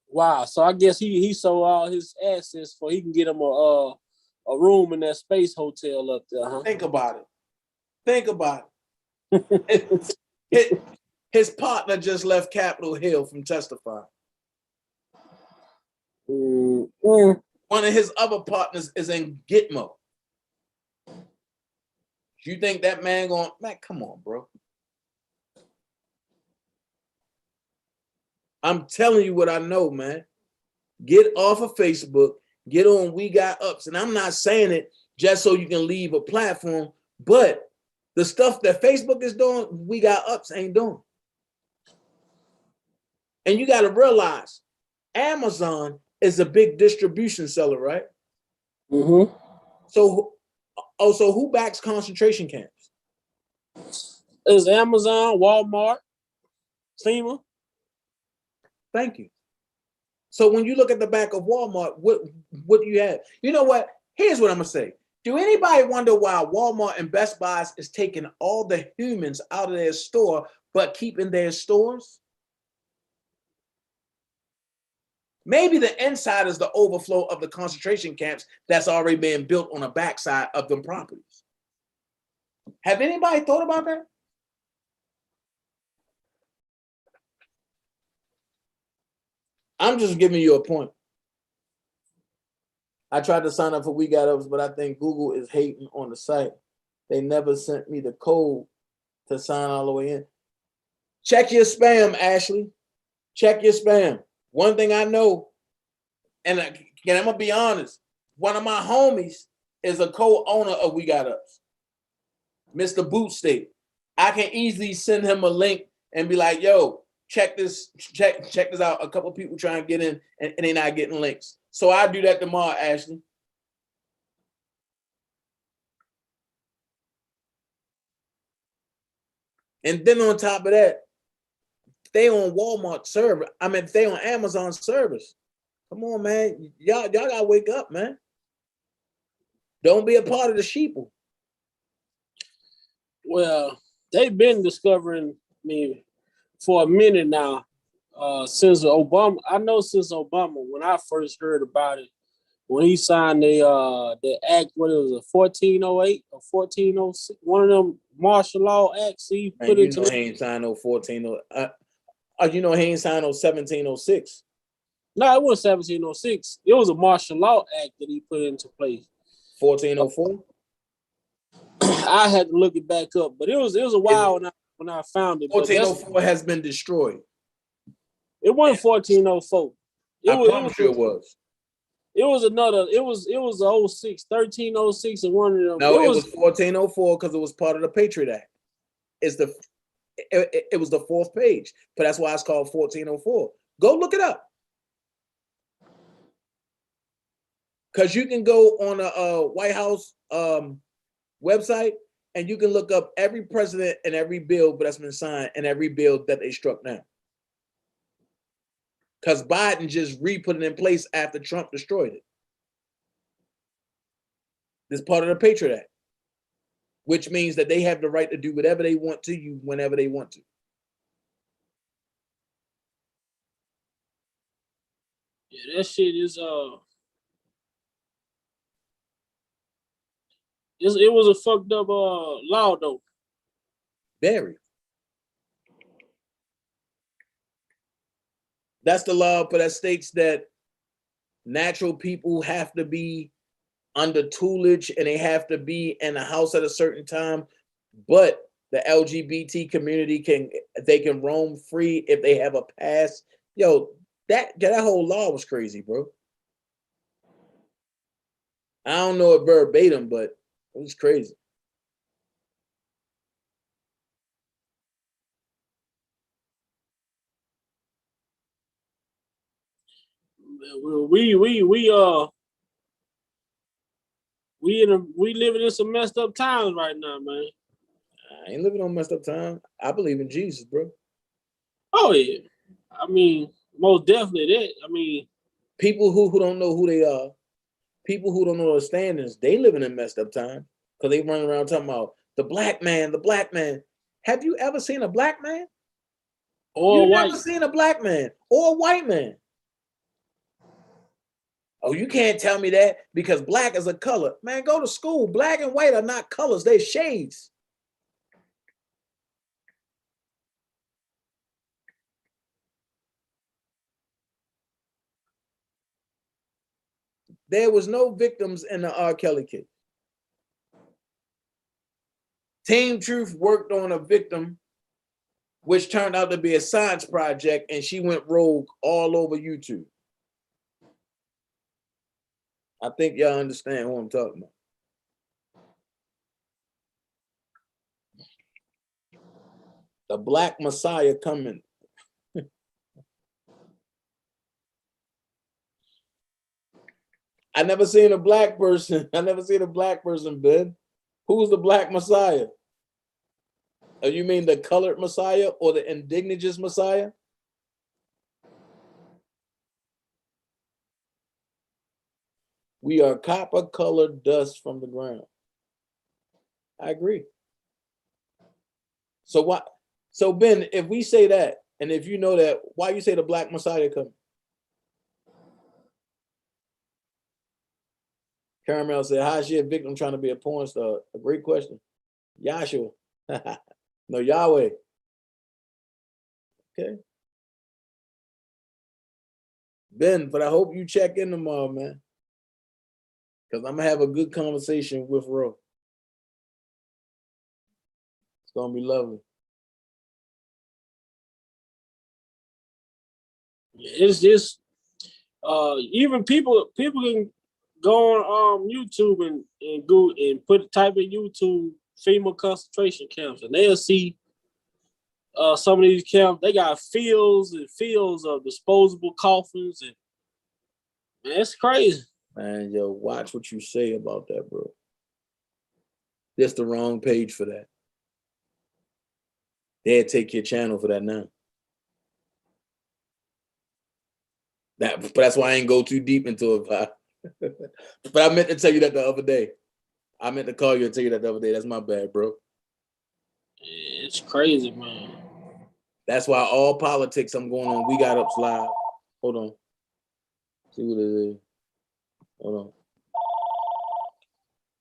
Wow, so I guess he sold all his assets for he can get him a room in that space hotel up there, huh? Think about it. Think about it. His partner just left Capitol Hill from testifying. One of his other partners is in Gitmo. You think that man going, man, come on, bro. I'm telling you what I know, man. Get off of Facebook. Get on We Got Ups. And I'm not saying it just so you can leave a platform, but the stuff that Facebook is doing, We Got Ups ain't doing. And you got to realize Amazon is a big distribution seller, right? Mm-hmm. So who backs concentration camps? It's Amazon, Walmart, SEMA. Thank you. So when you look at the back of Walmart, what do you have? You know what? Here's what I'm gonna say. Do anybody wonder why Walmart and Best Buy is taking all the humans out of their store but keeping their stores? Maybe the inside is the overflow of the concentration camps that's already been built on the backside of them properties. Have anybody thought about that? I'm just giving you a point. I tried to sign up for We Got Ups, but I think Google is hating on the site. They never sent me the code to sign all the way in. Check your spam, Ashley. Check your spam. One thing I know, and I'm gonna be honest, one of my homies is a co-owner of We Got Ups, Mr. Boot State. I can easily send him a link and be like, yo, check this out. A couple people trying to get in and they're not getting links. So I'll do that tomorrow, Ashley. And then on top of that, they on Walmart server. I mean, they on Amazon service. Come on, man. Y'all gotta wake up, man. Don't be a part of the sheeple. Well, they've been discovering me for a minute now. Since Obama, I know since Obama, when I first heard about it, when he signed the act, what it was, 1408 or 1406, one of them martial law acts he put into. He ain't signed no 1408. You know he ain't signed no 1706. No, it was 1706. It was a martial law act that he put into place. 1404. I had to look it back up, but it was a while when I found it. 1404 has been destroyed. It wasn't 1404. I promise you it was. It was another. It was 06, 1306, and one of them. No, it was 1404 because it was part of the Patriot Act. It was the fourth page, but that's why it's called 1404. Go look it up. Because you can go on a White House website and you can look up every president and every bill that's been signed and every bill that they struck down. Because Biden just re-put it in place after Trump destroyed it. This is part of the Patriot Act, which means that they have the right to do whatever they want to you whenever they want to. Yeah, that shit is it was a fucked up law though. Very. That's the law, but that states that natural people have to be under tutelage and they have to be in the house at a certain time. But the LGBT community can roam free if they have a pass. Yo, that whole law was crazy, bro. I don't know it verbatim, but it was crazy. We living in some messed up times right now, man. I ain't living on messed up time. I believe in Jesus, bro. Oh yeah, I mean, most definitely that. I mean, people who don't know who they are, people who don't know the standards, they living in messed up time because they running around talking about the black man, the black man. Have you ever seen a black man? or You white. never seen a black man or a white man. Oh, you can't tell me that because black is a color. Man, go to school. Black and white are not colors, they're shades. There was no victims in the R. Kelly case. Team Truth worked on a victim, which turned out to be a science project, and she went rogue all over YouTube. I think y'all understand who I'm talking about. The Black Messiah coming. I never seen a black person. I never seen a black person, Ben. Who's the Black Messiah? Oh, you mean the colored Messiah or the indigenous Messiah? We are copper-colored dust from the ground. I agree. So what? So Ben, if we say that, and if you know that, why you say the Black Messiah coming? Caramel said, "How's she a victim trying to be a porn star?" A great question. Yahshua. No, Yahweh. Okay. Ben, but I hope you check in tomorrow, man. Because I'm going to have a good conversation with Ro. It's going to be lovely. It's just even people can go on YouTube and go and type in YouTube female concentration camps, and they'll see some of these camps. They got fields and fields of disposable coffins, and man, it's crazy. Man, yo, watch what you say about that, bro. That's the wrong page for that. They'll take your channel for that now. But that's why I ain't go too deep into it. But I meant to tell you that the other day. I meant to call you and tell you that the other day. That's my bad, bro. It's crazy, man. That's why all politics I'm going on. We Got Ups live. Hold on. See what it is. Hold on.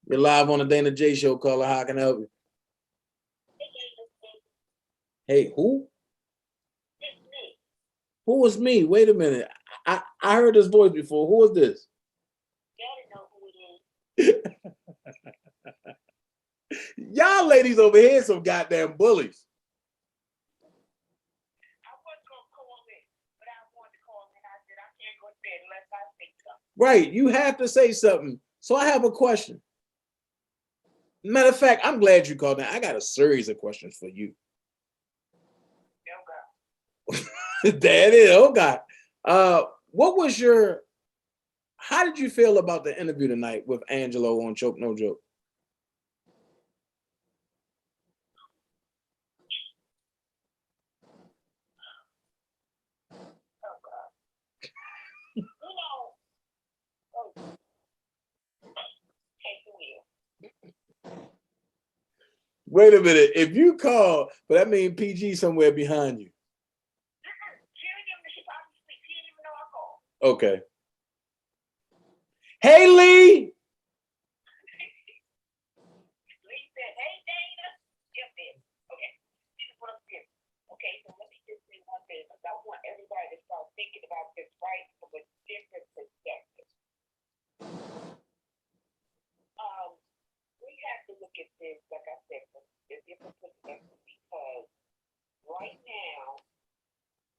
You're live on the DanaJay show, caller. How can I help you? Hey, who? Who was me? Wait a minute. I heard this voice before. Who is this? Y'all ladies over here some goddamn bullies. Right, you have to say something. So I have a question. Matter of fact, I'm glad you called that. I got a series of questions for you. There it is. Oh God. What was how did you feel about the interview tonight with Angelo on Choke No Joke? Wait a minute. If you call, but that means PG somewhere behind you. Okay. Hey, Lee. Okay, so let me just say one thing, because I want everybody to start thinking about this right from a different perspective. We have to look at this, like I said, from a different perspective, because right now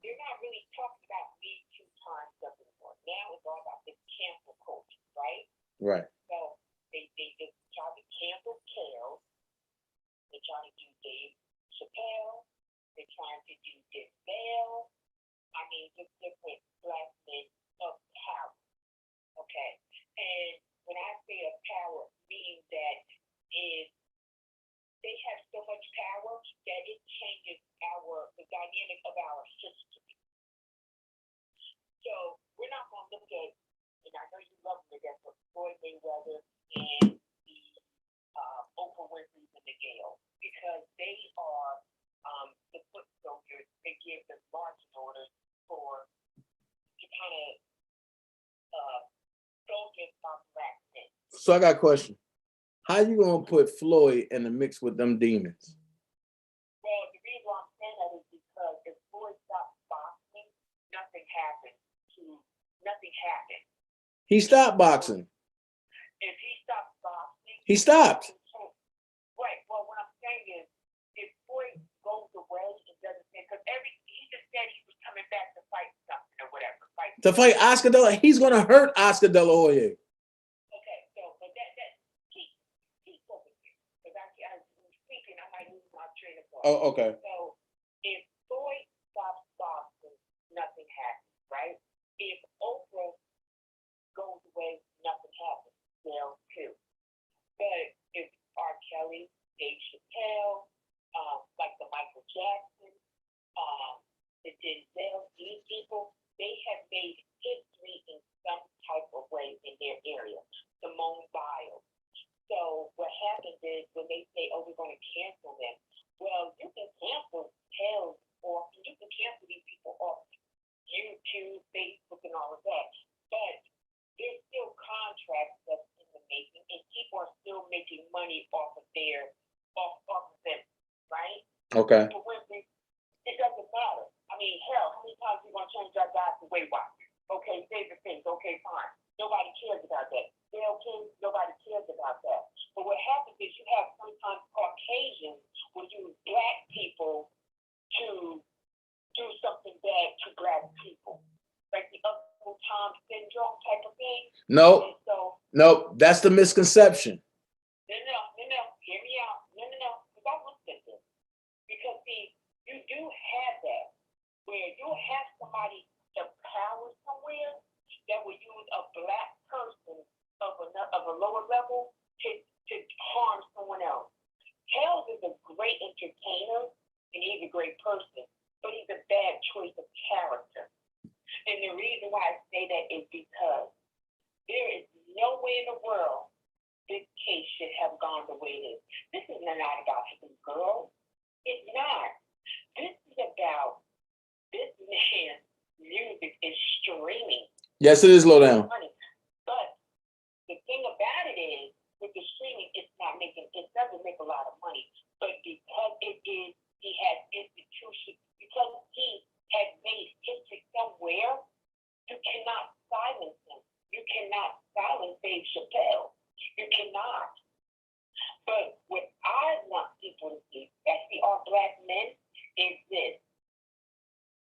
they're not really talking about Me Too times anymore. Now it's all about this cancel culture, right? Right. So they just try to cancel Kel. They're trying to do Dave Chappelle. They're trying to do ZELLE. I mean, just different black men of power. Okay. And when I say of power, meaning that is they have so much power that it changes the dynamic of our history. So we're not going to look at, and I know you love me, that's what Floyd Mayweather and the Oprah Winfrey and the Gale, because they are the foot soldiers. They give the marching orders for to kind of soldiers on black men. So I got a question. How you gonna put Floyd in the mix with them demons? Well, the reason why I'm saying that is because if Floyd stopped boxing, nothing happened. Nothing happened. He stopped boxing. If he stopped boxing, He stopped. Right. Well, what I'm saying is, if Floyd goes away and doesn't say, because he just said he was coming back to fight something or whatever. To fight Oscar De La Hoya. He's gonna hurt Oscar De La Hoya. Okay, so but that keep over here, because I'm speaking, I might lose my train of thought. Oh, okay. So if Floyd stops boxing, nothing happens, right? If Oprah goes away, nothing happens. Well, too. But if R. Kelly, Dave Chappelle, like the Michael Jackson, the Denzel, these people, they have made history in some type of way in their area. Simone Biles. So what happens is when they say, "Oh, we're going to cancel them," well, you can cancel Tales off, you can cancel these people off YouTube, Facebook, and all of that. But there's still contracts that's in the making, and people are still making money off of them, right? Okay. But it doesn't matter. I mean, hell, how many times you want to change that guy to Weight Watchers? Okay, favorite things. Okay, fine. Nobody cares about that. Dale King, nobody cares about that. But what happens is you have sometimes Caucasians will use black people to do something bad to black people, like the Uncle Tom syndrome type of thing. No, so, no, that's the misconception. No, hear me out. No, because I looked at this. Because see, you do have that, where you'll have somebody of power somewhere that will use a black person of a lower level to harm someone else. Hales is a great entertainer and he's a great person, but he's a bad choice of character. And the reason why I say that is because there is no way in the world this case should have gone the way it is. This is not about his girl. It's not. This is about this man's music is streaming. Yes, it is low down. But the thing about it is, with the streaming, it doesn't make a lot of money. But because he has institutions, because he has made history somewhere, you cannot silence him. You cannot silence Dave Chappelle. You cannot. But what I want people to see, especially our black men, is this.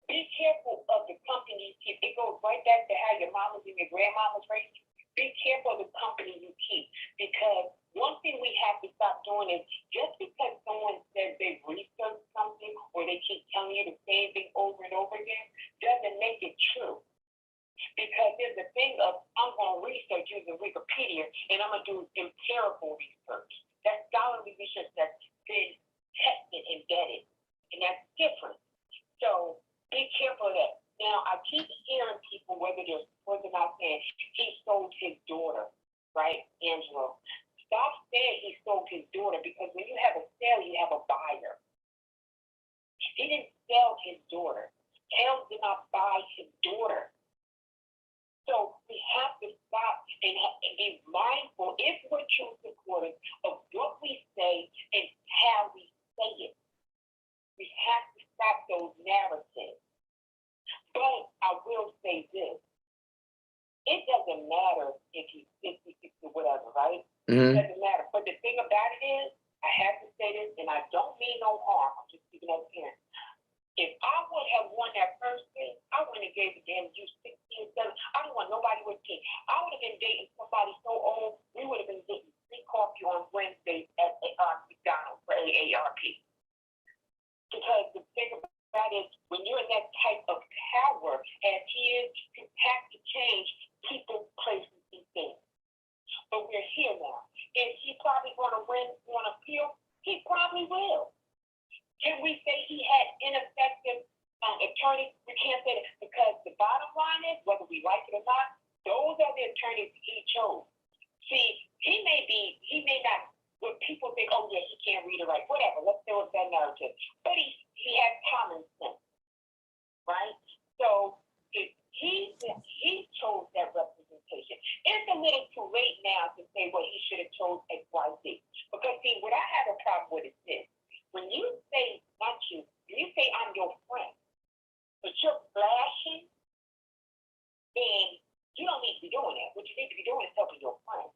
Be careful of the company you keep. It goes right back to how your mamas and your grandmamas raised you. Be careful of the company you keep. Because one thing we have to stop doing is just because someone says they've researched something or they keep telling you the same thing over and over again, doesn't make it true. Because there's a thing of, I'm going to research using Wikipedia and I'm going to do empirical research. That's scholarly research that's been tested and vetted. And that's different. So be careful of that. Now, I keep hearing people, whether they're supporting or not, saying he sold his daughter, right, Angelo? Stop saying he sold his daughter, because when you have a sale, you have a buyer. He didn't sell his daughter. Hales did not buy his daughter. So we have to stop and be mindful, if we're true supporters, of what we say and how we say it. We have to stop those narratives. But I will say this. It doesn't matter if he's 50, 60, whatever, right? Mm-hmm. It doesn't matter. But the thing about it is, parent, and I don't mean no harm, I'm just speaking as a parent. If I would have won that first thing, I wouldn't have gave a damn you 16, 7. I don't want nobody with kids. I would have been dating somebody so old, we would have been getting free coffee on Wednesdays at McDonald's for AARP. Because the thing about it is, when you're in that type of power as he is, you have to change people, places, and things. But we're here now. Is he probably going to win on appeal? He probably will. Can we say he had ineffective attorneys? We can't say that, because the bottom line is, whether we like it or not, those are the attorneys he chose. See, he may not, when people think, oh yeah, he can't read or write, whatever, let's go with that narrative. But he has common sense, right? So if he chose that representation, it's a little too late now to say, well, he should have chose X, Y, Z. Because see, what I have a problem with is this. When you say, not you, when you say I'm your friend, but you're flashing, then you don't need to be doing that. What you need to be doing is helping your friend.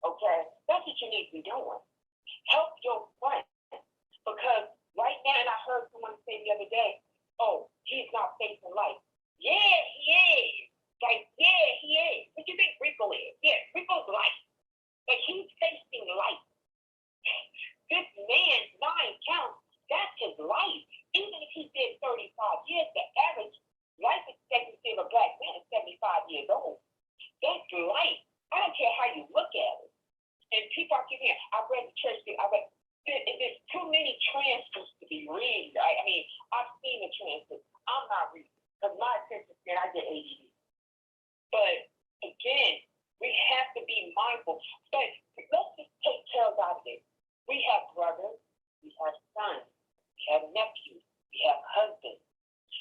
Okay? That's what you need to be doing. Help your friend. Because right now, and I heard someone say the other day, oh, he's not facing life. Yeah, he is. Like, yeah, he is. What do you think Rico is? Yeah, Rico's life. Like, he's facing life. This man's 9 counts, that's his life. Even if he did 35 years, the average life expectancy of a black man is 75 years old. That's life. I don't care how you look at it. And people are giving, I read the church thing, there's too many transcripts to be reading. I mean, I've seen the transcripts. I'm not reading, because my attention span, I get ADD. But again, we have to be mindful. But let's just take Charles out of it. We have brothers, we have sons, we have nephews, we have husbands.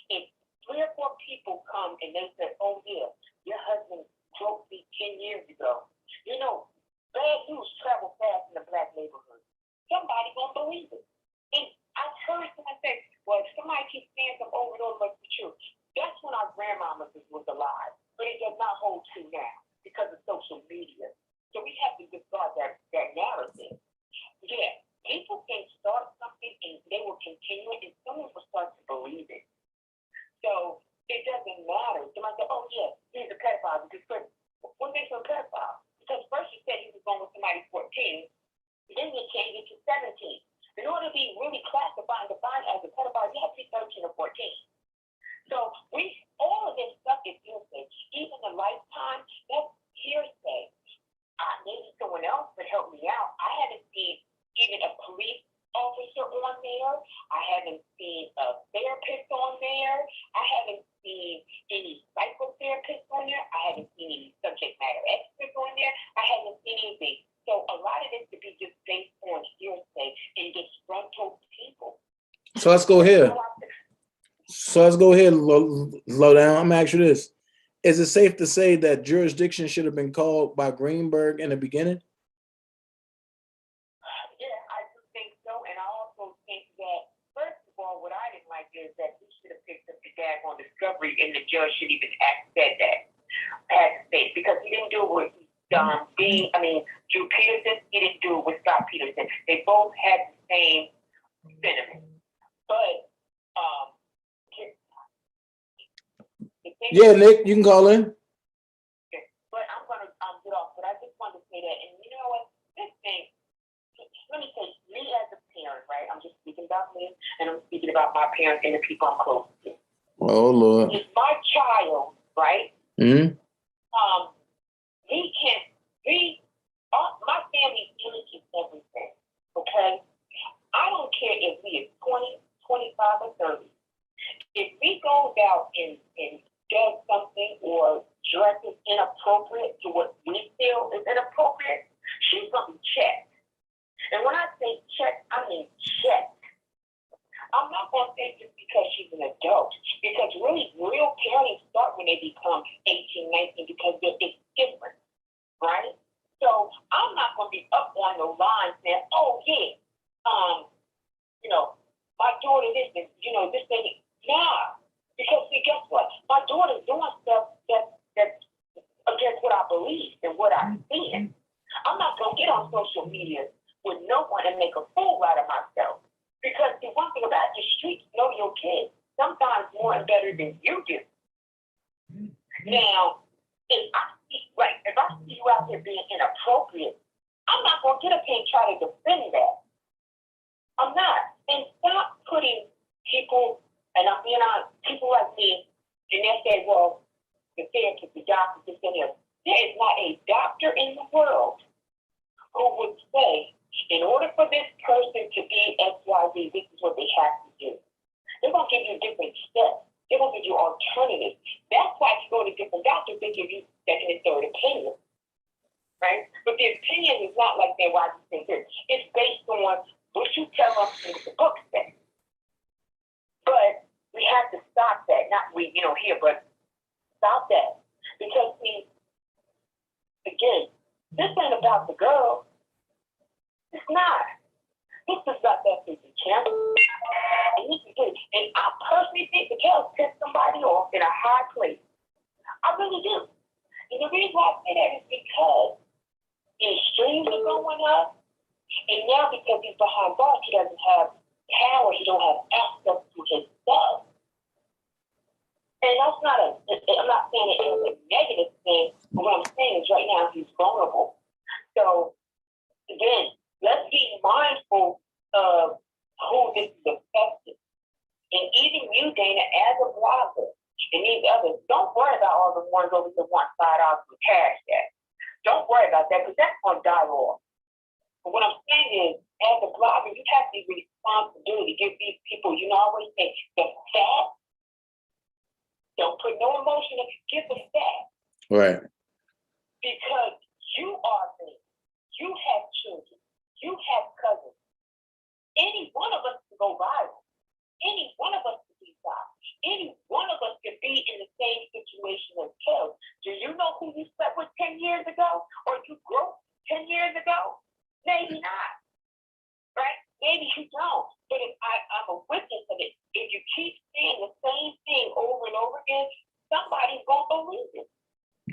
If 3 or 4 people come and they say, oh yeah, your husband broke me 10 years ago. You know, bad news travel fast in the black neighborhood. Somebody gonna believe it. And I've heard someone say, well, if somebody keeps saying something over and over, must be true. That's when our grandmamas was alive. But it does not hold true now because of social media. So we have to discard that narrative. Yeah, people can start something and they will continue it, and someone will start to believe it. So it doesn't matter. Somebody say, oh yeah, he's a pedophile. What makes him a pedophile? Because first you said he was going with somebody 14, then you changed it to 17. In order to be really classified and defined as a pedophile, you have to be 13 or 14. So all of this stuff is hearsay. Even the lifetime, that's hearsay. Maybe someone else would help me out. I haven't seen even a police officer on there. I haven't seen a therapist on there. I haven't seen any psychotherapists on there. I haven't seen any subject matter experts on there. I haven't seen anything. So a lot of this could be just based on hearsay and disgruntled people. So let's go here. Low down. I'm gonna ask you this. Is it safe to say that jurisdiction should have been called by Greenberg in the beginning? Yeah, I do think so. And I also think that, first of all, what I didn't like is that he should have picked up the daggone discovery and the judge should even have said that. Because he didn't do it with Drew Peterson, he didn't do it with Scott Peterson. They both had the same sentiment. But yeah, Nick, you can call in. Okay. But I'm gonna get off. But I just wanted to say that, and you know what? This thing, let me say, me as a parent, right? I'm just speaking about me, and I'm speaking about my parents and the people I'm close to. Oh Lord. It's my child, right? Mm-hmm. My family's image is everything. Okay? I don't care if we is 20, 25, or 30. If we go out and does something or dresses inappropriate to what we feel is inappropriate, she's gonna be checked. And when I say checked, I mean checked. I'm not gonna say just because she's an adult, because really real parenting start when they become 18, 19, because it's different, right? So I'm not gonna be up on the line saying, oh yeah, my daughter this and this thing. Nah. Because see, guess what? My daughter's doing stuff that's against what I believe and what I see. I'm not gonna get on social media with no one, and to make a fool out of myself. Because the one thing about the streets know your kids sometimes more and better than you do. Now, if I see you out here being inappropriate, I'm not going to get up here and try to defend that. I'm not. And stop putting people, and I'm being honest, people like me, and they say, well, the therapist, the doctor, this and that. There is not a doctor in the world who would say, in order for this person to be XYZ, this is what they have to do. They're going to give you different steps. They're going to give you alternatives. That's why you go to different doctors, they give you second and third opinion. Right? But the opinion is not like that, why you think this. It's based on what you tell them in the book says. But we have to stop that. Not we, here, but stop that. Because, see, again, this ain't about the girl. It's not. This is about that piece of camera. And I personally think the girl pissed somebody off in a high place. I really do. And the reason why I say that is because his streams are going up. And now because he's behind bars, he doesn't have power. He don't have access to his stuff. And that's not I'm not saying it as a negative thing, but what I'm saying is right now he's vulnerable. So, again, let's be mindful of who this is affecting. And even you, Dana, as a blogger, and these others, don't worry about all the ones over to one side off the cash that. Don't worry about that, because that's going to die off. But what I'm saying is, as a blogger, you have the responsibility to give these people, I always say, the facts. Don't put no emotion in it, give the facts. Right. Because you are there. You have children. You have cousins. Any one of us can go viral. Any one of us can be viral. Any one of us can be in the same situation as Kel. Do you know who you slept with 10 years ago? Or you grew 10 years ago? Maybe not. Right? Maybe you don't. But if I'm a witness of it, if you keep saying the same thing over and over again, somebody's going to believe it.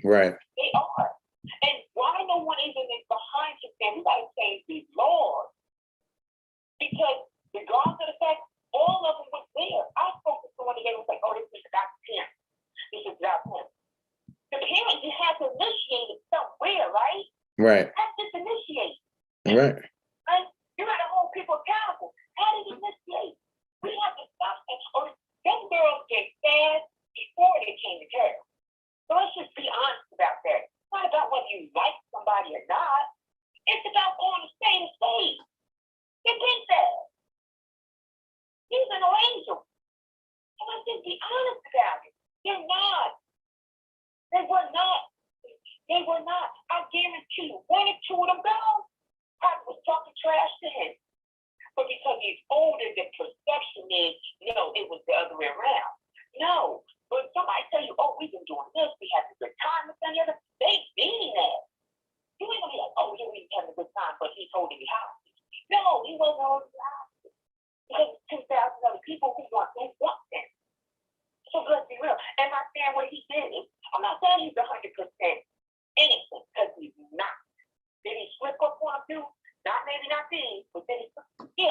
Right. They are. And why no one even is behind you saying, we got to change the Lord? Because regardless of the fact, all of them was there. I spoke to someone today who was like, oh, this is about him. This is about him. The parent, you have to initiate it somewhere, right? Right. That's just initiate. Right. Right? You got to hold people accountable. How did you initiate? We have to stop that. Or them girls get sad before they came to jail. So let's just be honest about that. It's not about whether you like somebody or not. It's about going to stay the same. They've been sad. He's an angel. So let's just be honest about it. They're not. They were not. They were not. I guarantee you, one or two of them girls probably was talking trash to him. But because he's older, the perception is, it was the other way around. No. But somebody tell you, oh, we've been doing this, we had a good time with any other, they mean that. You ain't gonna be like, oh, yeah, we having a good time, but he's holding me hostage. No, he wasn't holding me hostage. Because 2,000 other people who want them. So let's be real. Am I saying what he did? I'm not saying he's 100% innocent, because he's not. Did he slip up on a few? Maybe not these, but then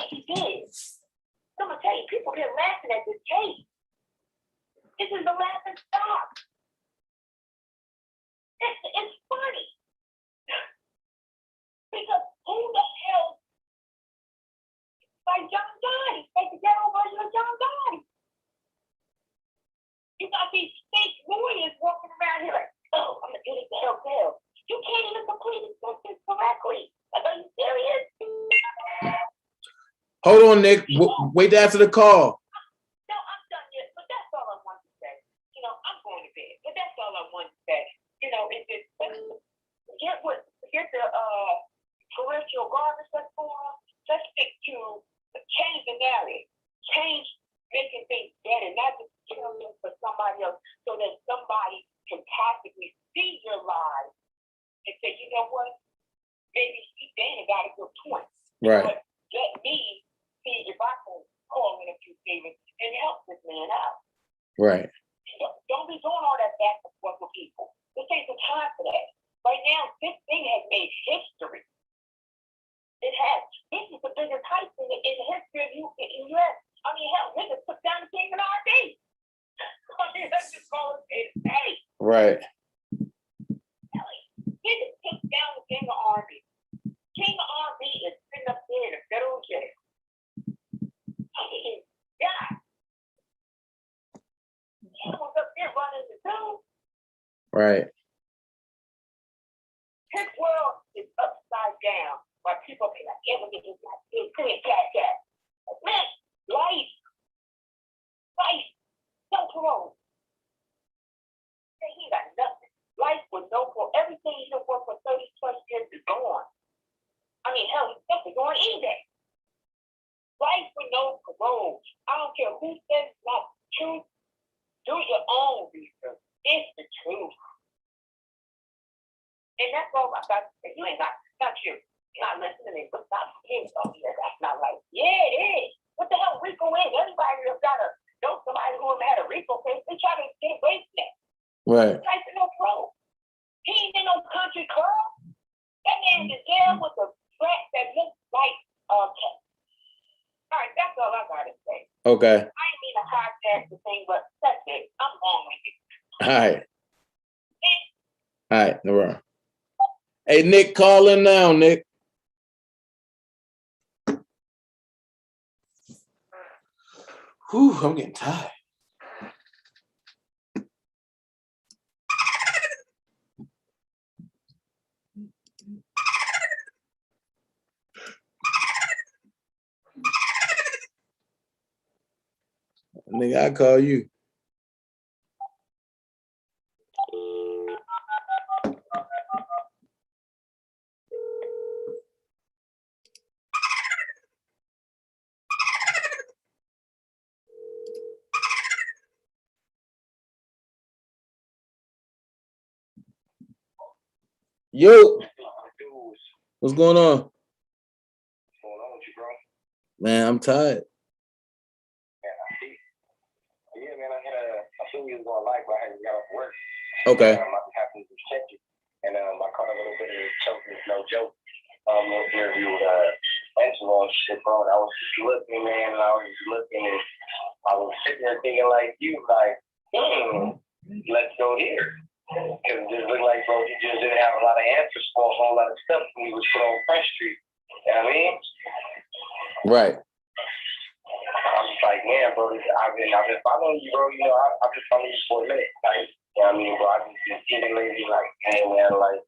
he did. So I'm gonna tell you, people been laughing at this case. This is the laughing stock. It's funny. Because who the hell, like John Gotti, like the ghetto version of John Gotti. You got these fake lawyers walking around here like, oh, I'm gonna get it to help them. You can't even complete it correctly. Like, are you serious? Hold on, Nick. Wait after the call. No, I'm done yet. But that's all I wanted to say. I'm going to bed. But that's all I wanted to say. It's just forget the parental garbage that's going on. Let's stick to change the narrative. Change making things better, not just killing for somebody else, so that somebody can possibly see your lives and say, you know what? Maybe Dana got a good point. Right. But let me see if I can call in a few favors and help this man out. Right. Don't be doing all that back and forth with people. This ain't the time for that. Right now, this thing has made history. It has. This is the biggest heights in the history of in U.S. I mean, hell, niggas took down the king and R&B. I mean, let's just call it a Right. Niggas took down the king of R&B. King of R&B is sitting up there in a federal jail. I mean, God. He was up there running the zoo. Right. His world is upside down. While people be like, yeah, look at this guy. Come here, cat. Man, life, no parole. He got nothing. Life with no parole. Everything he done worked for 30 plus years is gone. I mean, hell, he's definitely going eBay. Life with no parole. I don't care who says it's not the truth. Do your own research. It's the truth. And that's all I got to say. You ain't got you. You're not listening, but not hearing something that's not right. Yeah, it is. What the hell Rico is? Everybody has got to know somebody who had a Rico case. They try to get away from that. Right. Type in no pro. He ain't in no country club. That man's in jail with a threat that looks like All right, that's all I gotta say. Okay. I ain't mean to hijack the thing, but that's it. I'm on with it. All right. All right, no problem. Hey, Nick, call in now, Nick. Whew, I'm getting tired. Nigga, I call you. Yo, what's going on? What's going on with you, bro? Man, I'm tired. Yeah, I see. Yeah, man, I feel you was going live, but I hadn't got off work. Okay. I happened to check it, and I caught a little bit of choking, no joke. Interview with Angelo and shit, bro. And I was just looking, man, and I was just looking, and I was sitting there thinking like you, like, let's go here. Because it just looked like, bro, he just didn't have a lot of answers for a whole lot of stuff when he was put on Front Street. You know what I mean? Right. I'm just like, man, bro, I've been following you, bro. You know, I've been following you for a minute. Like, you know what I mean, bro? I've been getting lately, like, hey, man, like,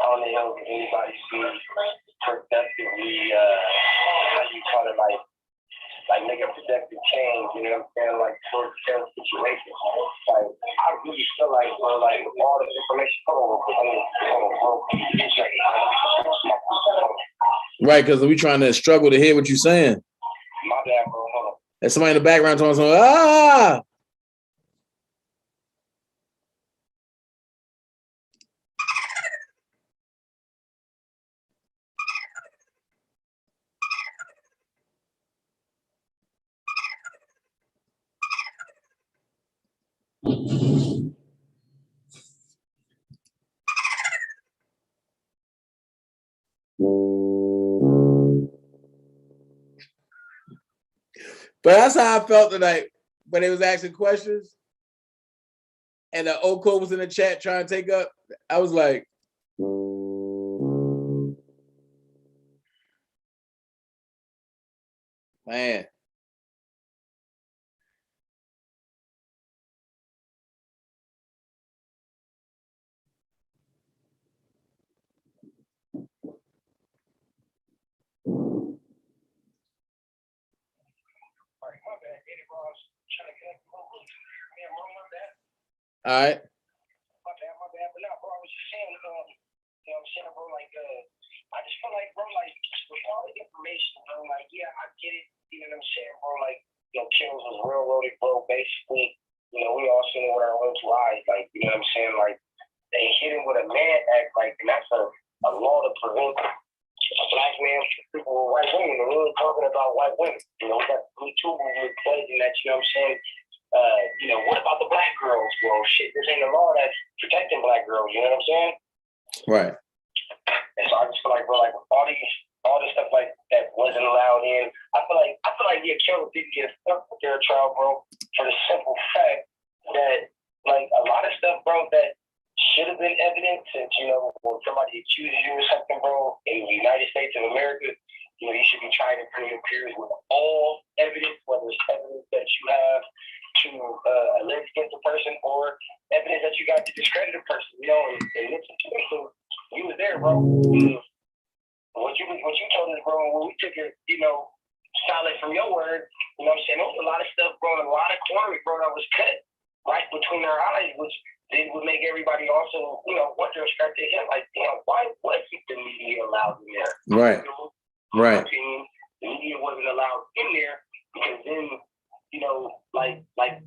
I don't know if anybody sees productively, how you call it, like make a productive change, you know what I'm saying, like, towards certain situations. Like, I really feel like, bro, like, with all the information, Right, because we trying to struggle to hear what you're saying. My bad, bro, hold on. There's somebody in the background talking something, ah! But that's how I felt tonight when they was asking questions and the Oko was in the chat trying to take up. I was like, man. All right. My bad, but now, bro, I was just saying, you know what I'm saying, bro, like, I just feel like, bro, like, with all the information, bro, like, yeah, I get it, you know what I'm saying, bro, like, you know, Kills was railroaded, bro, basically, you know, we all seen it with our own two eyes, like, you know what I'm saying, like, they hit him with a man act, like, and that's a law to prevent a black man from sleeping with white women, and we ain't talking about white women, you know, we got the Me Too movement pledging that, you know what I'm saying. You know, what about the black girls? Well, shit, this ain't a law that's protecting black girls, you know what I'm saying? Right. And so I just feel like, bro, like all this stuff like that wasn't allowed idea Kelly didn't get stuck with their trial, bro, for the simple fact that, like, a lot of stuff, bro, that should have been evidence, since, you know, when somebody accuses you of something, bro, in the United States of America, you know, you should be trying to bring your peers with all evidence, whether it's evidence that you have to allege against a person or evidence that you got to discredit a person. You know, in this situation, you was there, bro. What you told us, bro, when we took it, you know, solid from your word, you know what I'm saying? There was a lot of stuff, bro, and a lot of corners, bro, that was cut right between our eyes, which then would make everybody also, you know, wonder and scratch their head, like, damn, why was the media allowed in there? Right. You know, Right. the media wasn't allowed in there because then, you know, like Azriel's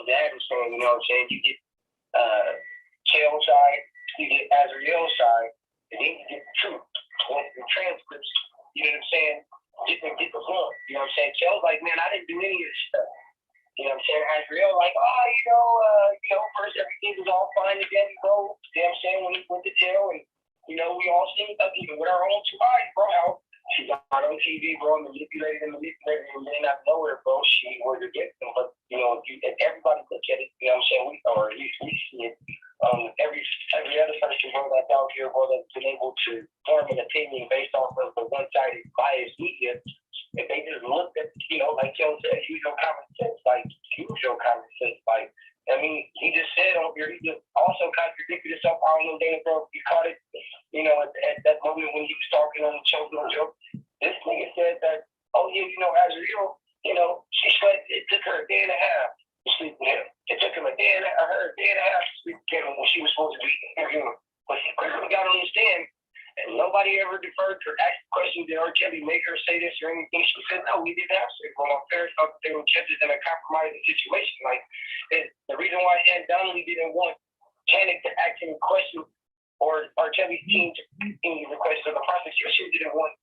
dad was saying, you know what I'm saying, you get Chael's side, you get Azriel's side, and then you get the truth. Once the transcripts, you know what I'm saying, get the form. You know what I'm saying? Chael's like, man, I didn't do any of this stuff. You know what I'm saying? Azriel like, oh, you know, first everything was all fine again, bro. You know what I'm saying? When he went to jail, and you know, we all seen up even with our own two eyes, bro, how she got on TV, bro, manipulated, and then out of nowhere, bro, she was against him. But you know, everybody look at it, you know what I'm saying? Or at least we see it. Every other person, bro, that's out here, bro, that's been able to form an opinion based off of the one-sided biased media. If they just looked at, you know, like Joe said, use your common sense, like, use your common sense, like, I mean, he just said on here, he just also contradicted himself. I don't know, Dana, bro, you caught it, you know, at that moment when he was talking on the show, Joe. This nigga said that, oh, yeah, you know, Azriel, you know, she said it took her a day and a half to sleep with him. It took him a day and a half to sleep with him when she was supposed to be interviewing. But she clearly got on the stand, and nobody ever deferred to ask questions. Did R. Kelly make her say this or anything? She said, no, we didn't have to. Well, my parents thought they were kept in a compromising situation. Like, the reason why Aunt Donnelly didn't want Janet to ask any questions or R. Kelly's team to any requests of the prosecution didn't want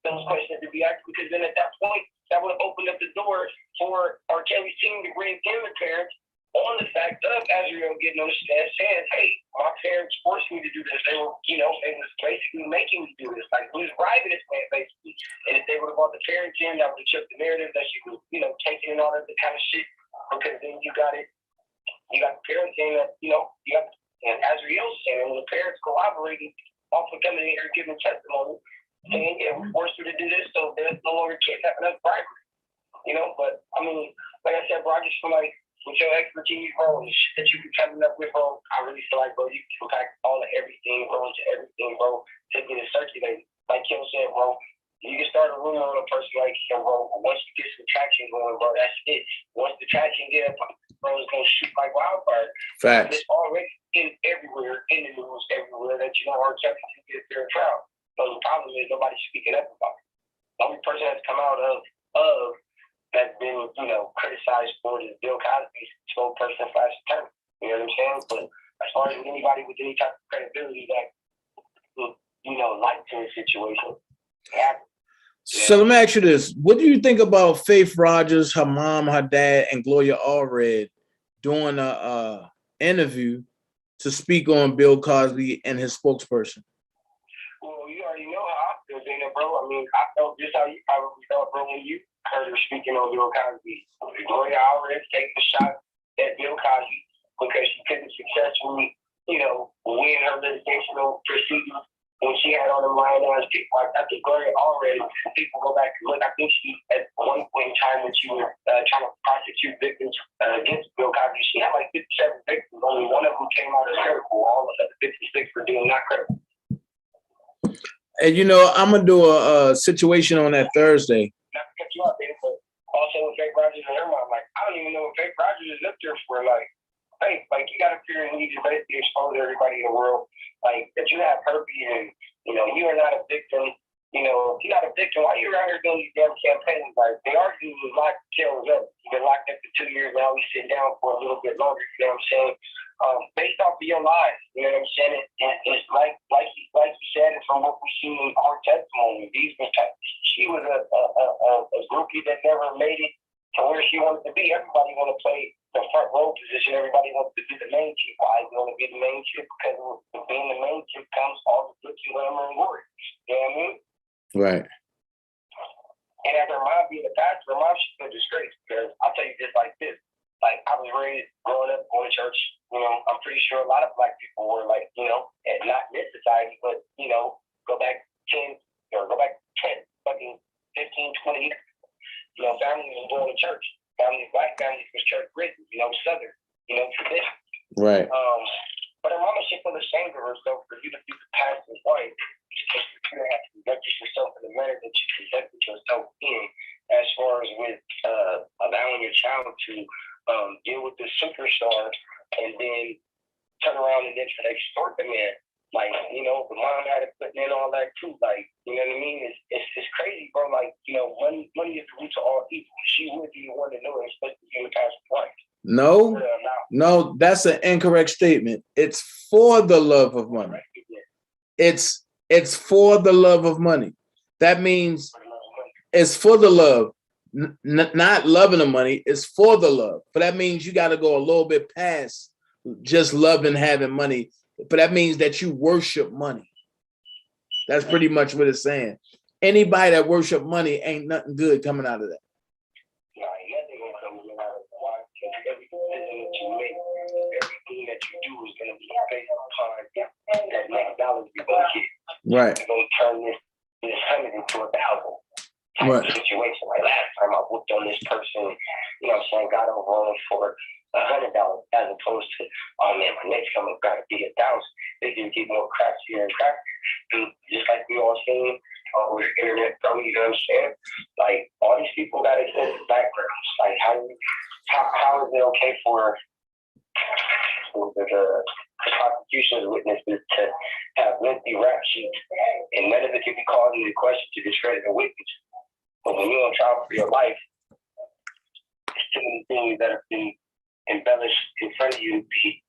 those questions to be asked, because then at that point, that would have opened up the door for R. Kelly's team to bring in the parents on the fact of Azriel getting on the stand saying, hey, my parents forced me to do this. They were, you know, they was basically making me do this. Like, we was bribing this man, basically. And if they would have brought the parents in, that would have took the narrative that she was, you know, taking and all that kind of shit. Because then you got the parents saying that, you know, and Azriel saying, when the parents collaborating, also coming in here giving testimony, saying, yeah, we forced you to do this, so there's no longer kidnapping us bribery. You know, but, I mean, like I said, bro, I just feel like, with your expertise, bro, and the shit that you be coming up with, bro, I really feel like, bro, you can pack all of everything, bro, into everything, bro, to get it circulated. Like Kim said, bro, you can start a rumor on a person like him, bro, but once you get some traction going, bro, that's it. Once the traction get up, bro, it's going to shoot like wildfire. Facts. It's already everywhere, in the news, everywhere, that, you know, R. Kelly can get their trial. So the problem is nobody's speaking up about it. The only person that's come out of that's been, you know, criticized for is Bill Cosby's spokesperson / attorney. You know what I'm saying? But as far as anybody with any type of credibility that, you know, likes in a situation, yeah. So let me ask you this. What do you think about Faith Rogers, her mom, her dad, and Gloria Allred doing a interview to speak on Bill Cosby and his spokesperson? Well, you already know how I feel, Dana, bro. I mean, I felt just how you probably felt, bro, when you heard her speaking on Bill Cosby. Gloria Allred taking a shot at Bill Cosby because she couldn't successfully, you know, win her litigational proceedings when she had on the line as people. Like, I think Gloria Allred, people go back and look, I think she, at one point in time when she was trying to prosecute victims against Bill Cosby, she had like 57 victims. Only one of them came out as credible. All of the 56 were deemed not credible. And, you know, I'm going to do a situation on that Thursday. Not to cut you off, man, but also with Faith Rogers and her mom, like, I don't even know what Faith Rogers is up there for. Like, hey, like, you got to figure and you just basically expose everybody in the world, like, that you have herpes and, you know, you are not a victim. You know, if you're not a victim, why are you around here doing these damn campaigns? Like, they argue with locked jails up. You've been locked up for 2 years now. We sit down for a little bit longer, you know what I'm saying? Based off of your lives, you know what I'm saying? It's like you said, and from what we seen in our testimony, she was a groupie that never made it to where she wanted to be. Everybody want to play the front row position. Everybody wants to be the main chick. Why you want to be the main chick? Because with being the main chick comes all the good glamour and glory. You know what I mean? Right. And as her mom being a pastor, her mom should feel disgraced because I'll tell you just like this. Like I was raised growing up going to church, you know, I'm pretty sure a lot of black people were like, you know, and not in this society, but you know, go back 10 or go back 10, fucking 15, 20 years. You know, families was going to church. Families, black families was church risen, you know, southern, you know, tradition. Right. But her mama should feel ashamed of herself for you to be the pastor's wife. You have to conduct yourself in the manner that you conducted yourself in, as far as with allowing your child to deal with the superstar and then turn around and then try to extort the man. Like, you know, the mom had to put in all that too. Like, you know what I mean? It's crazy, bro. Like, you know, money is the root of all evil. She would be the one to know it, especially in the past life. No, that's an incorrect statement. It's for the love of money. It's for the love of money. That means it's for the love. Not loving the money, it's for the love. But that means you got to go a little bit past just loving having money. But that means that you worship money. That's pretty much what it's saying. Anybody that worship money ain't nothing good coming out of that. Everything that you do is going to be based upon that next dollar you're going to get. Right. You're going to turn this 100 into 1,000. Right. Situation. Like last time I whooped on this person, you know what I'm saying, got over on for $100 as opposed to, oh man, my next come up got to be 1,000. They just get more crappier and crappier. And just like we all seen over the internet, bro, you know what I'm saying? Like all these people got extensive backgrounds. Like how is it okay for the prosecution's witnesses to have lengthy rap sheets and none of it can be called into question to discredit the witness? But when you're on trial for your life, there's too many things that have been embellished in front of you to be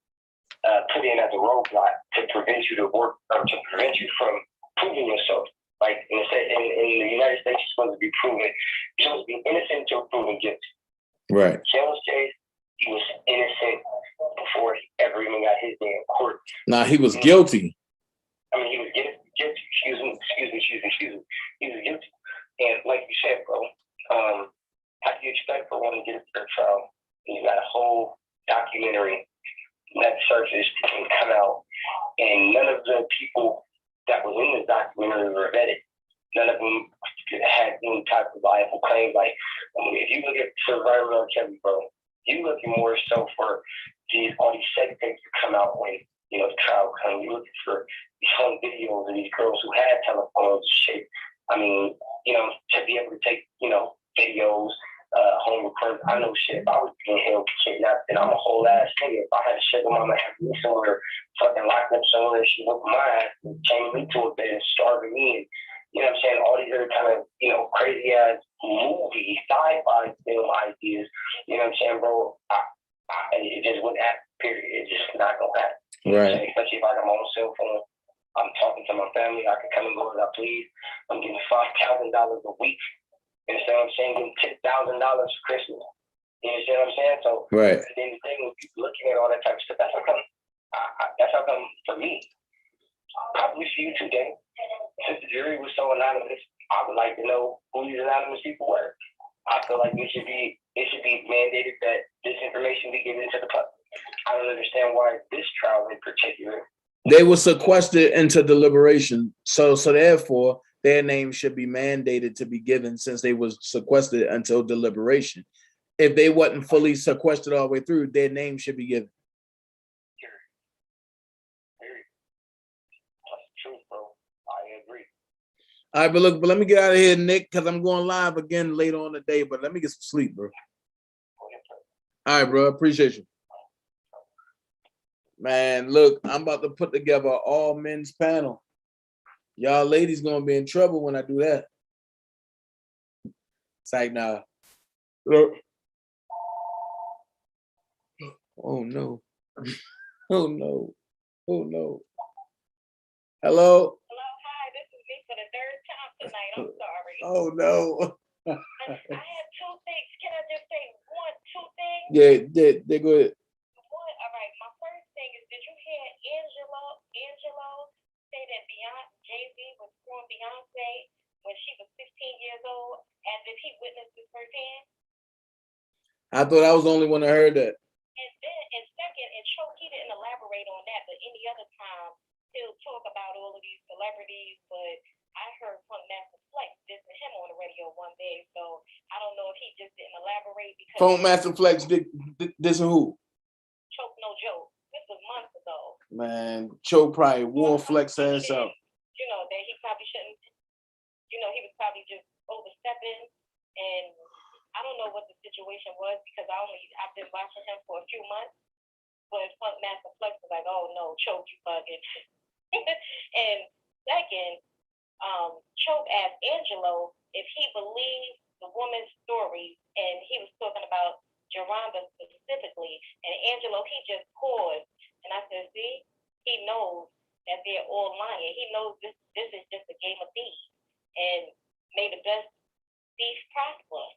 put in as a roadblock to prevent you to work or to prevent you from proving yourself. Like in the United States, you're supposed to be proven, you're supposed to be innocent until proven guilty. Right. James Chase, he was innocent before he ever even got his day in court. Nah, he was guilty. I mean, he was guilty. Excuse me. He was guilty. And like you said, bro, how do you expect for one to get a fair trial? You got a whole documentary that surfaced and come out, and none of the people that was in the documentary were vetted. None of them had any type of viable claim. Like, if you look at Survivor on Kevin, bro, you looking more so for all these sex things to come out when, you know, the trial comes. You're looking for these home videos of these girls who had telephones and shit. I mean, you know, to be able to take, you know, videos, home recordings. I know shit. If I was being held kidnapped, then I'm a whole ass nigga. If I had a sugar mama have me somewhere, fucking locked up somewhere, she whooped my ass and chained me to a bed and starving me, and you know what I'm saying, all these other kind of, you know, crazy ass movie, sci-fi film ideas. You know what I'm saying, bro? It just wouldn't happen. Period. It's just not gonna happen. Right. Especially if I got my own cell phone. I'm talking to my family. I can come and go as I please. I'm getting $5,000 a week. You understand what I'm saying? Getting $10,000 for Christmas. You understand what I'm saying? So right. At the end of the day, when you're looking at all that type of stuff, that's how come. That's how come for me. Probably for you too, Danny. Since the jury was so anonymous, I would like to know who these anonymous people were. I feel like it should be mandated that this information be given to the public. I don't understand why this trial in particular. They were sequestered into deliberation, so therefore their name should be mandated to be given since they was sequestered until deliberation. If they wasn't fully sequestered all the way through, their name should be given. That's true, bro. I agree. All right, but let me get out of here, Nick, because I'm going live again later on the day, but let me get some sleep, bro. All right, bro. Appreciate you. Man, look, I'm about to put together an all men's panel. Y'all ladies gonna be in trouble when I do that. It's like, nah. Oh no. Oh no. Oh no. Hello? Hello, hi, this is me for the third time tonight. I'm sorry. Oh no. I had two things. Can I just say two things? Yeah, they go ahead. All right, my first thing is, did you hear Angelo say that Jay-Z was screwing Beyonce when she was 15 years years old, as if he witnessed this firsthand. I thought I was the only one that heard that. And then, and second, and Choke, he didn't elaborate on that, but any other time, he'll talk about all of these celebrities, but I heard from Master Flex dissing him on the radio one day, so I don't know if he just didn't elaborate because... Funk Master Flex dissing who? Choke No Joke. This was months ago. Man, Choke probably wore Flex ass out. You know, that he probably shouldn't, you know, he was probably just overstepping, and I don't know what the situation was because I've been watching him for a few months, but Funk Master Flex was like, oh no, Choke, you bugging. And second, Choke asked Angelo if he believed the woman's story, and he was talking about Geronda specifically, and Angelo, he just paused, and I said, see, he knows that they're all lying. He knows this is just a game of thieves, and may the best thief prosper.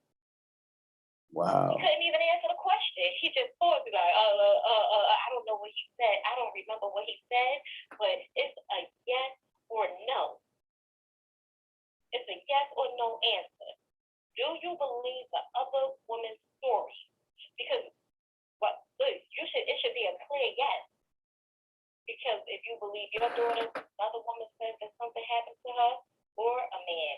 Wow. He couldn't even answer the question. He just paused, like, I don't know what he said. I don't remember what he said, but it's a yes or no. It's a yes or no answer. Do you believe the other woman's story? Because it should be a clear yes. Because if you believe your daughter, another woman said that something happened to her, or a man,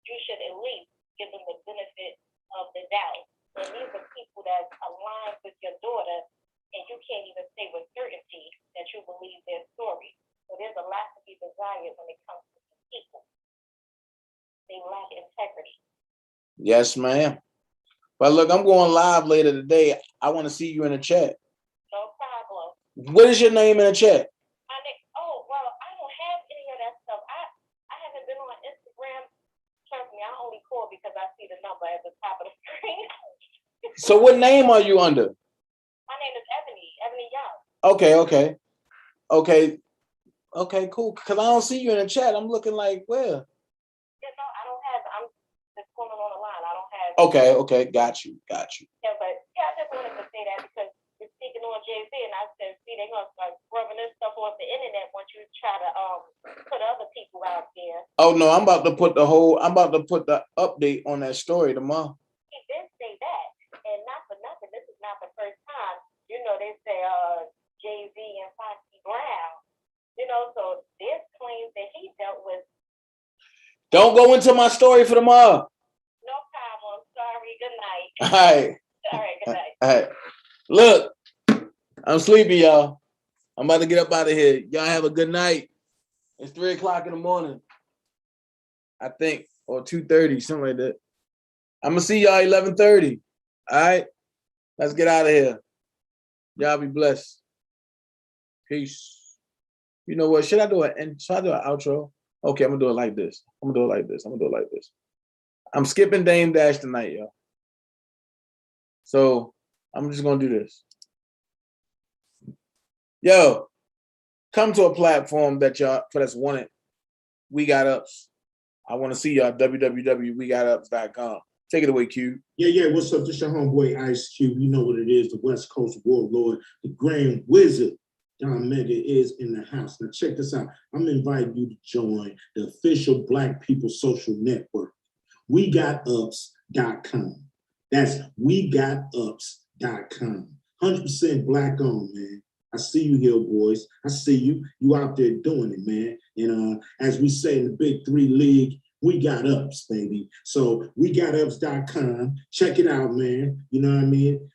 you should at least give them the benefit of the doubt. And these are people that align with your daughter, and you can't even say with certainty that you believe their story. So there's a lot to be desired when it comes to people. They lack integrity. Yes, ma'am. But look, I'm going live later today. I want to see you in the chat. No problem. What is your name in the chat? Oh, well, I don't have any of that stuff. I haven't been on Instagram. Trust me, I only call because I see the number at the top of the screen. So what name are you under? My name is Ebony Young. Okay, cool. Because I don't see you in the chat. I'm looking like, where? Yeah, no, I'm just calling on the line. I don't have. Okay, got you. Yeah, but yeah, I just wanted to say that because you're speaking on Jay-Z, and I said, see, they're going to start rubbing this stuff off the internet once you try to put other people out there. Oh no, I'm about to put the update on that story tomorrow. He did say that, and not for nothing, this is not the first time. You know, they say Jay-Z and Foxy Brown. You know, so there's claims that he dealt with. Don't go into my story for tomorrow. No problem. Sorry. Good night. All right. All right. Good night. All right. Look, I'm sleepy, y'all. I'm about to get up out of here. Y'all have a good night. It's 3 o'clock in the morning, I think, or 2:30, something like that. I'm gonna see y'all 11:30. All right. Let's get out of here. Y'all be blessed. Peace. You know what? Should I do an outro? Okay, I'm gonna do it like this. I'm skipping Dame Dash tonight, y'all. So I'm just gonna do this. Yo, come to a platform that that's wanted. We Got Ups. I want to see y'all. www.wegatups.com. Take it away, Q. Yeah. What's up? This your homeboy Ice Cube. You know what it is. The West Coast Warlord, the Grand Wizard. Don Mega is in the house. Now check this out. I'm inviting you to join the official Black People Social Network. WeGotUps.com. That's WeGotUps.com. 100% Black owned, man. I see you here, boys. I see you. You out there doing it, man. And as we say in the Big Three League, we got ups, baby. So WeGotUps.com. Check it out, man. You know what I mean?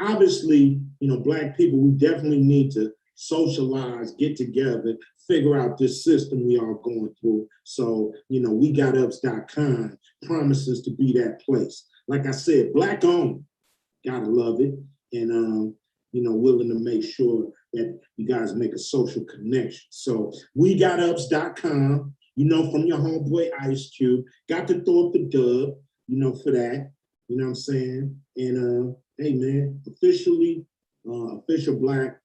Obviously, you know, Black people, we definitely need to socialize, get together, figure out this system we are going through. So, you know, WeGotUps.com promises to be that place. Like I said, Black owned. Gotta love it. And, you know, willing to make sure that you guys make a social connection. So WeGotUps.com, you know, from your homeboy Ice Cube. Got to throw up the dub, you know, for that. You know what I'm saying? And hey, man, official Black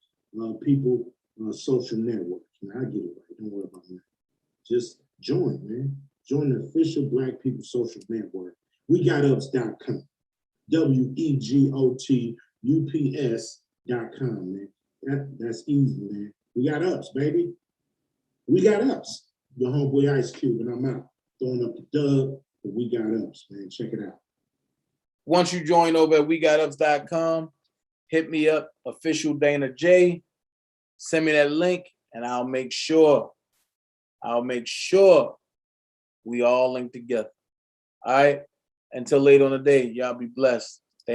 People Social Network. Now, I get it right. Don't worry about that. Just join, man. Join the official Black People Social Network. WeGotUps.com. WeGotUps.com, man. That's easy, man. We got ups, baby. We got ups. Your homeboy Ice Cube, and I'm out. Throwing up the dub, the We Got Ups, man. Check it out. Once you join over at WeGotUps.com, hit me up, official DanaJay. Send me that link, and I'll make sure we all link together. All right. Until later on the day, y'all be blessed.